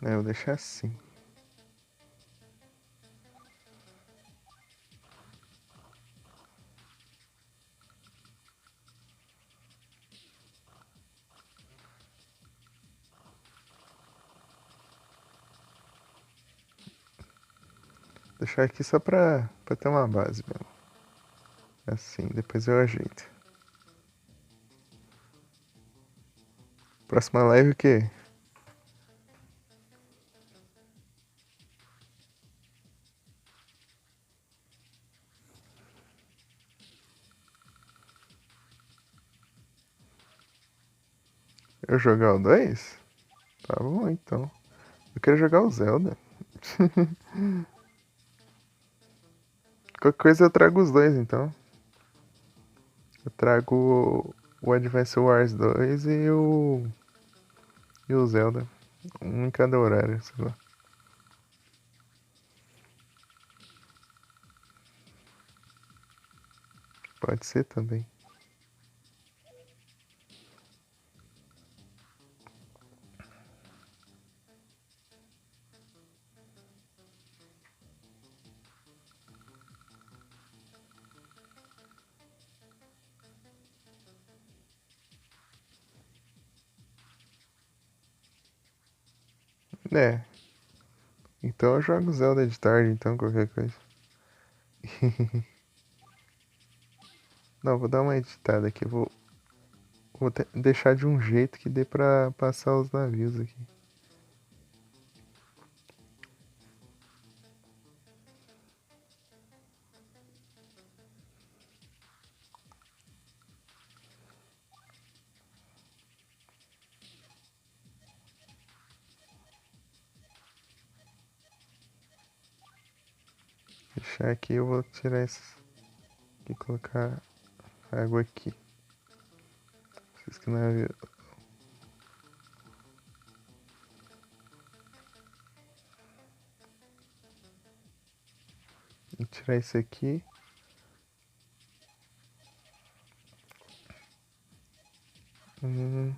É, eu vou deixar assim. deixar aqui só pra ter uma base mesmo. Assim, depois eu ajeito. Próxima live o quê? Eu jogar o 2? Tá bom, então. Eu quero jogar o Zelda. Qualquer coisa eu trago os dois, então. Eu trago o Advance Wars 2 e o Zelda. Um em cada horário, sei lá. Pode ser também. É. Então eu jogo Zelda de tarde, então, qualquer coisa. Não, vou dar uma editada aqui. Vou deixar de um jeito que dê pra passar os navios aqui. Deixar aqui, eu vou tirar esses e colocar água aqui. Vocês que navio. Vou tirar isso aqui. Hum,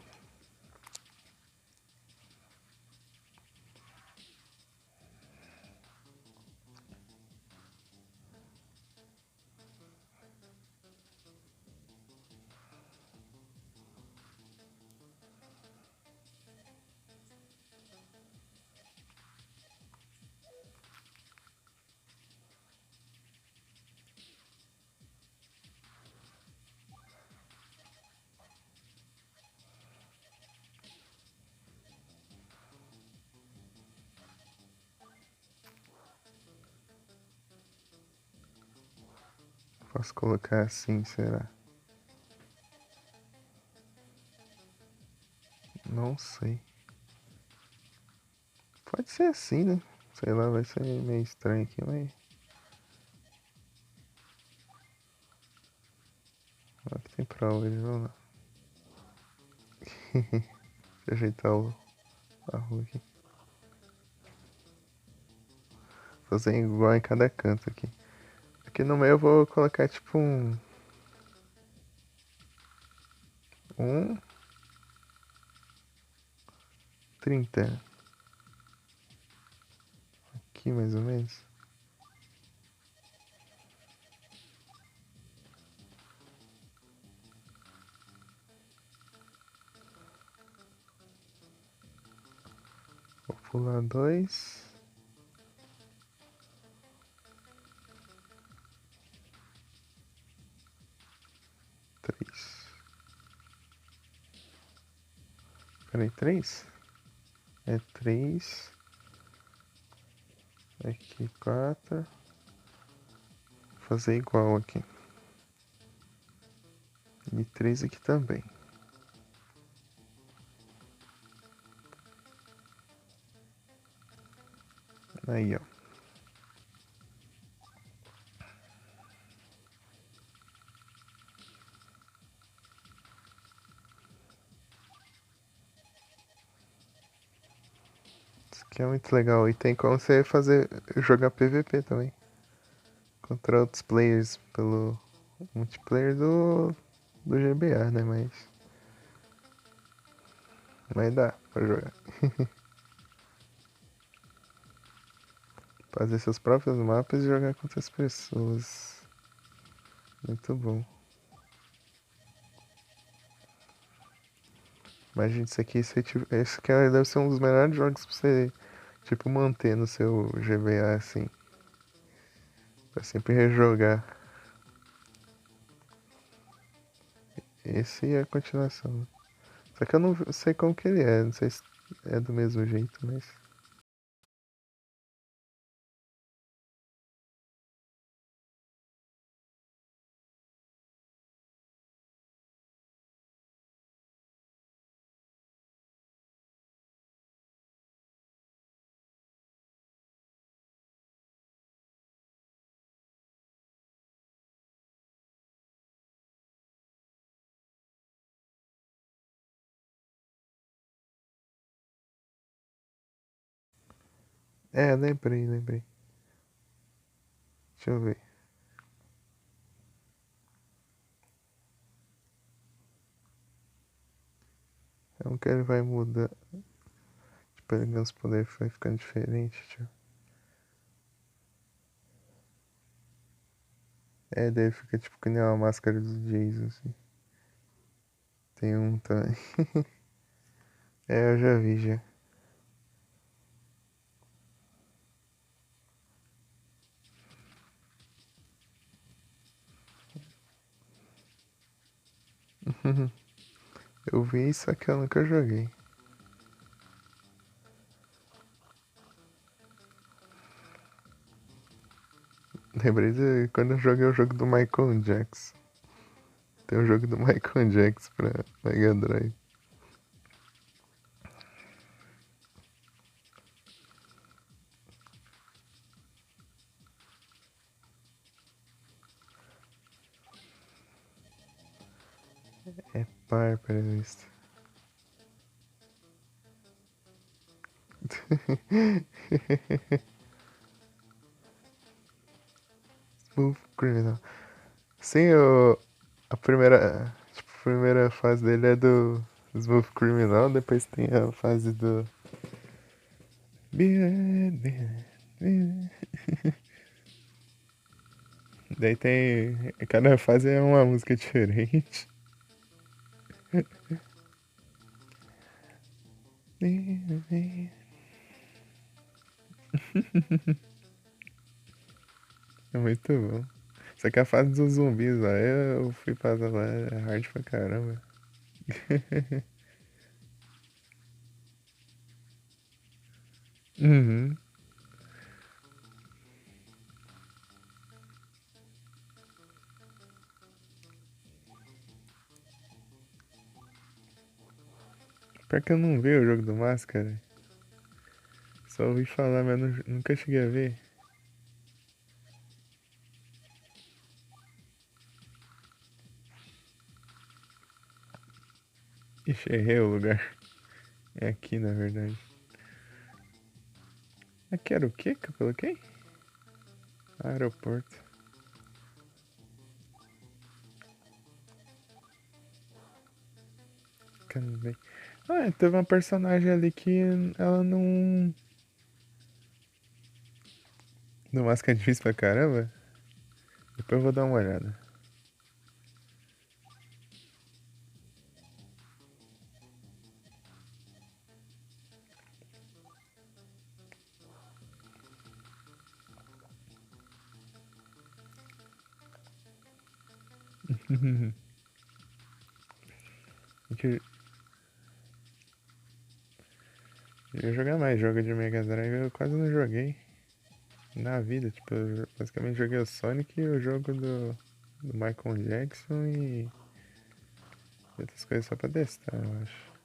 posso colocar assim, será? Não sei. Pode ser assim, né? Sei lá, vai ser meio estranho aqui, mas. Olha que tem pra hoje, vamos lá. Deixa eu ajeitar a rua aqui. Fazer igual em cada canto aqui. Aqui no meio eu vou colocar tipo um 30. Aqui mais ou menos. Vou pular 2. 3. Peraí, 3? É 3. Aqui 4. Fazer igual aqui. E 3 aqui também. Aí, ó. Isso aqui é muito legal. E tem como você jogar PVP também. Contra outros players pelo multiplayer do GBA, né? Mas dá pra jogar. Fazer seus próprios mapas e jogar com outras pessoas. Muito bom. Imagina isso aqui, esse aqui deve ser um dos melhores jogos pra você, tipo, manter no seu GBA, assim. Pra sempre rejogar. Esse é a continuação. Só que eu não sei como que ele é, não sei se é do mesmo jeito, mas. É, lembrei. Deixa eu ver. É um que ele vai mudar. Tipo, ele ganha os poderes vai ficando diferente, tipo. É, daí fica tipo que nem uma máscara do Jason, assim. Tem um também. É, eu já vi já. Eu vi, só que eu nunca joguei. Lembrei de quando eu joguei o jogo do Michael Jackson. Tem um jogo do Michael Jackson pra Mega Drive. É par previsto. Smooth Criminal. Sim, a primeira fase dele é do Smooth Criminal, depois tem a fase do. Daí tem. Cada fase é uma música diferente. É muito bom. Só que a fase dos zumbis lá, eu fui passar lá, é hard pra caramba. Uhum. Pior que eu não vi o jogo do Máscara. Só ouvi falar, mas nunca cheguei a ver. Ixi, errei o lugar. É aqui, na verdade. Aqui era o que que eu coloquei? Aeroporto. Cadê? Ah, teve uma personagem ali que ela não. No Máscara é difícil pra caramba. Depois eu vou dar uma olhada. Eu ia jogar mais jogo de Mega Drive, eu quase não joguei na vida. Tipo, eu basicamente joguei o Sonic e o jogo do Michael Jackson e outras coisas só pra testar, eu acho.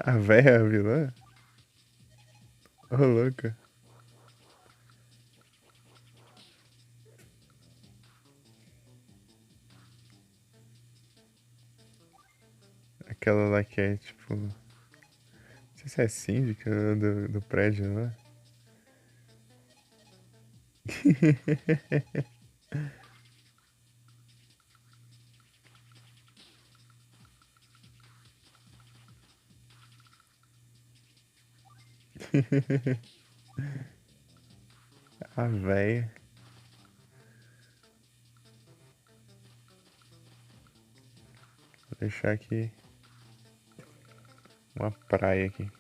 A véia vilã? Ô, louca. Aquela lá que é tipo. Não sei se é síndica do prédio lá. A véia. deixar aqui uma praia aqui.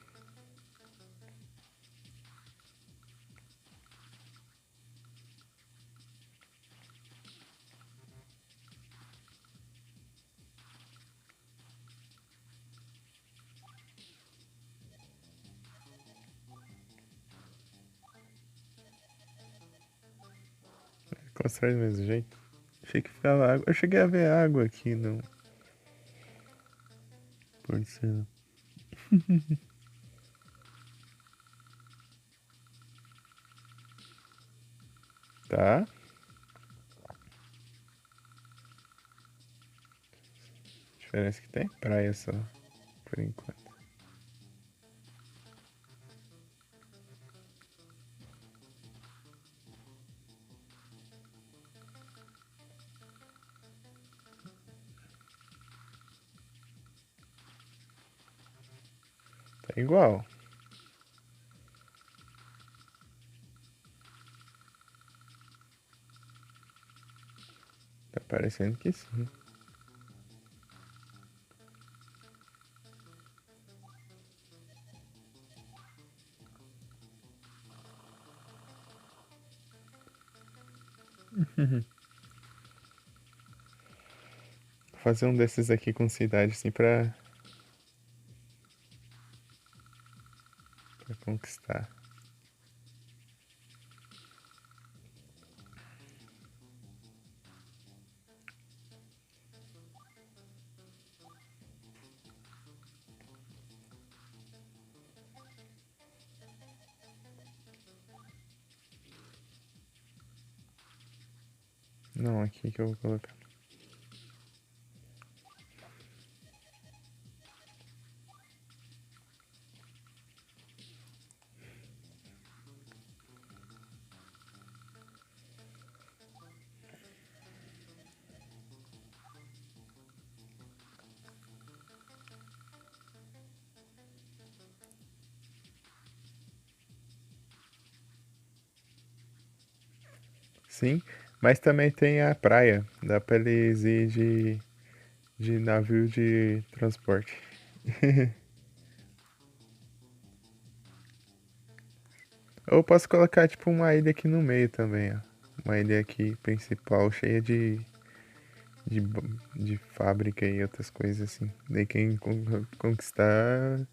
Constrói do mesmo jeito. Achei que ficava água. Eu cheguei a ver água aqui no porcelo. Tá? A diferença é que tem praia só, por enquanto. Tá igual. Tá parecendo que sim. Vou fazer um desses aqui com cidade assim pra conquistar. Não, aqui que eu vou colocar. Sim, mas também tem a praia. Dá pra eles ir de navio de transporte. Ou posso colocar tipo uma ilha aqui no meio também, ó. Uma ilha aqui principal cheia de, de fábrica e outras coisas assim. Daí quem conquistar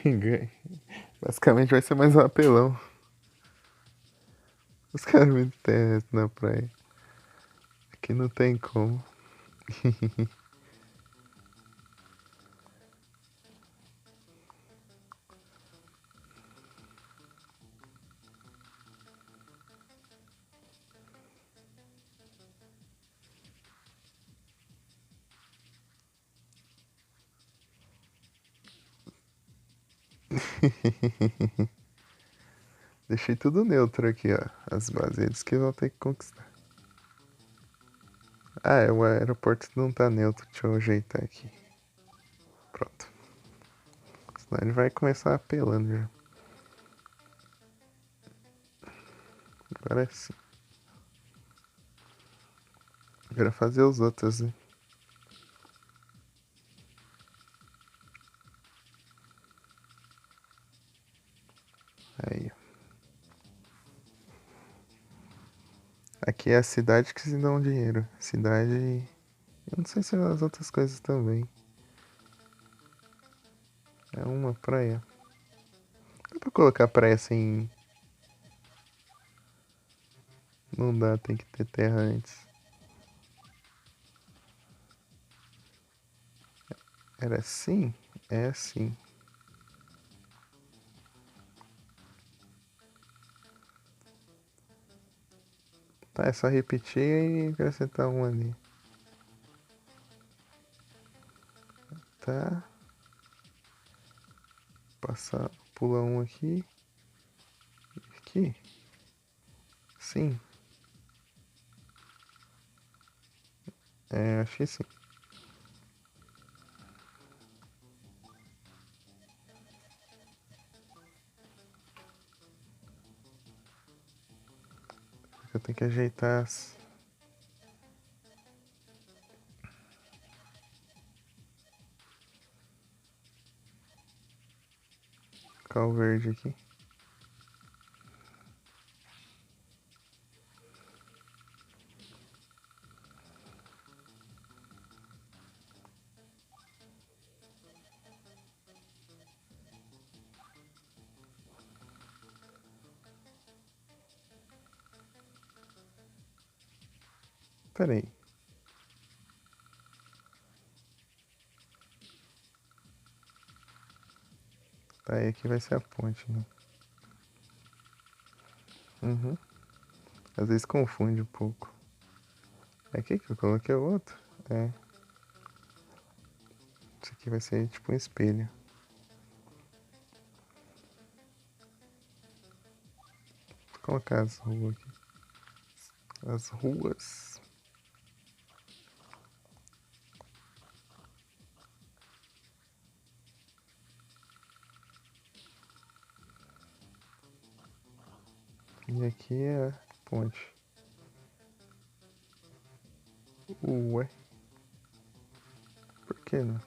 ganha. Basicamente vai ser mais um apelão. Os caras me terra na praia. Aqui não tem como. Deixei tudo neutro aqui, ó. As bases eles que vão ter que conquistar. Ah, o aeroporto não tá neutro. Deixa eu ajeitar aqui. Pronto. Senão ele vai começar apelando já. Agora é sim. Agora fazer os outros, né? Aí. Aqui é a cidade que se dá um dinheiro. Cidade. Eu não sei se é as outras coisas também. É uma praia. Dá pra colocar praia sem. Não dá, tem que ter terra antes. Era assim? É assim. Tá, é só repetir e acrescentar um ali. Tá. Passar, pula um aqui. Aqui. Sim. É, acho que sim. Eu tenho que ajeitar as... colocar o verde aqui. Pera aí. Tá, e aqui vai ser a ponte, né? Uhum. Às vezes confunde um pouco. É aqui que eu coloquei o outro? É. Isso aqui vai ser tipo um espelho. Vou colocar as ruas aqui. As ruas. E aqui é a ponte. Ué. Por que não?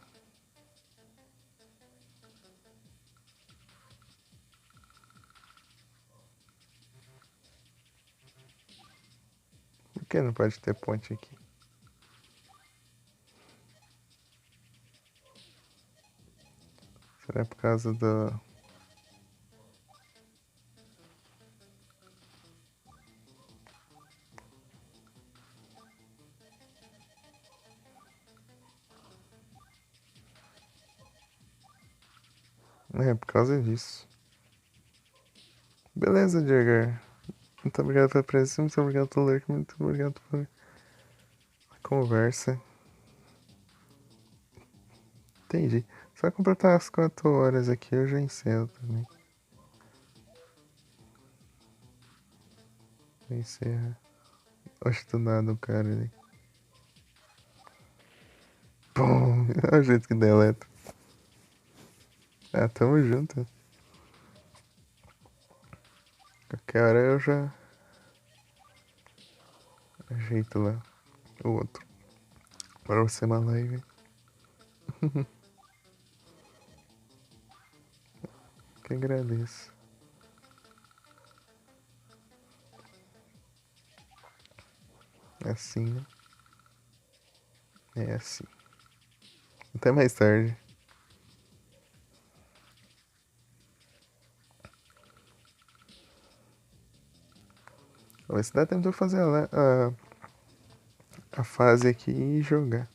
Por que não pode ter ponte aqui? Será por causa do... É, por causa disso. Beleza, Diego. Muito obrigado pela presença, muito obrigado pelo like, muito obrigado pela conversa. Entendi. Só completar as 4 horas aqui eu já encerro também. Encerra. Acho do nada o cara ali. Pum! Olha o jeito que deleta. Ah, tamo junto. Qualquer hora eu já ajeito lá o outro. Para você uma live. Que agradeço. É assim, né? É assim. Até mais tarde. Vamos ver se dá tempo de eu fazer a fase aqui e jogar.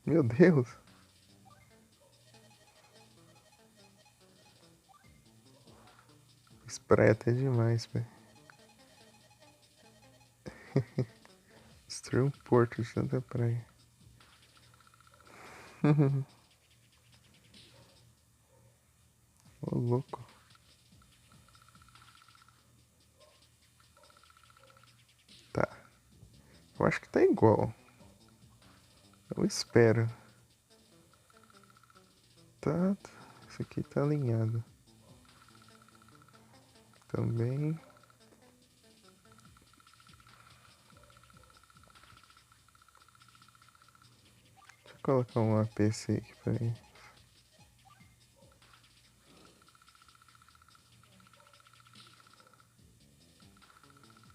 Meu Deus. Spray até demais, velho. Destruiu um porto de tanta praia. Ô, louco. Tá. Eu acho que tá igual. Eu espero. Tá. Isso aqui tá alinhado. Também. Deixa eu colocar um APC aqui pra mim.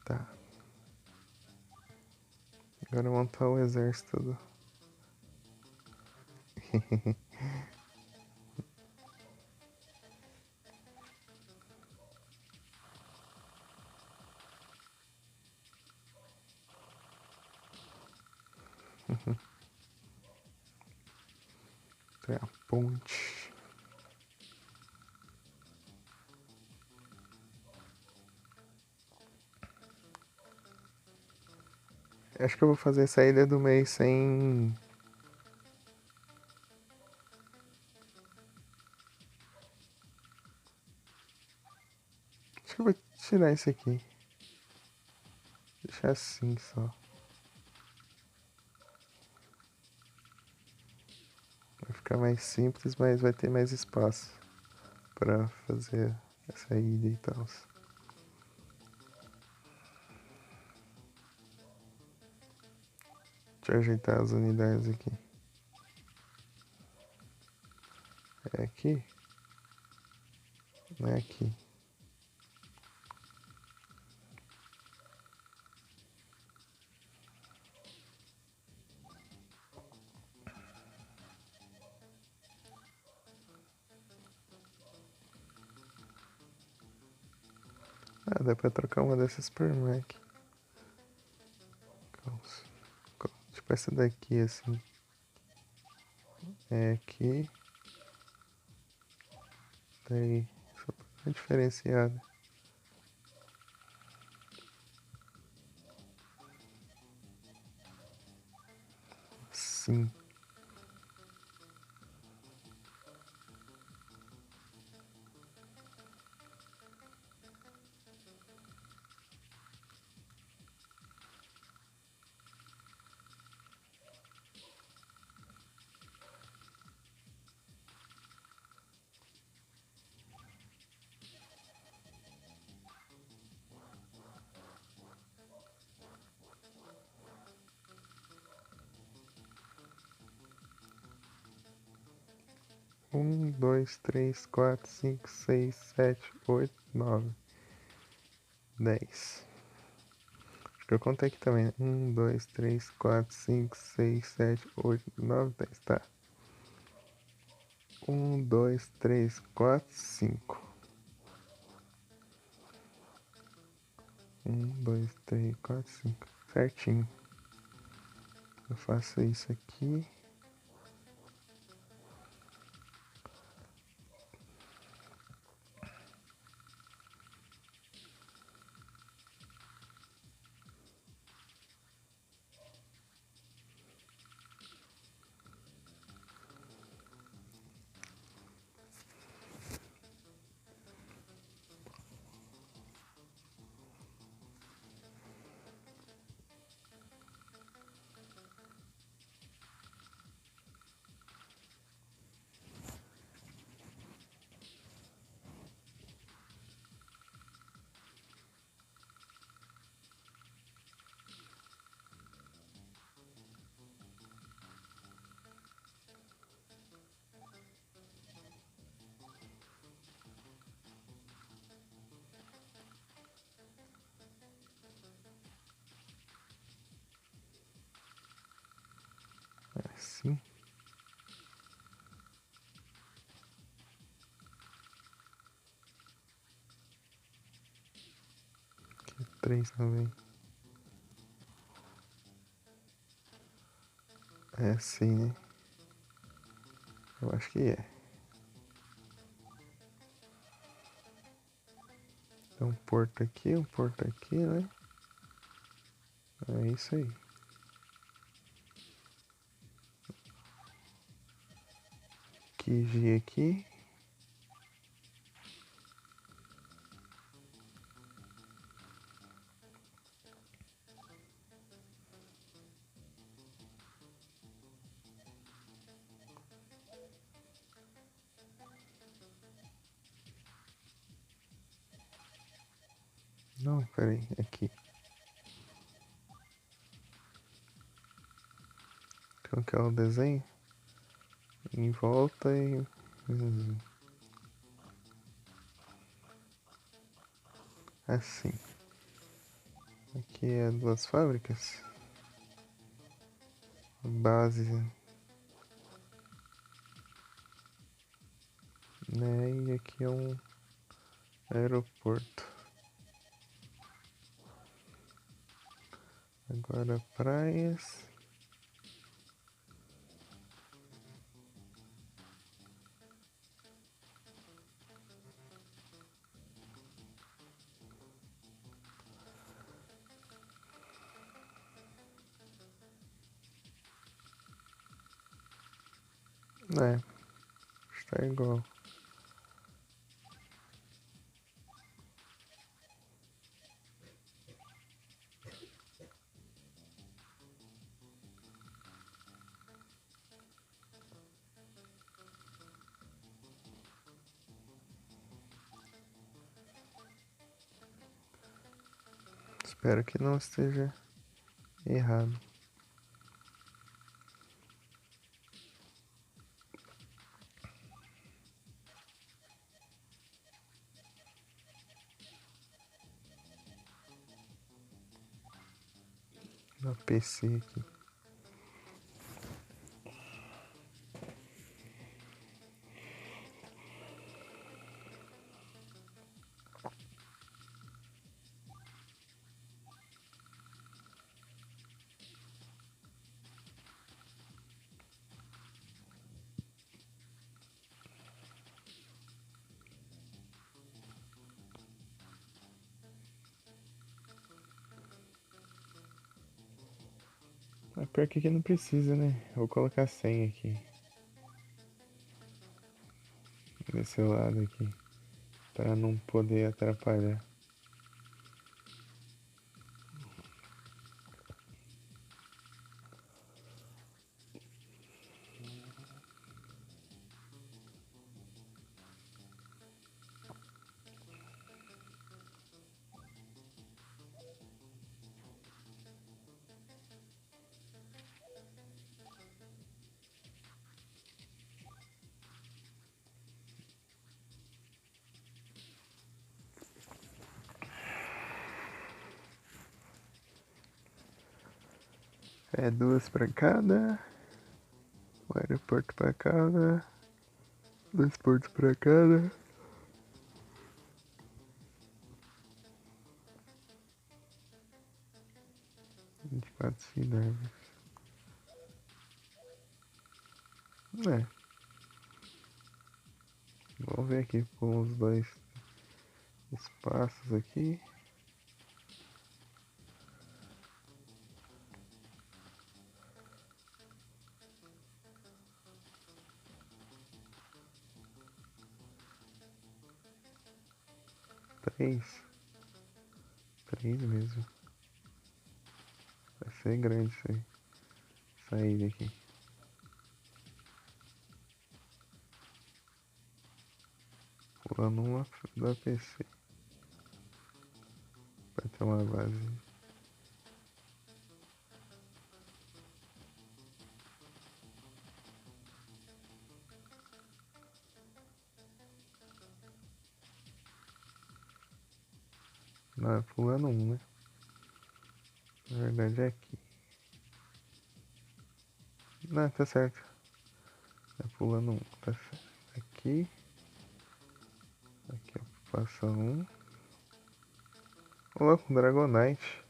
Tá. Agora montar o exército do... Tem a ponte. Acho que eu vou fazer a saída do mês sem... Acho que eu vou tirar isso aqui. Deixar assim só. ficar mais simples, mas vai ter mais espaço pra fazer essa ida e tal. Deixa eu ajeitar as unidades aqui. É aqui? Não é aqui. Ah, dá pra trocar uma dessas por Mac. Tipo essa daqui, assim. É aqui. Daí, só pra dar uma diferenciada. Sim. Um, dois, três, quatro, cinco, seis, sete, oito, nove, 10. Acho que eu contei aqui também, né? 1, 2, 3, 4, 5, 6, 7, 8, 9, 10. Tá. 1, 2, 3, 4, 5. 1, 2, 3, 4, 5. Certinho. Eu faço isso aqui. Assim. Aqui 3 também. É assim, né? Eu acho que é. Tem um porto aqui, né? É isso aí. Que G aqui. Não, peraí, aqui. Então que é o desenho. Em volta e. Assim. Aqui é duas fábricas. Base, né? E aqui é um aeroporto. Agora praias. É, está igual. Espero que não esteja errado. No PC aqui. É pior que aqui não precisa, né? Eu vou colocar 100 aqui. Desse lado aqui. Pra não poder atrapalhar. É 2 pra cada. O aeroporto pra cada. 2 portos pra cada. 24 cidades. É. Vamos ver aqui com os 2 espaços aqui. Três. 3 mesmo. Vai ser grande isso aí. Sair daqui. Pulando uma da PC. Vai ter uma base. Não, é pulando um, né? Na verdade é aqui. Não, tá certo. É pulando um, tá certo. Aqui. Aqui passa um. Olá, com Dragonite.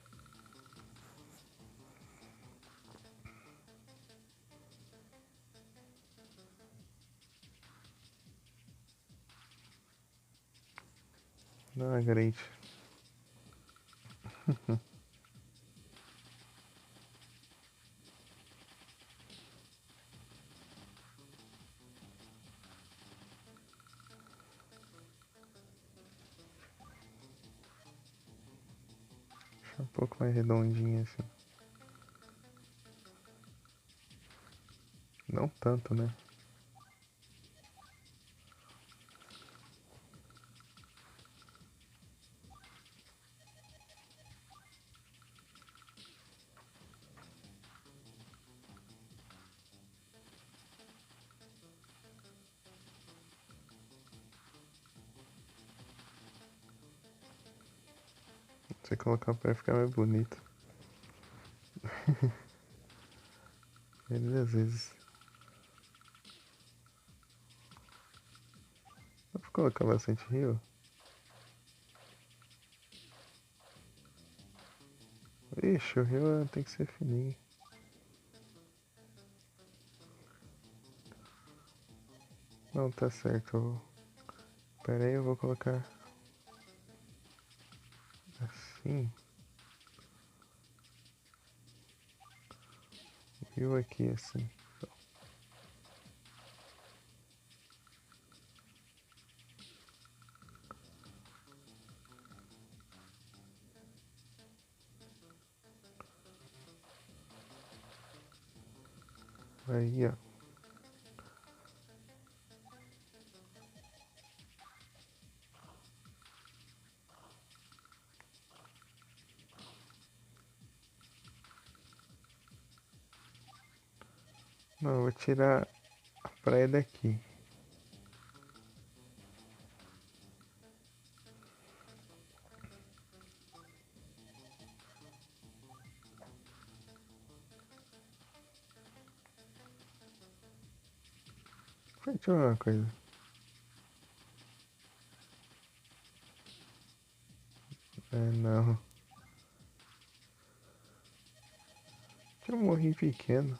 Não, é great. Um pouco mais redondinho assim. Não tanto, né? Se colocar pra ficar mais bonito. Ele às vezes. Dá pra colocar bastante rio? Ixi, o rio tem que ser fininho. Não, tá certo. Pera aí, eu vou colocar assim. Rio aqui assim. Aí, ó. Não, eu vou tirar a praia daqui. Deixa eu ver uma coisa. É, não. Tinha um morrinho pequeno.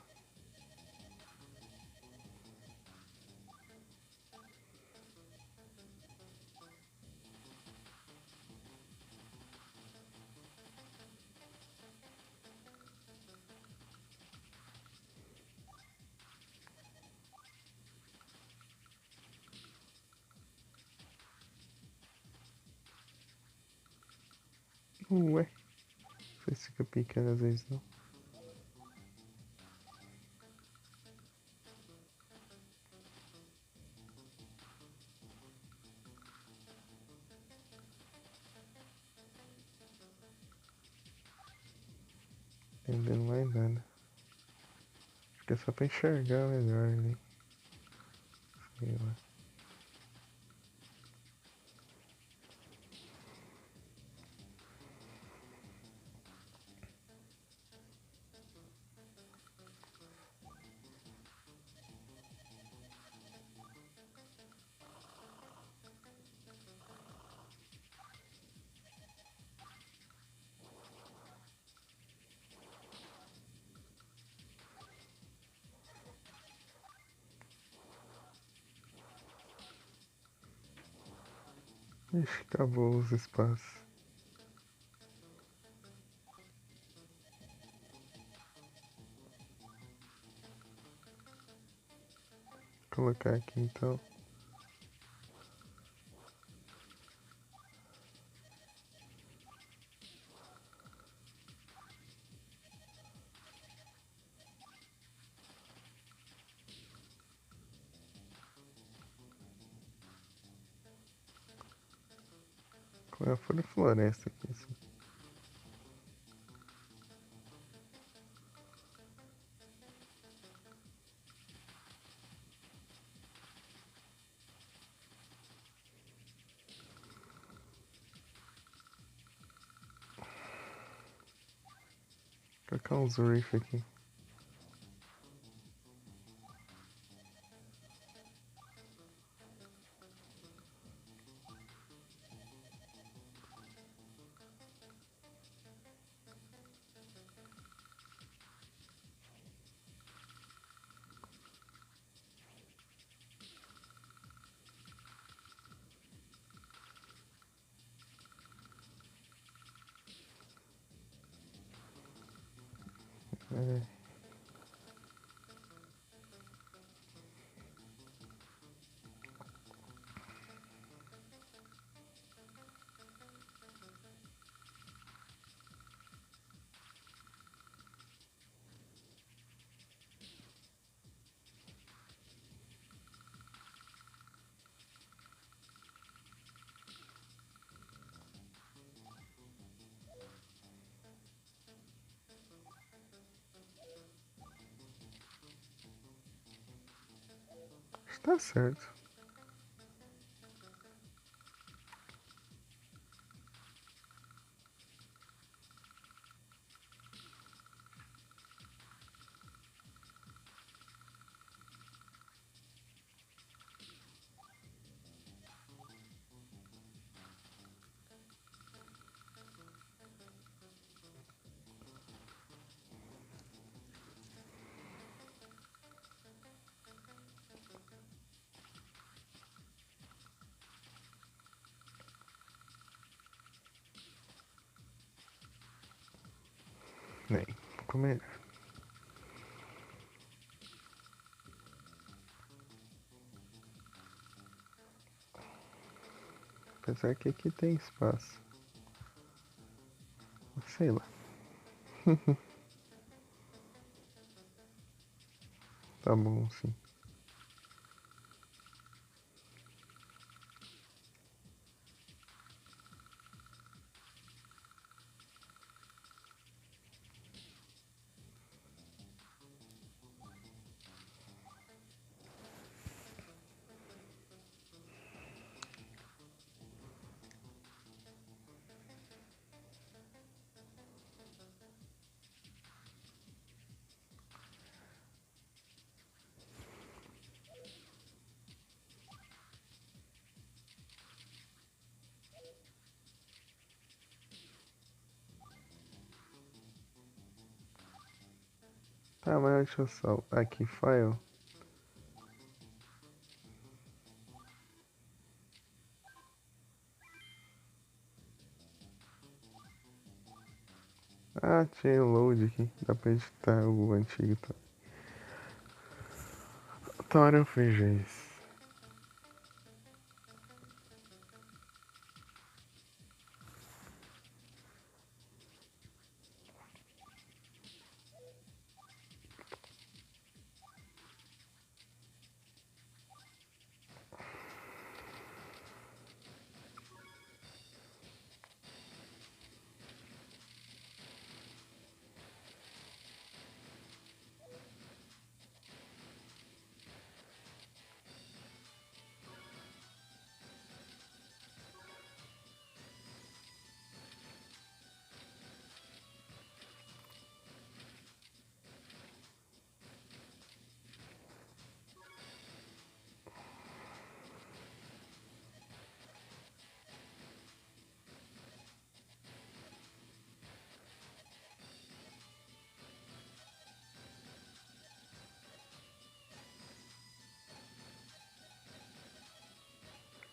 Ué. Não sei se fica pequeno às vezes não. Entendendo mais nada. Acho que é só pra enxergar melhor ali. Sei lá. Ixi, acabou os espaços. Vou colocar aqui então. Qual foi a floresta aqui? Assim. Vou colocar uns reef aqui. É. Tá certo. Bem, comer. Apesar que aqui tem espaço. Sei lá. Tá bom, sim. Tá, mas deixa eu só. Aqui, file. Ah, tinha o load aqui. Dá pra editar o antigo. Tá. Outra hora eu vejo isso.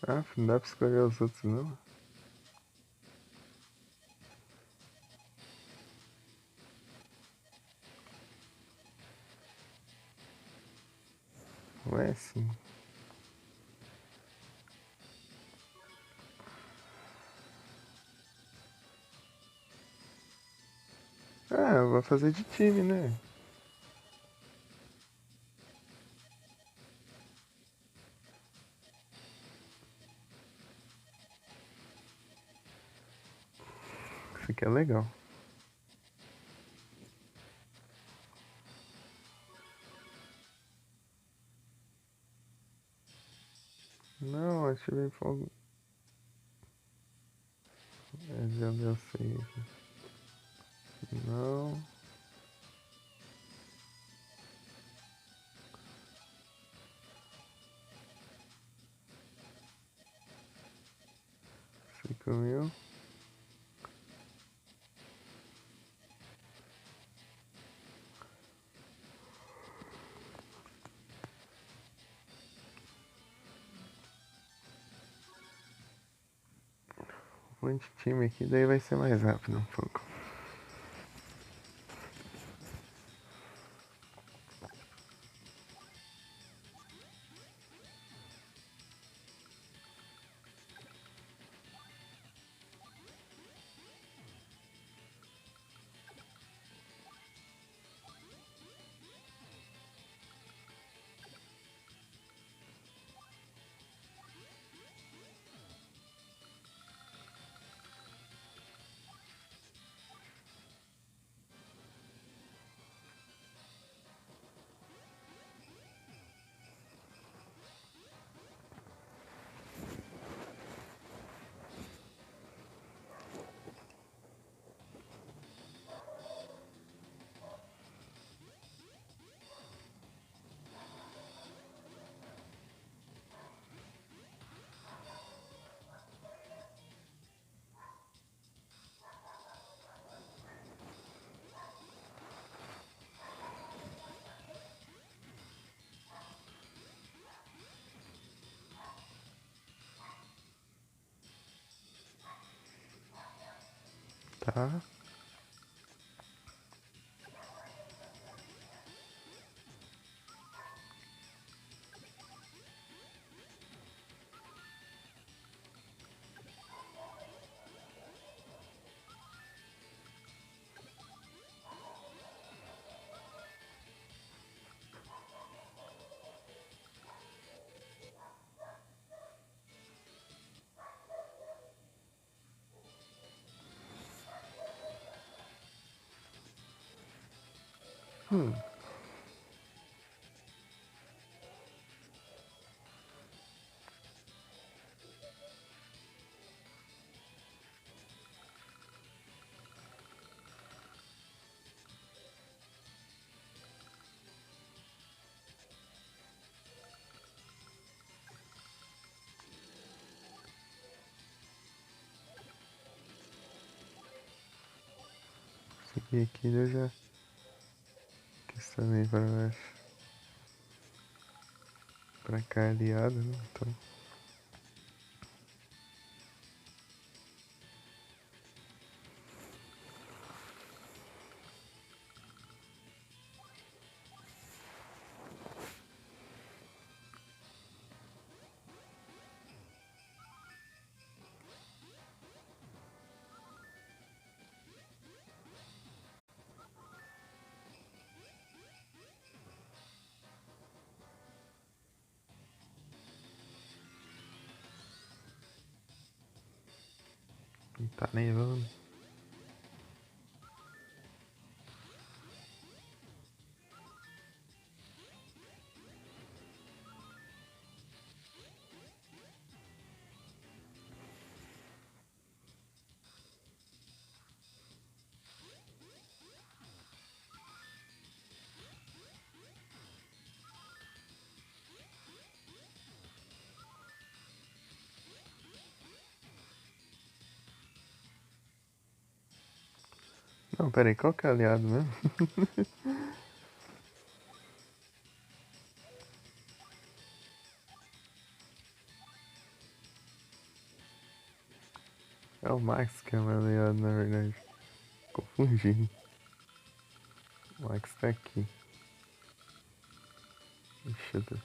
Ah, não dá pra escolher os outros não? Não é assim. Ah, eu vou fazer de time, né? Isso aqui é legal. Não, ativei fogo. Já deu sei aqui. Não. Cinco mil. Um monte de time aqui, daí vai ser mais rápido um pouco. Tá? Hum. Seguir aqui eu já. também pra baixo. Pra cá aliado, né? Então. Tá nevando. Não, pera aí, qual que é aliado mesmo? É o Max que é o aliado, na verdade. Confundi. O Max tá aqui. Ixi, eu tô...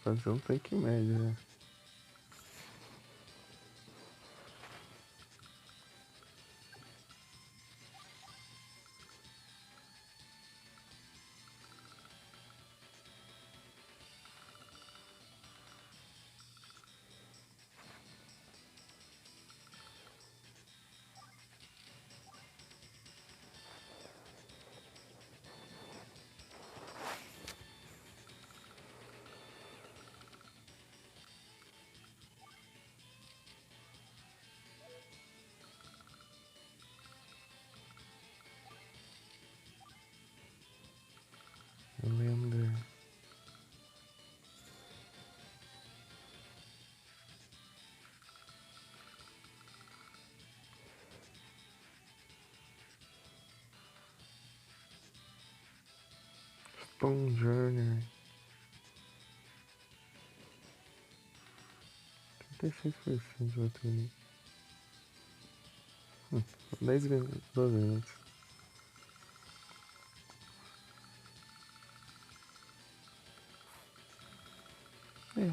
Vou fazer um tanque médio, né? Eu lembro. Stone Journey. 36% de bateria. 10 minutos, 12 minutos. É.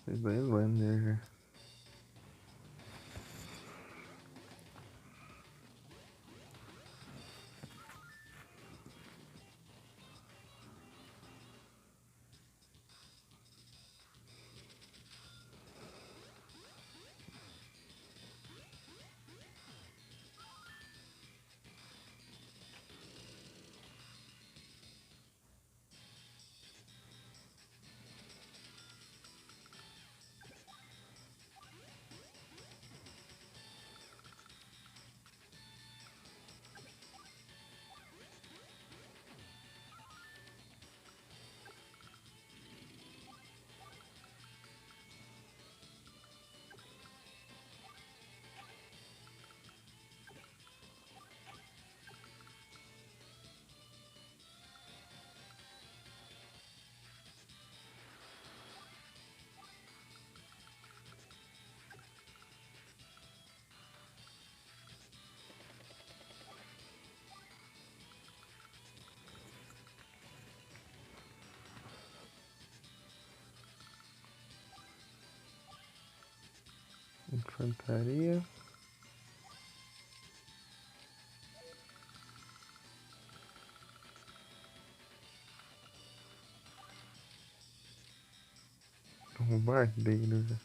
Fez 2 Lander já. Infantaria. Bombardeiro.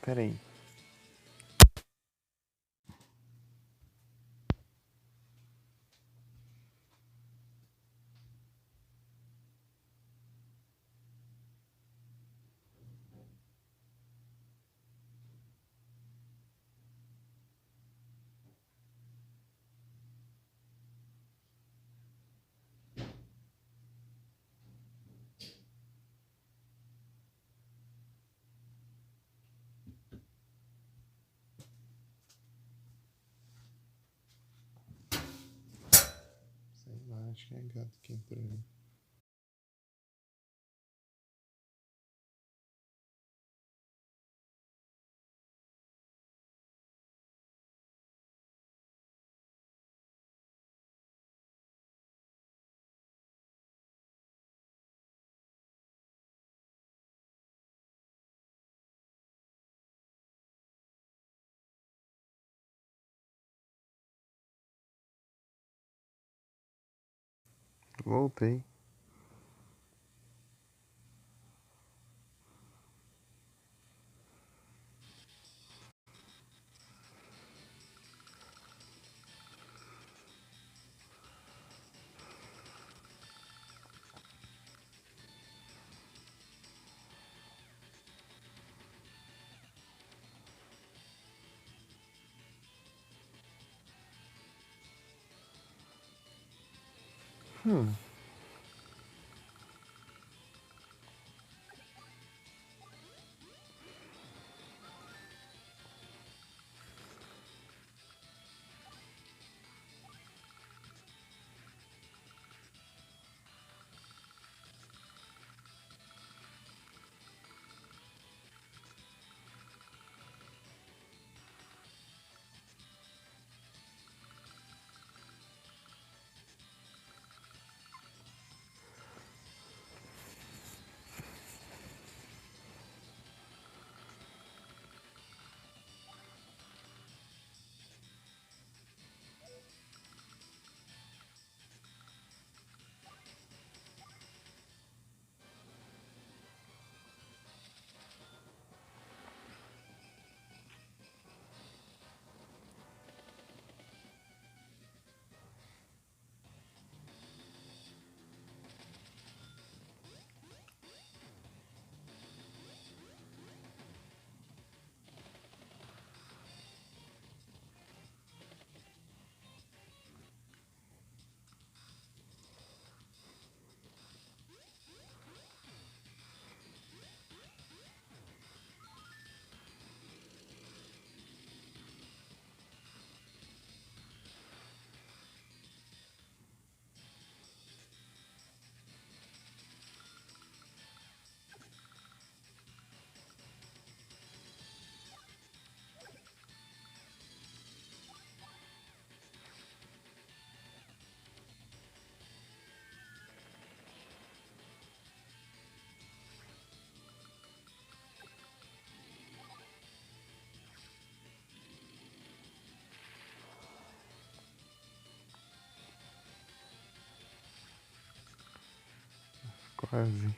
Pera aí. Sei lá, acho que é gato que entrou aí. Voltei. Hum. Quase.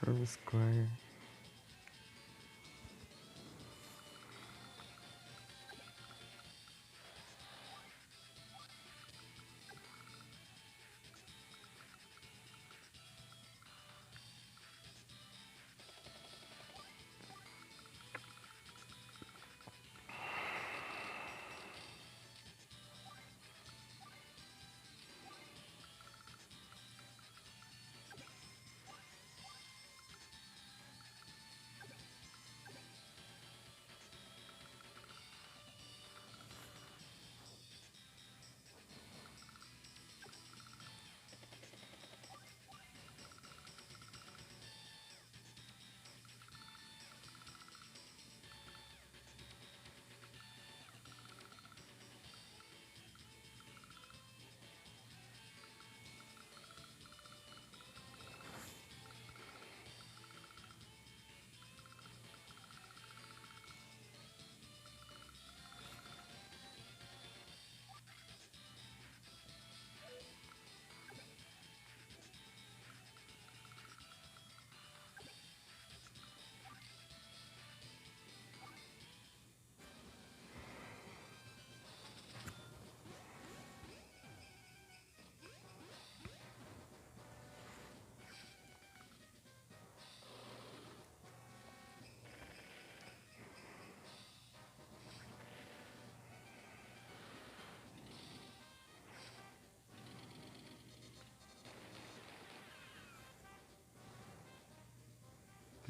Travis Square.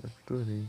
Capturei.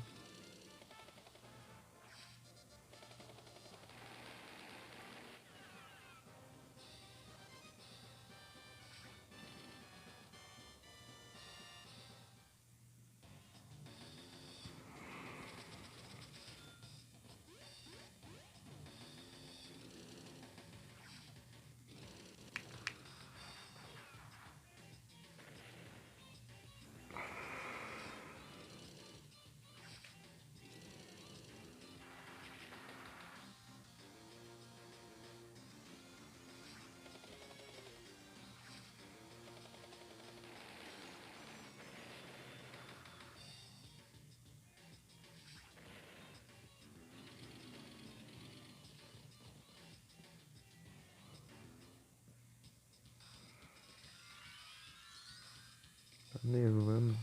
Tá nevando.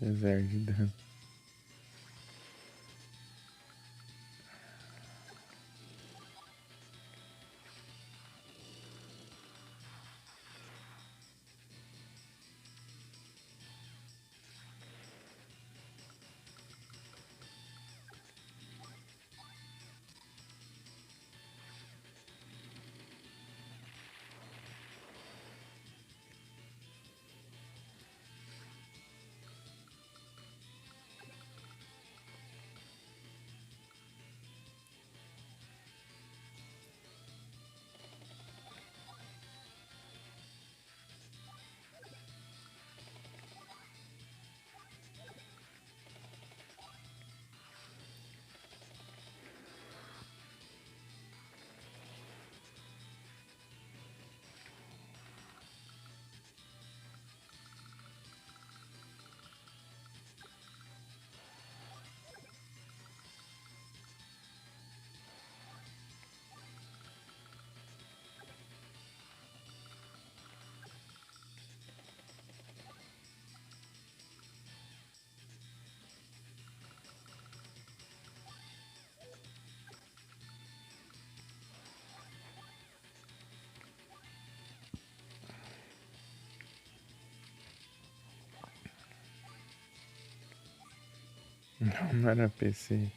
Zero de dano. Não era PC.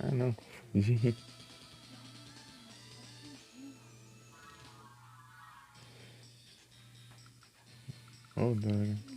Ah, não. Fugi. Ô, droga.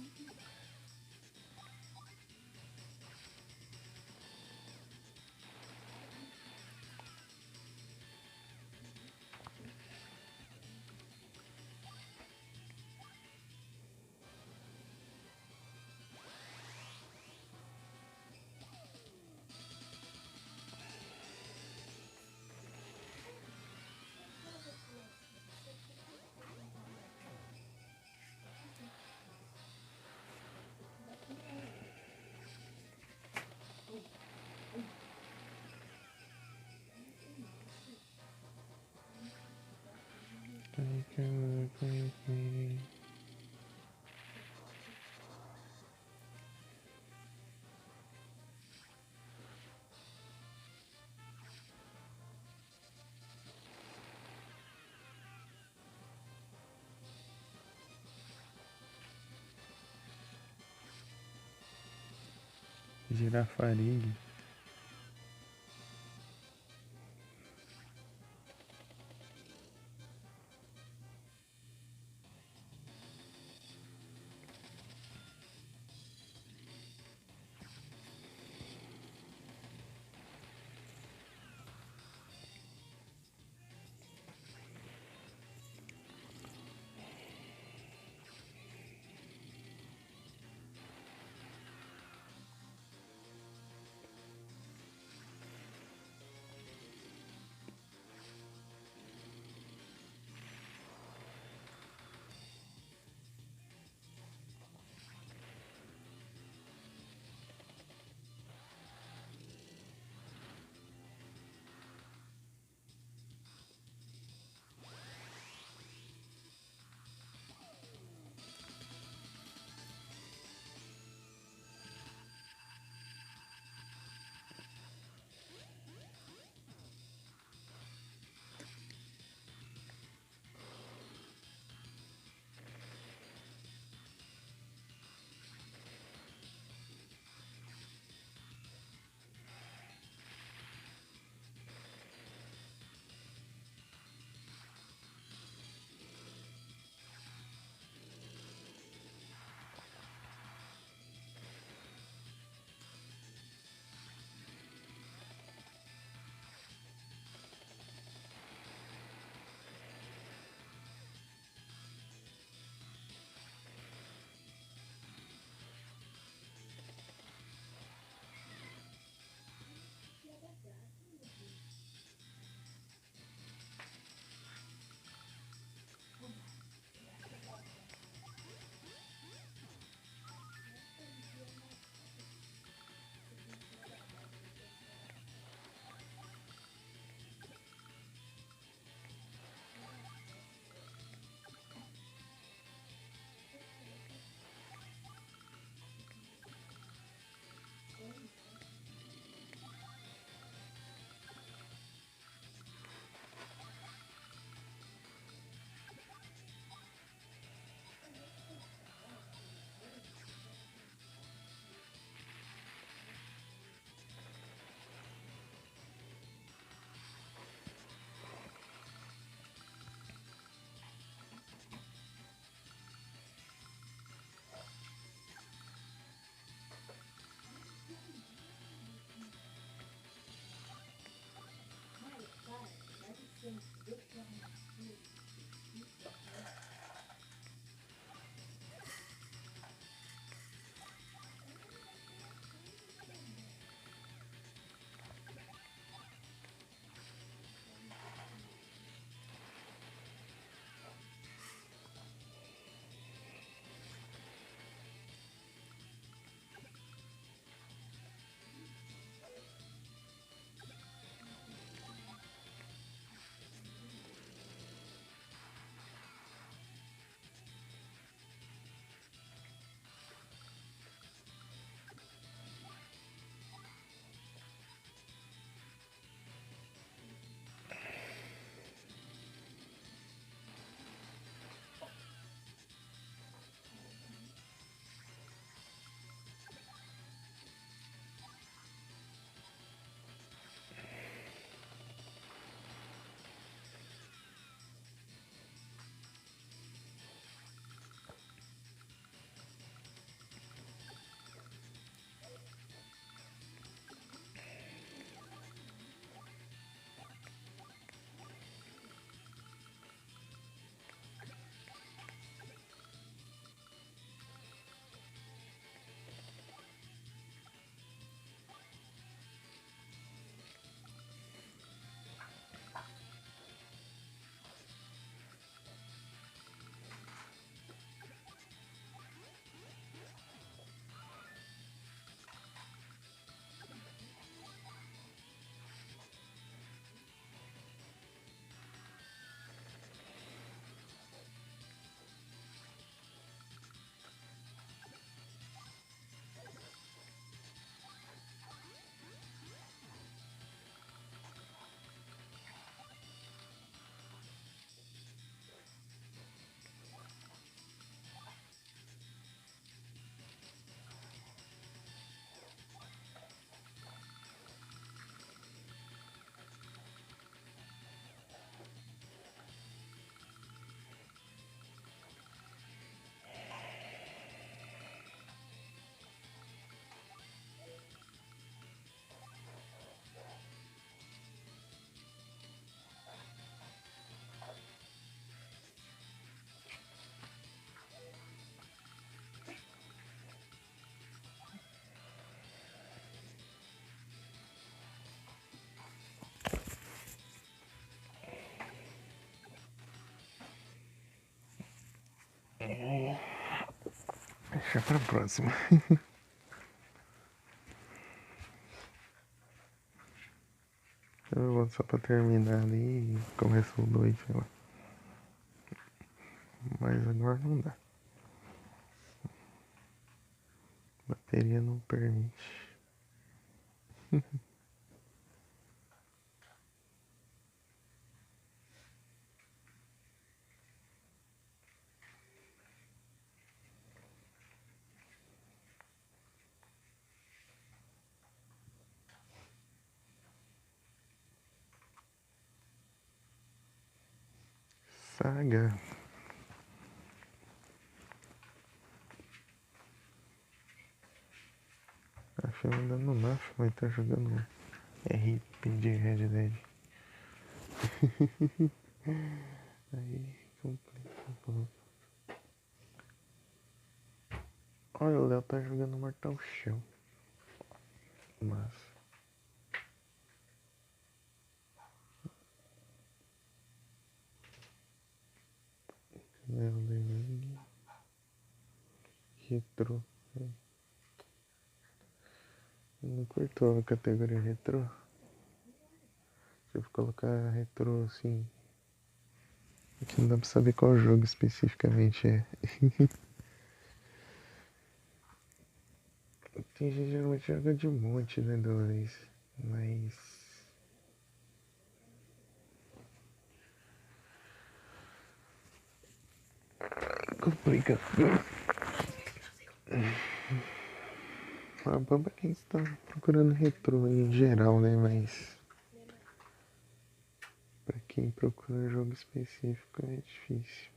Girafarigue. deixar pra próxima. Eu vou só pra terminar ali e começa o 2, sei lá. Mas agora não dá. A bateria não permite. Saga. A filme ainda não nasce, mas tá jogando RP de Red Dead. Aí complica um pouco. Olha, o Léo tá jogando Mortal Shell. Mas Léo Levine. Retro. Eu não curto a categoria retro. Se eu colocar retro assim, que não dá pra saber qual jogo especificamente é. Tem gente que geralmente joga de monte, né, Doris? Mas complica. A bamba é quem está procurando retrô em geral, né? Mas pra quem procura jogo específico é difícil.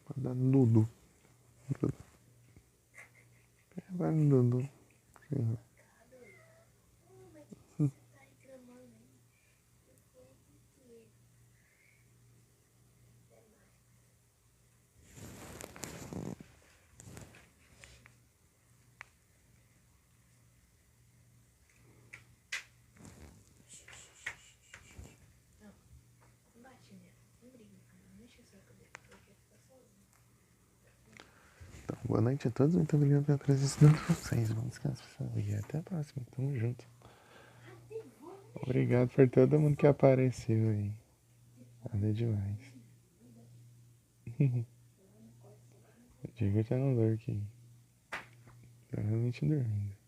Pode dar nudo. Vai nudo. Sei lá. Então, boa noite a todos, muito obrigado pela presença de vocês. Vamos descansar e até a próxima. Tamo junto. Obrigado por todo mundo que apareceu aí. Valeu demais. O Diego tá no lurk aí. Tá realmente dormindo.